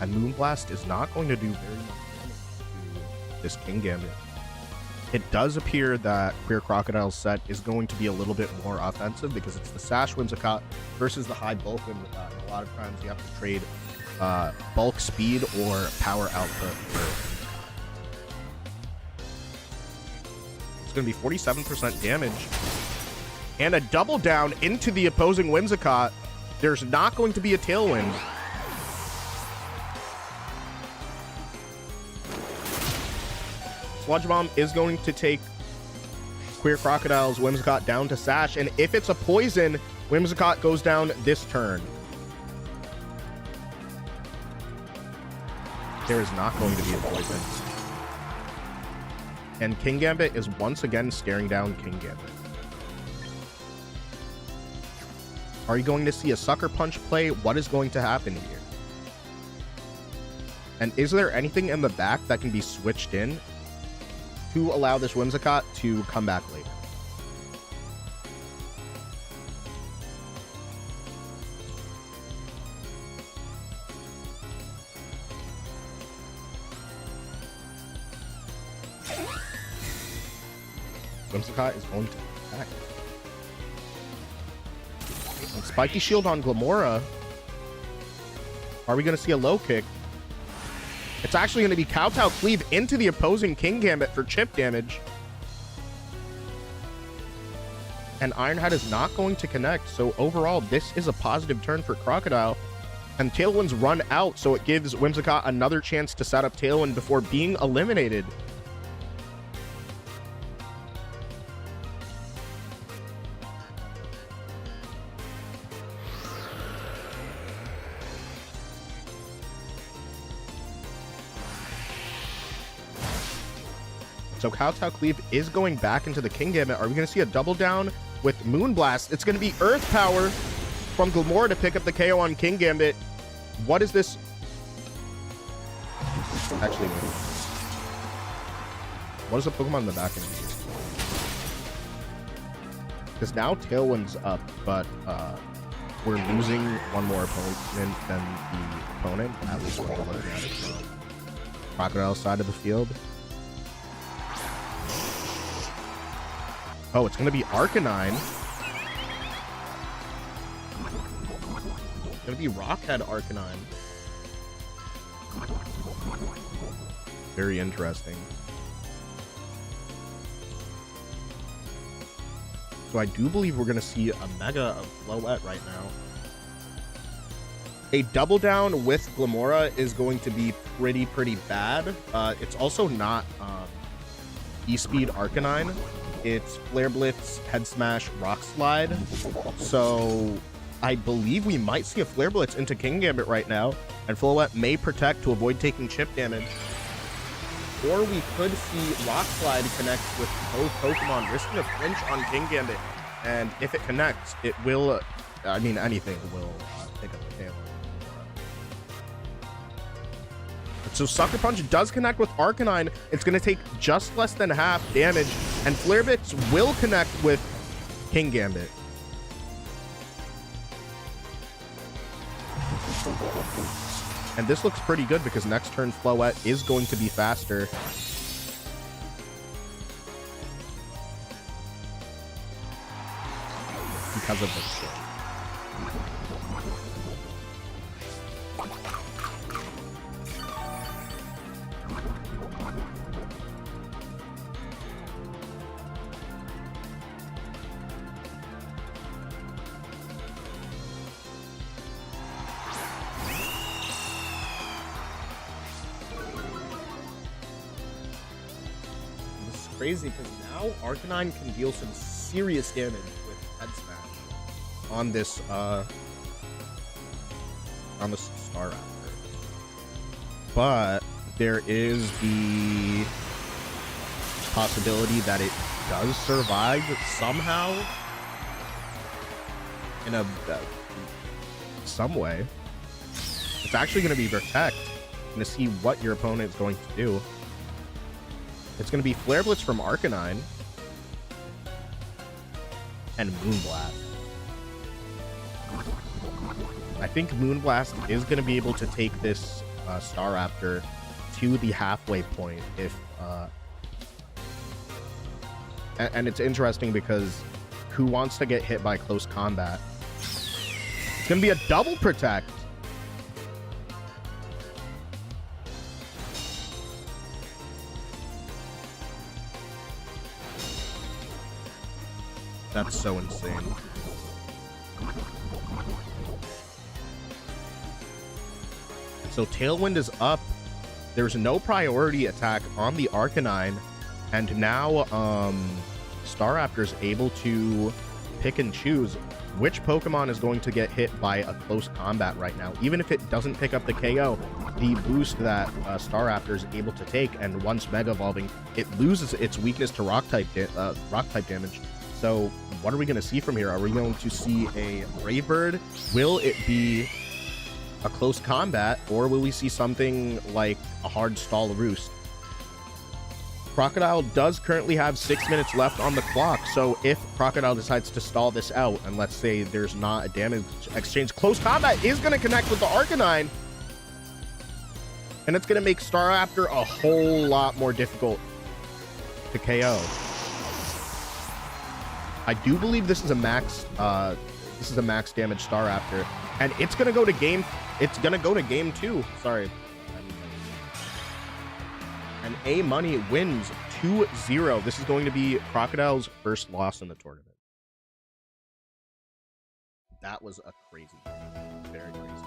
And Moonblast is not going to do very much damage to this King Gambit. It does appear that Queer Crocodile's set is going to be a little bit more offensive because it's the Sash Whimsicott versus the high bulk Whimsicott. And a lot of times you have to trade bulk speed or power output for It's going to be 47% damage. And a double down into the opposing Whimsicott. There's not going to be a tailwind. Sludge Bomb is going to take Queer Crocodile's Whimsicott down to Sash, and if it's a poison, Whimsicott goes down this turn. There is not going to be a poison. And King Gambit is once again staring down King Gambit. Are you going to see a Sucker Punch play? What is going to happen here? And is there anything in the back that can be switched in to allow this Whimsicott to come back later? Whimsicott is going to attack. And Spiky Shield on Glamora. Are we going to see a low kick? It's actually going to be Kowtow Cleave into the opposing King Gambit for chip damage. And Ironhead is not going to connect. So overall, this is a positive turn for Crocodile. And Tailwinds run out, so it gives Whimsicott another chance to set up Tailwind before being eliminated. So Kowtow Cleave is going back into the King Gambit. Are we going to see a double down with Moonblast? It's going to be Earth Power from Glamora to pick up the KO on King Gambit. What is this? Actually, no. What is the Pokemon in the back end? Because now Tailwind's up, but we're losing one more opponent than the opponent, at least when we're looking at it from Crocodile side of the field. Oh, it's going to be Arcanine. It's going to be Rockhead Arcanine. Very interesting. So I do believe we're going to see a Mega of Floette right now. A double down with Glamora is going to be pretty bad. It's also not E-Speed Arcanine. It's Flare Blitz, Head Smash, Rock Slide. So I believe we might see a Flare Blitz into King Gambit right now, and Floette may protect to avoid taking chip damage. Or we could see Rock Slide connect with both Pokemon, risking a flinch on King Gambit. And if it connects, it will, I mean, anything will pick up the KO. So Sucker Punch does connect with Arcanine. It's going to take just less than half damage, and Flare Blitz will connect with King Gambit. And this looks pretty good because next turn Floette is going to be faster. Because of this shit. Crazy because now Arcanine can deal some serious damage with Head Smash on this Star Raptor. But there is the possibility that it does survive somehow in a some way. It's actually going to be Protect. I'm going to see what your opponent is going to do. It's going to be Flare Blitz from Arcanine and Moonblast. I think Moonblast is going to be able to take this Staraptor to the halfway point if and it's interesting because who wants to get hit by close combat? It's going to be a double Protect. That's so insane. So Tailwind is up. There's no priority attack on the Arcanine. And now Staraptor is able to pick and choose which Pokemon is going to get hit by a close combat right now. Even if it doesn't pick up the KO, the boost that Staraptor is able to take, and once Mega Evolving, it loses its weakness to Rock-type damage. So what are we going to see from here? Are we going to see a Brave Bird? Will it be a close combat, or will we see something like a hard stall roost? Crocodile does currently have 6 minutes left on the clock, so if Crocodile decides to stall this out, and let's say there's not a damage exchange, close combat is going to connect with the Arcanine, and it's going to make Staraptor a whole lot more difficult to KO. I do believe this is a max damage Staraptor, and it's going to go to game. It's going to go to game 2. Sorry. And A Money wins 2-0. This is going to be Crocodile's first loss in the tournament. That was a crazy game. Very crazy.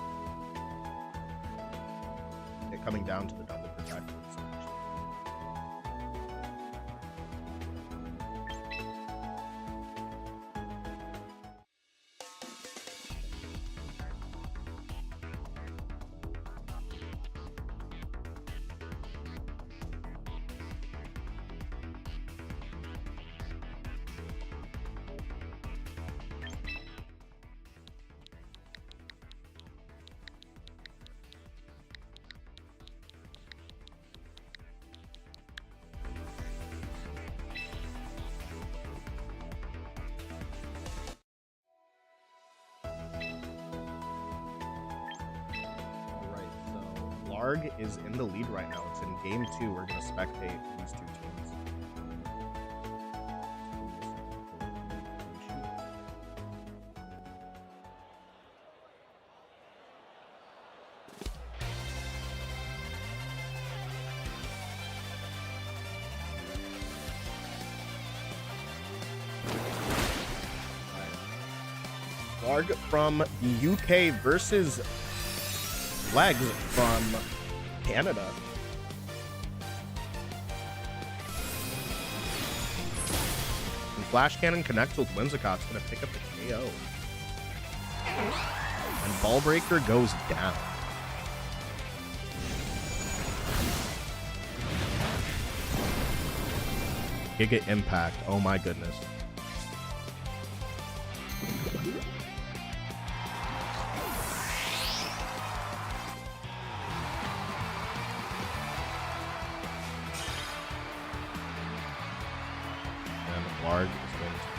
It coming down to the double protect. Larg is in the lead right now. It's in game 2. We're going to spectate these two teams. Larg from the UK versus Legs from Canada. And Flash Cannon connects with Whimsicott's going to pick up the KO. And Ball Breaker goes down. Giga Impact. Oh my goodness. Larg is going to take.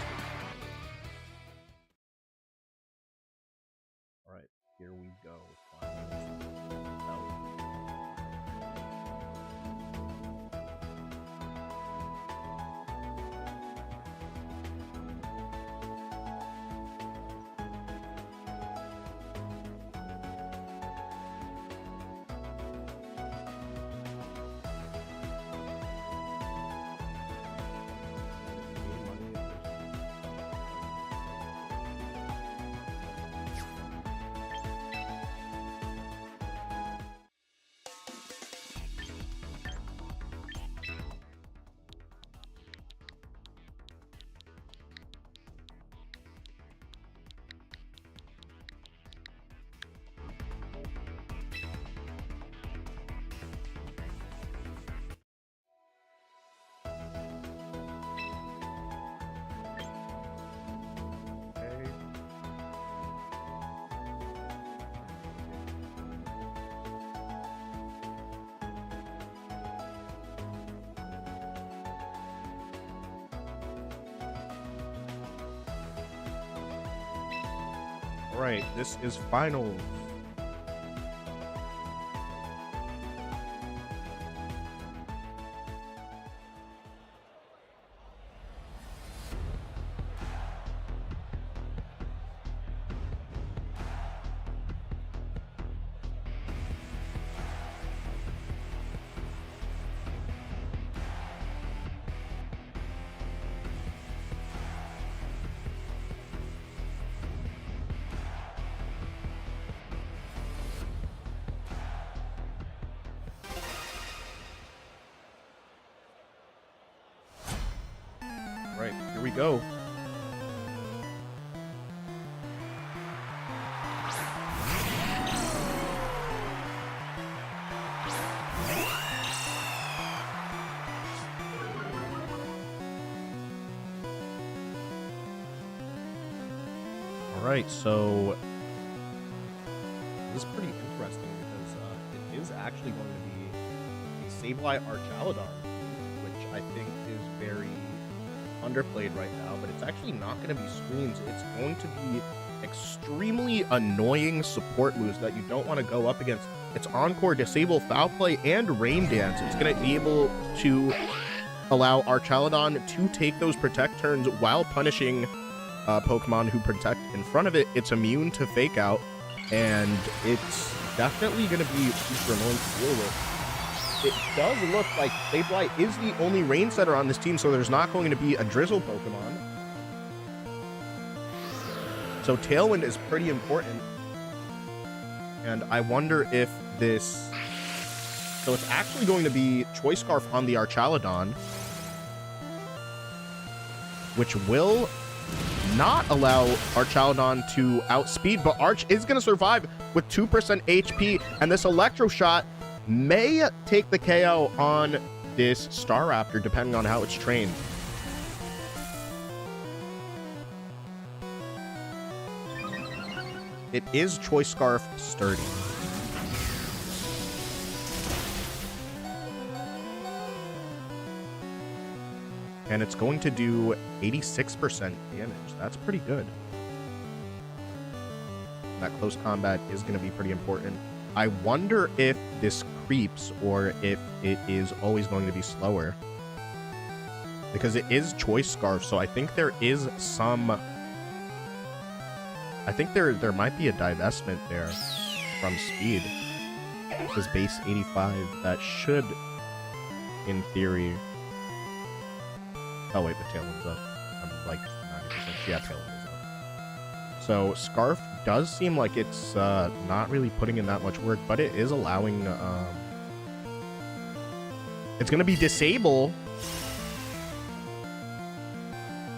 All right, here we go. All right, this is finals. Right, here we go. All right, so this is pretty interesting because it is actually going to be a Sableye Archaludon, which I think is very underplayed right now, but it's actually not going to be screens. It's going to be extremely annoying support moves that you don't want to go up against. It's Encore, Disable, Foul Play, and Rain Dance. It's going to be able to allow Archaludon to take those protect turns while punishing Pokemon who protect in front of it. It's immune to Fake Out, and it's definitely going to be super annoying to deal with. It does look like Sableye is the only rain setter on this team, so there's not going to be a Drizzle Pokemon. So Tailwind is pretty important. And I wonder if this... So it's actually going to be Choice Scarf on the Archaludon, which will not allow Archaludon to outspeed, but Arch is going to survive with 2% HP, and this Electro Shot may take the KO on this Staraptor, depending on how it's trained. It is Choice Scarf Sturdy. And it's going to do 86% damage. That's pretty good. That close combat is going to be pretty important. I wonder if this creeps or if it is always going to be slower. Because it is choice scarf, so I think there is some... I think there might be a divestment there from speed. It says base 85. That should, in theory... Oh wait, the tailwind's up. I'm like 90%. Yeah, tailwind is up. So Scarf does seem like it's not really putting in that much work, but it is allowing... It's going to be disable.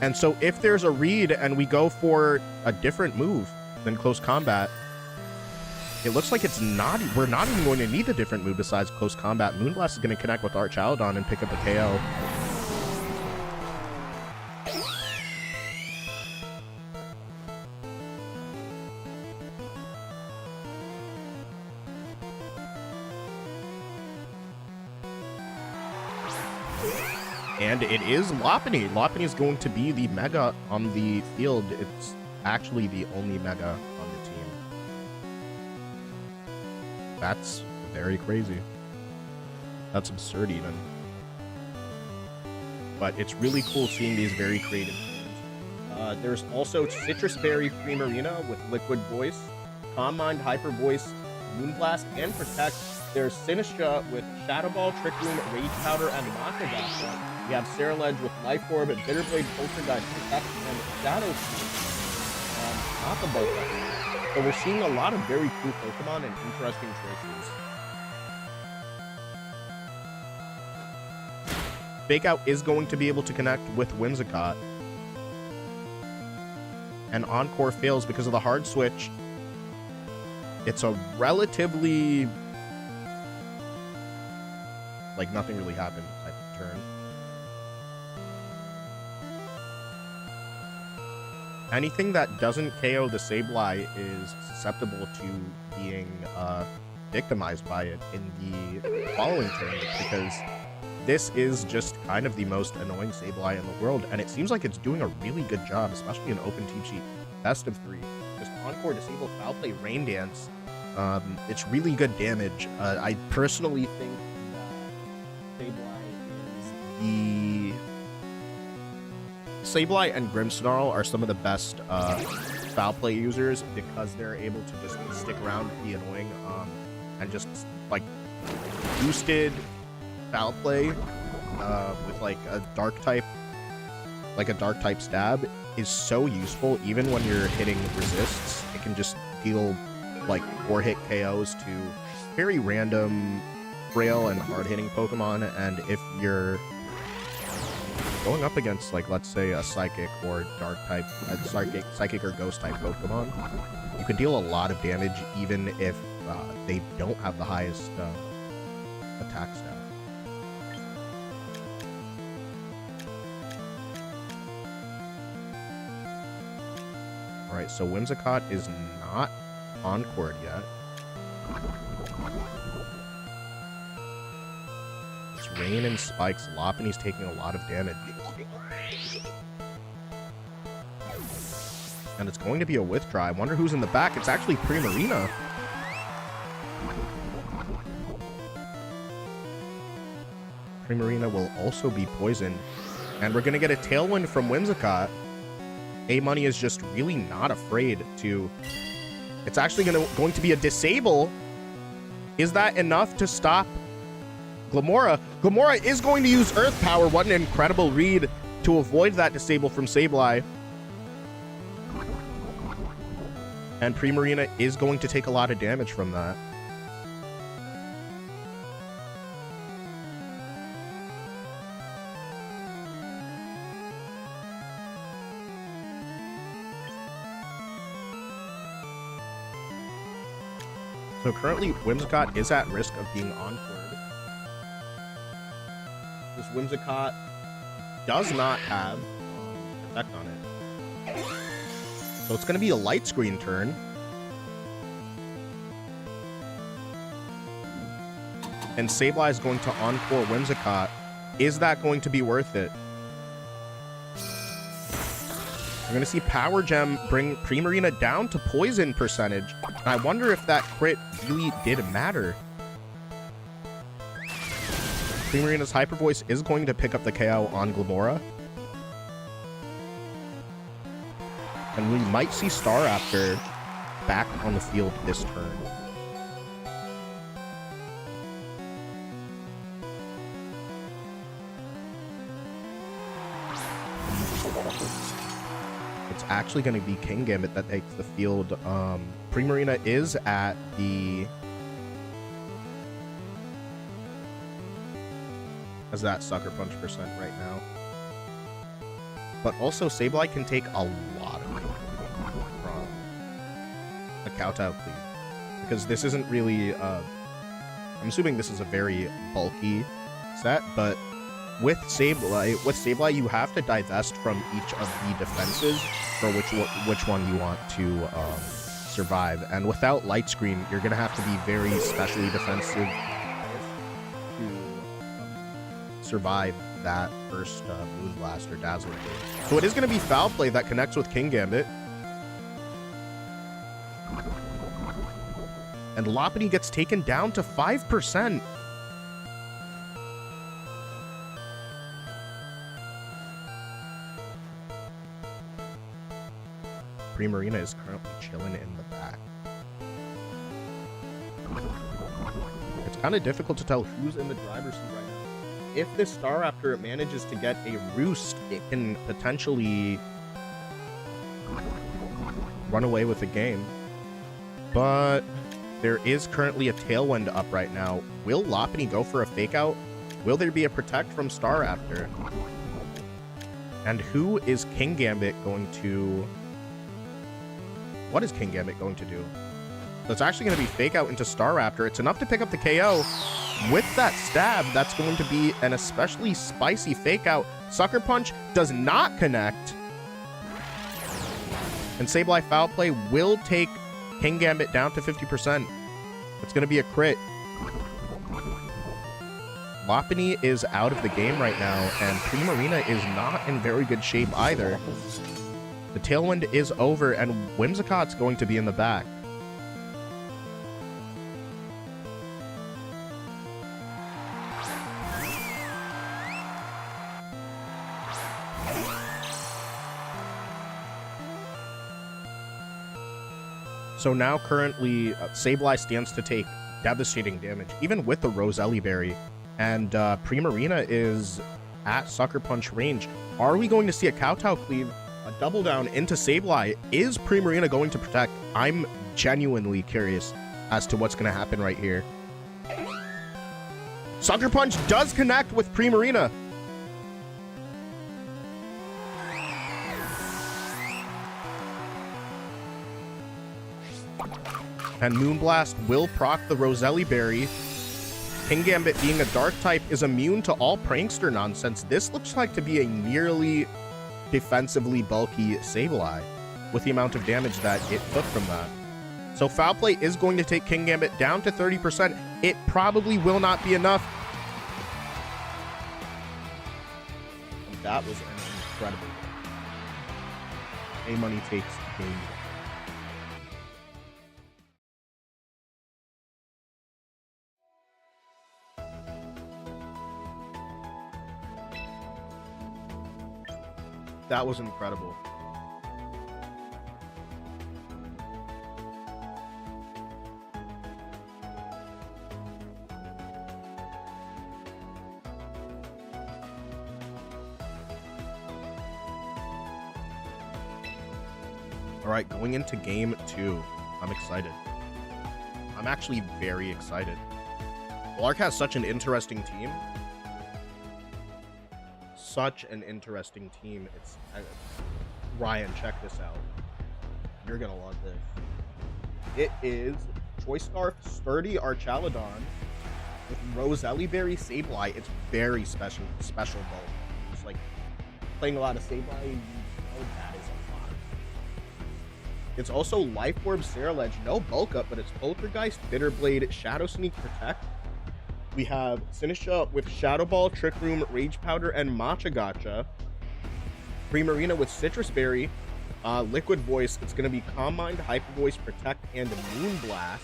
And so if there's a read and we go for a different move than close combat, it looks like it's not... We're not even going to need a different move besides close combat. Moonblast is going to connect with Arch Alidon and pick up a KO. And it is Lopunny. Lopunny is going to be the Mega on the field. It's actually the only Mega on the team. That's very crazy. That's absurd even. But it's really cool seeing these very creative teams. There's also Citrus Berry Primarina with Liquid Voice, Calm Mind, Hyper Voice, Moonblast, and Protect. There's Sinistra with Shadow Ball, Trick Room, Rage Powder, and Makagasa. We have Ceruledge with Life Orb, Bitterblade, Poltergeist, Protect, and Shadow Sneak. Not the both. So we're seeing a lot of very cool Pokemon and interesting choices. Fake Out is going to be able to connect with Whimsicott. And Encore fails because of the hard switch. It's a relatively... like nothing really happened type of turn. Anything that doesn't KO the Sableye is susceptible to being victimized by it in the following turn, because this is just kind of the most annoying Sableye in the world, and it seems like it's doing a really good job, especially in open team sheet. Best of 3. Just Encore, Disable, Foul Play, Rain Dance. It's really good damage. I personally think the Sableye and Grimmsnarl are some of the best foul play users because they're able to just stick around, be annoying, and just like boosted foul play with like a dark type stab is so useful. Even when you're hitting resists, it can just deal like 4-hit KOs to very random, frail and hard-hitting Pokemon, and if you're going up against, like, let's say a Psychic or Dark type, Psychic or Ghost type Pokemon, you can deal a lot of damage even if they don't have the highest attack stat. Alright, so Whimsicott is not Encored yet. It's Rain and Spikes. Lopunny's taking a lot of damage. And it's going to be a withdraw. I wonder who's in the back. It's actually Primarina. Primarina will also be poisoned. And we're going to get a Tailwind from Whimsicott. A-Money is just really not afraid to... It's actually going to be a disable. Is that enough to stop Glamora? Glamora is going to use Earth Power. What an incredible read to avoid that disable from Sableye. And Primarina is going to take a lot of damage from that. So currently, Whimsicott is at risk of being encored. This Whimsicott does not have effect on it. So it's going to be a light screen turn. And Sableye is going to encore Whimsicott. Is that going to be worth it? We're going to see Power Gem bring Primarina down to poison percentage. And I wonder if that crit really did matter. Primarina's Hyper Voice is going to pick up the KO on Glamora. And we might see Staraptor back on the field this turn. It's actually going to be King Gambit that takes the field. Primarina is at the... as that Sucker Punch percent right now. But also, Sableye can take a lot of it from a Kowtow Cleave. Because this isn't really... I'm assuming this is a very bulky set, but with Sableye, you have to divest from each of the defenses for which one you want to survive. And without Light Screen, you're going to have to be very specially defensive to survive that first Moonblast or Dazzler. So it is going to be Foul Play that connects with King Gambit. And Lopunny gets taken down to 5%. Primarina is currently chilling in the back. It's kind of difficult to tell who's in the driver's seat right now. If this Staraptor manages to get a roost, it can potentially run away with the game. But there is currently a Tailwind up right now. Will Lopunny go for a Fake Out? Will there be a Protect from Staraptor? And who is King Gambit going to... what is King Gambit going to do? So it's actually going to be Fake Out into Staraptor. It's enough to pick up the KO. With that stab, that's going to be an especially spicy Fake Out. Sucker Punch does not connect. And Sableye Foul Play will take King Gambit down to 50%. It's going to be a crit. Lopunny is out of the game right now, and Primarina is not in very good shape either. The Tailwind is over, and Whimsicott's going to be in the back. So now currently, Sableye stands to take devastating damage, even with the Roselli Berry. And Primarina is at Sucker Punch range. Are we going to see a Kowtow Cleave? A double down into Sableye. Is Primarina going to protect? I'm genuinely curious as to what's going to happen right here. Sucker Punch does connect with Primarina. And Moonblast will proc the Roselli Berry. King Gambit, being a dark type, is immune to all prankster nonsense. This looks like to be a nearly defensively bulky Sableye with the amount of damage that it took from that. So Foul Play is going to take King Gambit down to 30%. It probably will not be enough. And that was an incredible game. A-Money takes game. That was incredible. All right, going into game 2. I'm excited. I'm actually very excited. Lark has such an interesting team. Such an interesting team. It's Ryan, check this out. You're gonna love this. It is Choice Scarf Sturdy Archaludon with Roselli Berry Sableye. It's very special bulk. It's like playing a lot of Sableye. You know that is a lot. It's also Life Orb Ceruledge, no bulk up, but it's Poltergeist, Bitterblade, Shadow Sneak, Protect. We have Sinisha with Shadow Ball, Trick Room, Rage Powder, and Matcha Gotcha. Primarina with Citrus Berry, Liquid Voice, it's going to be Calm Mind, Hyper Voice, Protect, and Moonblast.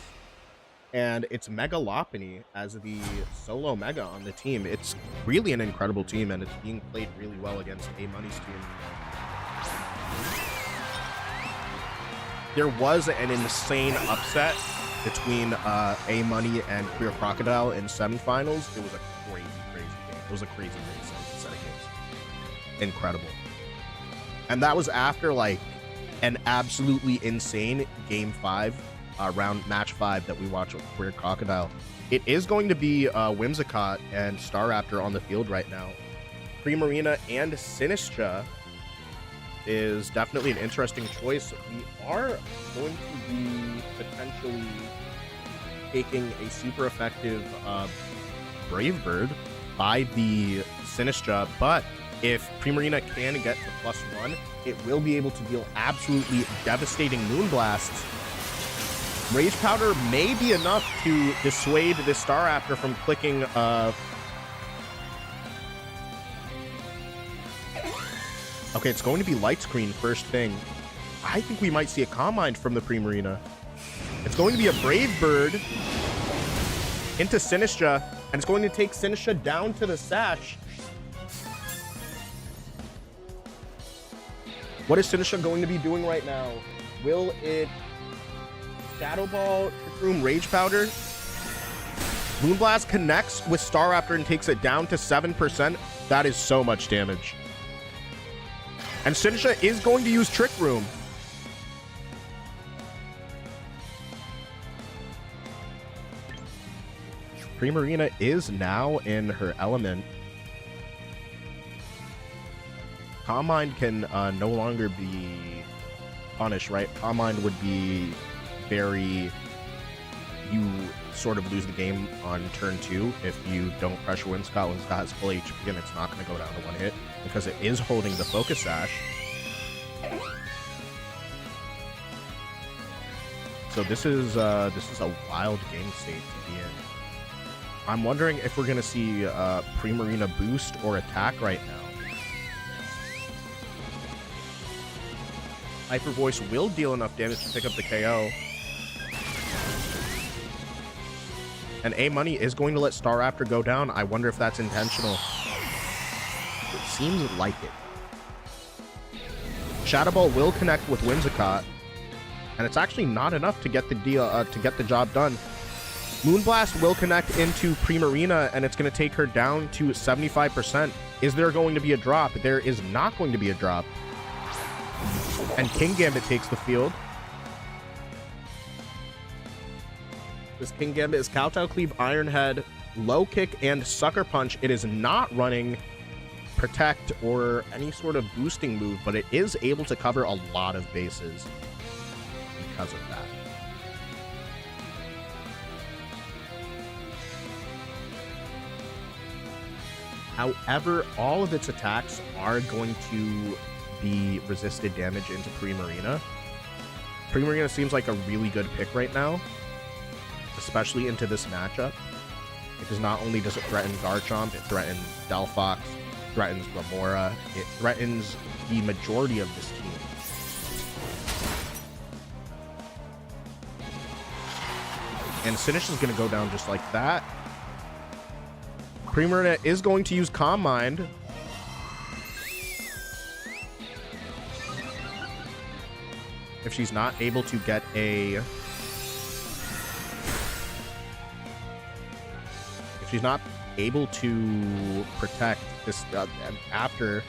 And it's Mega Lopunny as the solo Mega on the team. It's really an incredible team, and it's being played really well against A-Money's team. There was an insane upset between A-Money and Queer Crocodile in semifinals. It was a crazy, crazy game. It was a crazy, crazy set of games. Incredible. And that was after, like, an absolutely insane Game 5. Round match 5 that we watch with Queer Crocodile. It is going to be Whimsicott and Staraptor on the field right now. Primarina and Sinistra is definitely an interesting choice. We are going to be potentially taking a super effective Brave Bird by the Sinistra, but if Primarina can get to +1, it will be able to deal absolutely devastating Moonblasts. Rage Powder may be enough to dissuade this Staraptor from clicking okay, it's going to be Light Screen first thing. I think we might see a Calm Mind from the Primarina. It's going to be a Brave Bird into Sinistra, and it's going to take Sinistra down to the Sash. What is Sinistra going to be doing right now? Will it Shadow Ball, Trick Room, Rage Powder? Moonblast connects with Staraptor and takes it down to 7%. That is so much damage. And Sinistra is going to use Trick Room. Primarina is now in her element. Calm Mind can no longer be punished, right? Calm Mind would be very, you sort of lose the game on turn 2 if you don't pressure Whimsicott. Whimsicott has full HP and it's not going to go down to 1 hit because it is holding the Focus Sash. So this is a wild game state to be in. I'm wondering if we're going to see Primarina boost or attack right now. Hyper Voice will deal enough damage to pick up the KO. And A-Money is going to let Staraptor go down. I wonder if that's intentional. It seems like it. Shadow Ball will connect with Whimsicott, and it's actually not enough to get the deal to get the job done. Moonblast will connect into Primarina, and it's going to take her down to 75%. Is there going to be a drop? There is not going to be a drop. And King Gambit takes the field. This King Gambit is Kowtow Cleave, Iron Head, Low Kick, and Sucker Punch. It is not running Protect or any sort of boosting move, but it is able to cover a lot of bases because of that. However, all of its attacks are going to be resisted damage into Primarina. Primarina seems like a really good pick right now, especially into this matchup, because not only does it threaten Garchomp, it threatens Delphox, threatens Gamora, it threatens the majority of this team. And Sinish is going to go down just like that. Primarina is going to use Calm Mind. If she's not able to get a... If she's not able to protect this after...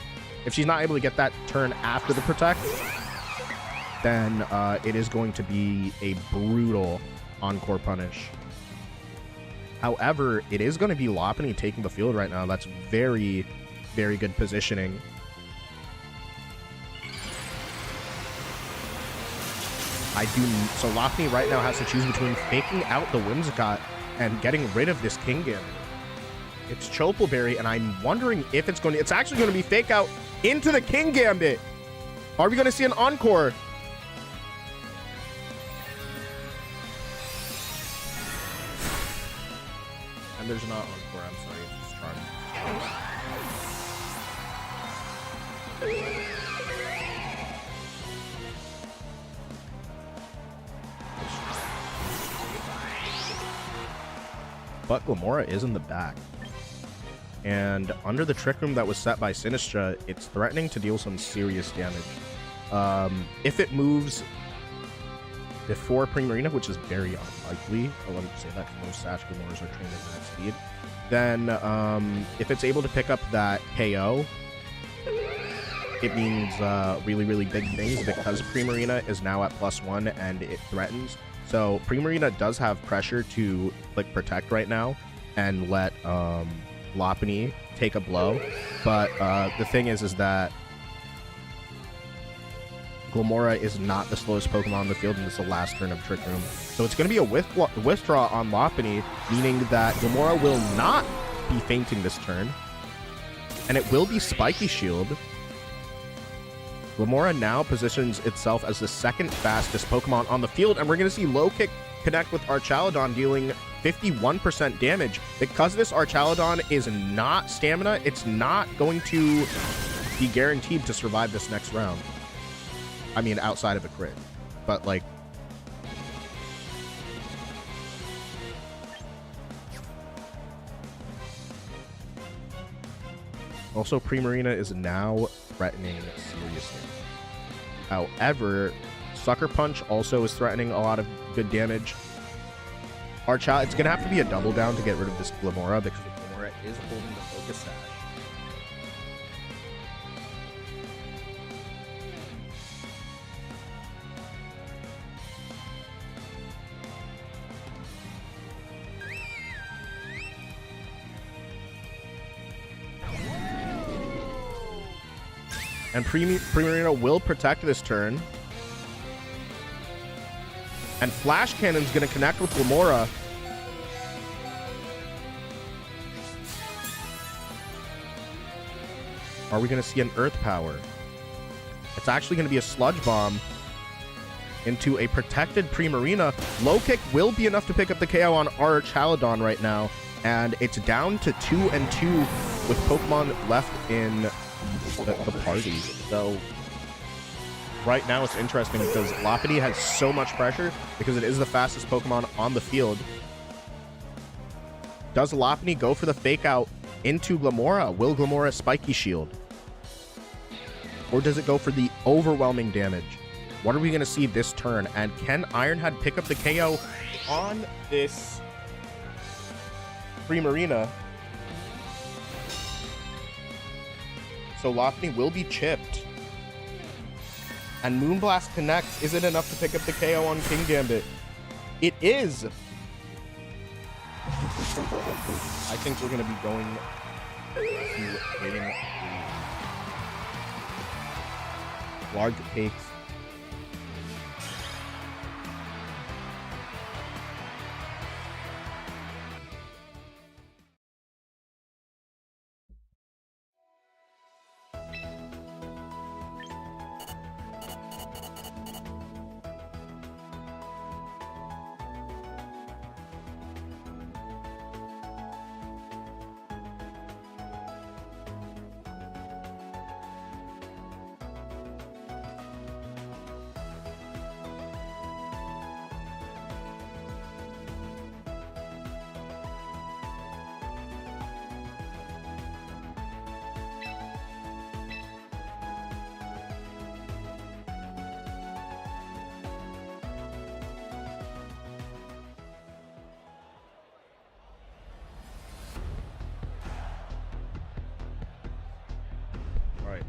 If she's not able to get that turn after the protect, then it is going to be a brutal encore punish. However, it is going to be Lopunny taking the field right now. That's very, very good positioning. So Lopunny right now has to choose between faking out the Whimsicott and getting rid of this King Gambit. It's Choppleberry, and I'm wondering if it's actually going to be fake out into the King Gambit. Are we going to see an encore? And there's not encore, I'm sorry, it's just Charm. but Glamora is in the back. And under the Trick Room that was set by Sinistra, it's threatening to deal some serious damage. If it moves before Primarina, which is very unlikely, I wanted to say that because most Sash Glamoras are trained at that speed, then if it's able to pick up that KO, it means really, really big things because Primarina is now at +1 and it threatens. So Primarina does have pressure to click Protect right now and let Lopunny take a blow. But the thing is that Glamora is not the slowest Pokemon on the field, and this is the last turn of Trick Room. So it's going to be a withdraw on Lopunny, meaning that Glamora will not be fainting this turn. And it will be Spiky Shield. Glamora now positions itself as the second fastest Pokemon on the field, and we're going to see Low Kick connect with Archaludon, dealing 51% damage. Because this Archaludon is not stamina, it's not going to be guaranteed to survive this next round. I mean, outside of a crit. But, like... Also, Primarina is now threatening seriously. However, Sucker Punch also is threatening a lot of good damage. It's going to have to be a double down to get rid of this Glamora, because the Glamora is holding the Focus Sash. And Primarina will protect this turn. And Flash Cannon's going to connect with Glamora. Are we going to see an Earth Power? It's actually going to be a Sludge Bomb into a protected Primarina. Low Kick will be enough to pick up the KO on Archaludon right now. And it's down to 2-2 with Pokemon left in the party. So right now it's interesting because Lopunny has so much pressure because it is the fastest Pokemon on the field. Does Lopunny go for the fake out into Glamora? Will Glamora Spiky Shield? Or does it go for the overwhelming damage? What are we going to see this turn? And can Ironhead pick up the KO on this Primarina? So Lopunny will be chipped. And Moonblast connects. Is it enough to pick up the KO on King Gambit? It is. I think we're going to be going to game 3. Large takes.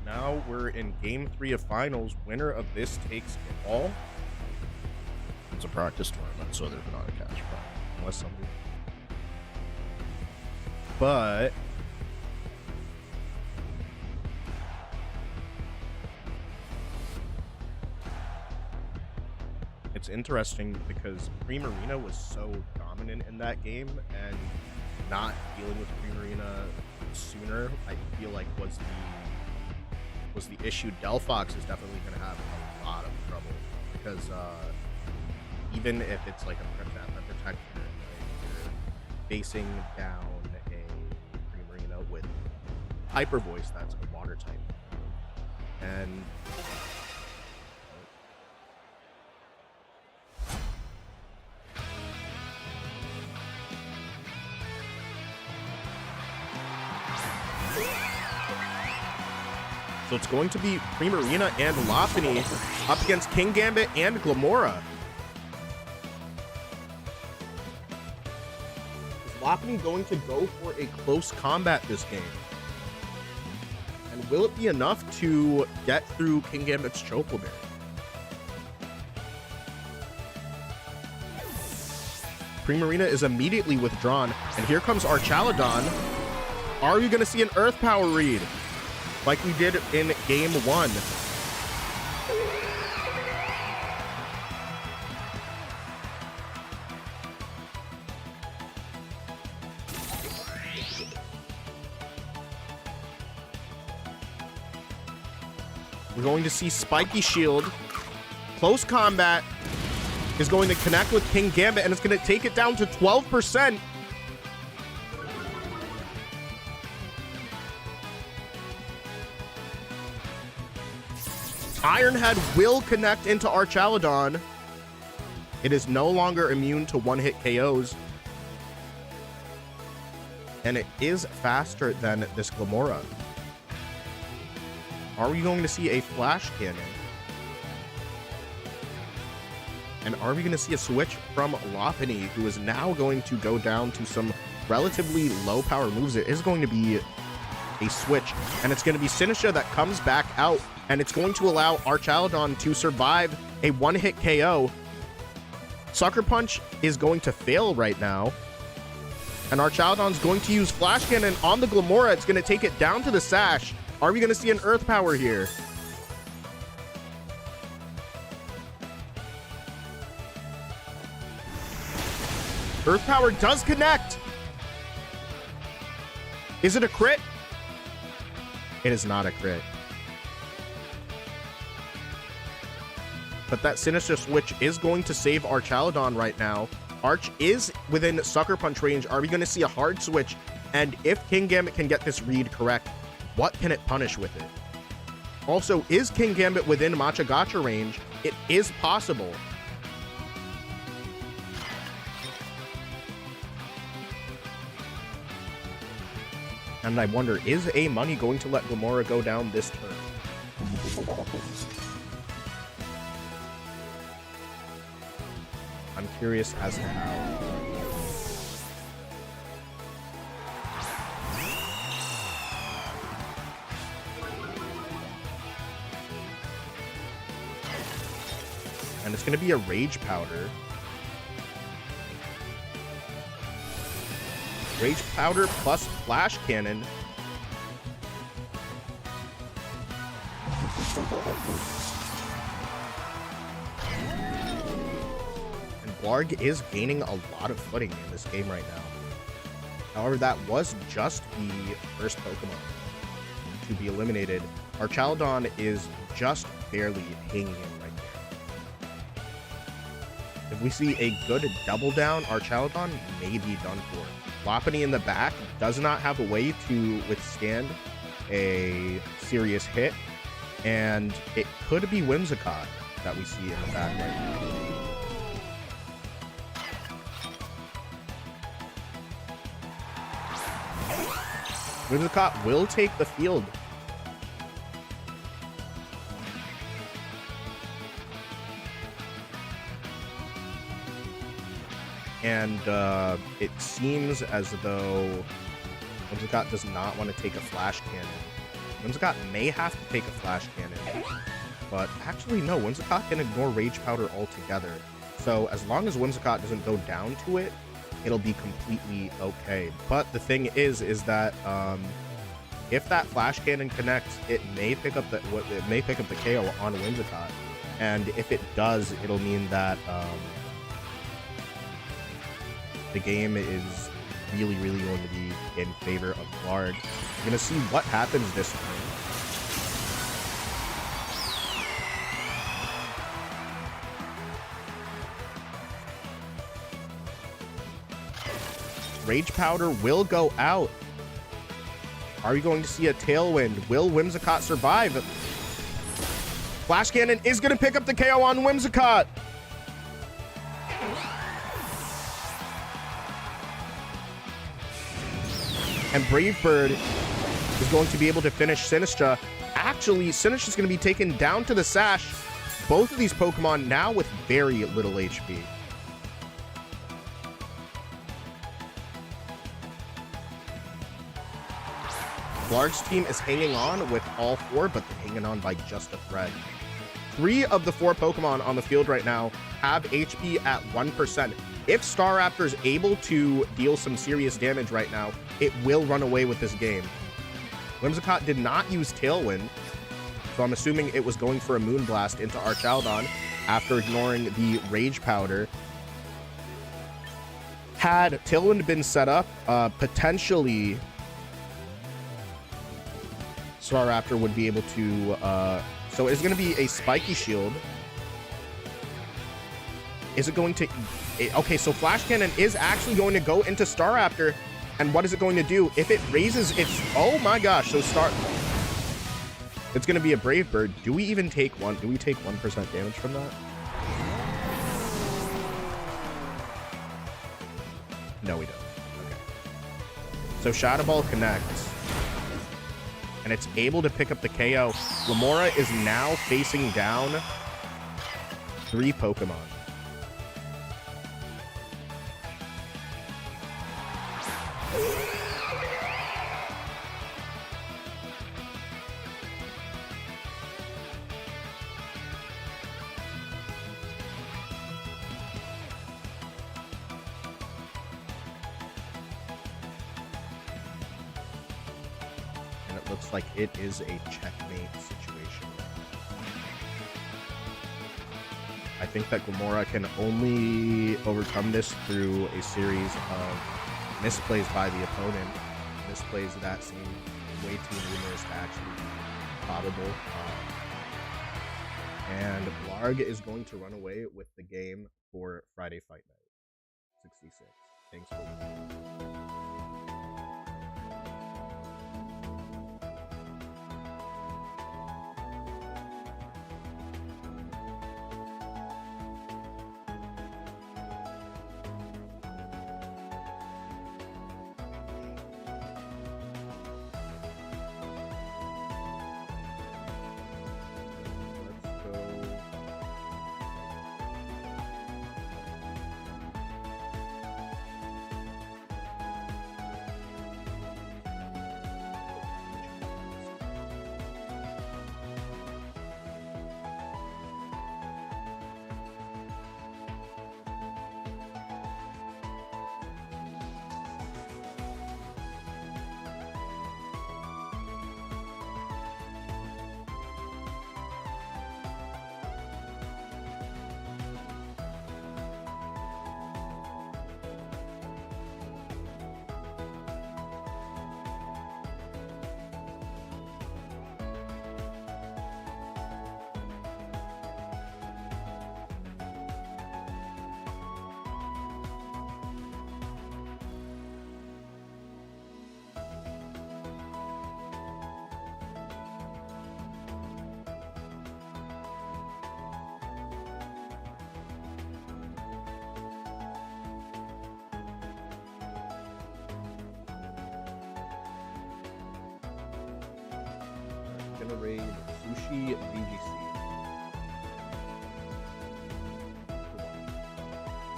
Now we're in game 3 of finals. Winner of this takes it all. It's a practice tournament, so there's not a cash prize unless somebody. But it's interesting because Primarina was so dominant in that game, and not dealing with Primarina sooner, I feel like was the issue. Delphox is definitely going to have a lot of trouble because even if it's like a protector, right, you're facing down a Primarina with Hyper Voice that's a water type, and So it's going to be Primarina and Lopunny up against King Gambit and Glamora. Is Lopunny going to go for a close combat this game? And will it be enough to get through King Gambit's Choco Berry? Primarina is immediately withdrawn, and here comes Archaladon. Are we going to see an Earth Power read like we did in Game 1? We're going to see Spiky Shield. Close combat is going to connect with King Gambit, and it's going to take it down to 12%. Iron Head will connect into Archaladon. It is no longer immune to one-hit KOs. And it is faster than this Glamora. Are we going to see a Flash Cannon? And are we going to see a switch from Lopunny, who is now going to go down to some relatively low power moves? It is going to be a switch, and it's going to be Sinisha that comes back out, and it's going to allow Archaladon to survive a one-hit KO. Sucker Punch is going to fail right now, and Archaladon's going to use Flash Cannon on the Glamora. It's going to take it down to the Sash. Are we going to see an Earth Power here? Earth Power does connect. Is it a crit? It is not a crit. But that Sinister Switch is going to save Archaladon right now. Arch is within Sucker Punch range. Are we going to see a hard switch? And if King Gambit can get this read correct, what can it punish with it? Also, is King Gambit within Matcha Gotcha range? It is possible. And I wonder, is A Money going to let Glamora go down this turn? I'm curious as to how. And it's going to be a Rage Powder. Rage Powder plus Flash Cannon. And Blarg is gaining a lot of footing in this game right now. However, that was just the first Pokemon to be eliminated. Archaladon is just barely hanging in right there. If we see a good double down, Archaladon may be done for. Lopunny in the back does not have a way to withstand a serious hit, and it could be Whimsicott that we see in the back right now. Whimsicott will take the field. And it seems as though Whimsicott does not want to take a Flash Cannon. Whimsicott may have to take a Flash Cannon, but actually no, Whimsicott can ignore Rage Powder altogether. So as long as Whimsicott doesn't go down to it, it'll be completely okay. But the thing is that if that Flash Cannon connects, it may pick up the KO on Whimsicott, and if it does, it'll mean that the game is really going to be in favor of Blarg. We're going to see what happens this turn. Rage Powder will go out. Are we going to see a Tailwind? Will Whimsicott survive? Flash Cannon is going to pick up the KO on Whimsicott. And Brave Bird is going to be able to finish Sinistra. Actually, Sinistra's going to be taken down to the Sash. Both of these Pokemon now with very little HP. Blarg's team is hanging on with all 4, but they're hanging on by just a thread. 3 of the 4 Pokemon on the field right now have HP at 1%. If Staraptor is able to deal some serious damage right now, it will run away with this game. Whimsicott did not use Tailwind, so I'm assuming it was going for a Moonblast into Archaldon after ignoring the Rage Powder. Had Tailwind been set up, potentially Staraptor would be able to... so it's going to be a Spiky Shield. Is it going to... Okay, so Flash Cannon is actually going to go into Staraptor. And what is it going to do? If it raises its... Oh my gosh, so it's going to be a Brave Bird. Do we even take one? Do we take 1% damage from that? No, we don't. Okay. So Shadow Ball connects. And it's able to pick up the KO. Lamora is now facing down 3 Pokemon. Looks like it is a checkmate situation. I think that Gamora can only overcome this through a series of misplays by the opponent. Misplays that seem way too numerous to actually be probable. And Blarg is going to run away with the game for Friday Fight Night 66. Thanks for watching. Gonna raid Sushi VGC.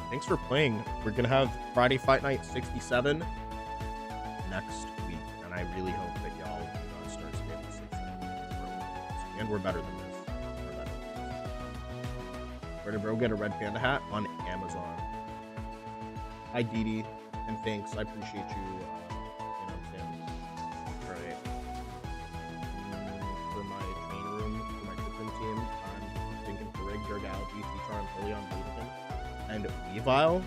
Thanks for playing. We're gonna have Friday Fight Night 67 next week, and I really hope that y'all do not start spamming 67. And we're better than this. We're better than this. Where did bro get a Red Panda hat? On Amazon. Hi Dee, and thanks. I appreciate you. And Weavile,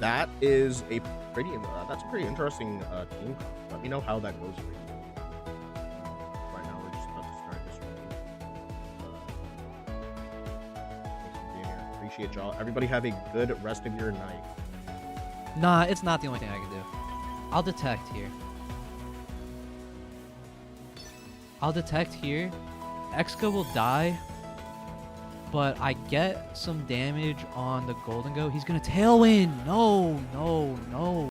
that is a pretty that's a pretty interesting team. Let me know how that goes for you. Right now we're just about to start this review. Thanks for being here. Appreciate y'all. Everybody have a good rest of your night. Nah, it's not the only thing I can do. I'll detect here. Exca will die, but I get some damage on the Golden Go. He's gonna Tailwind. No.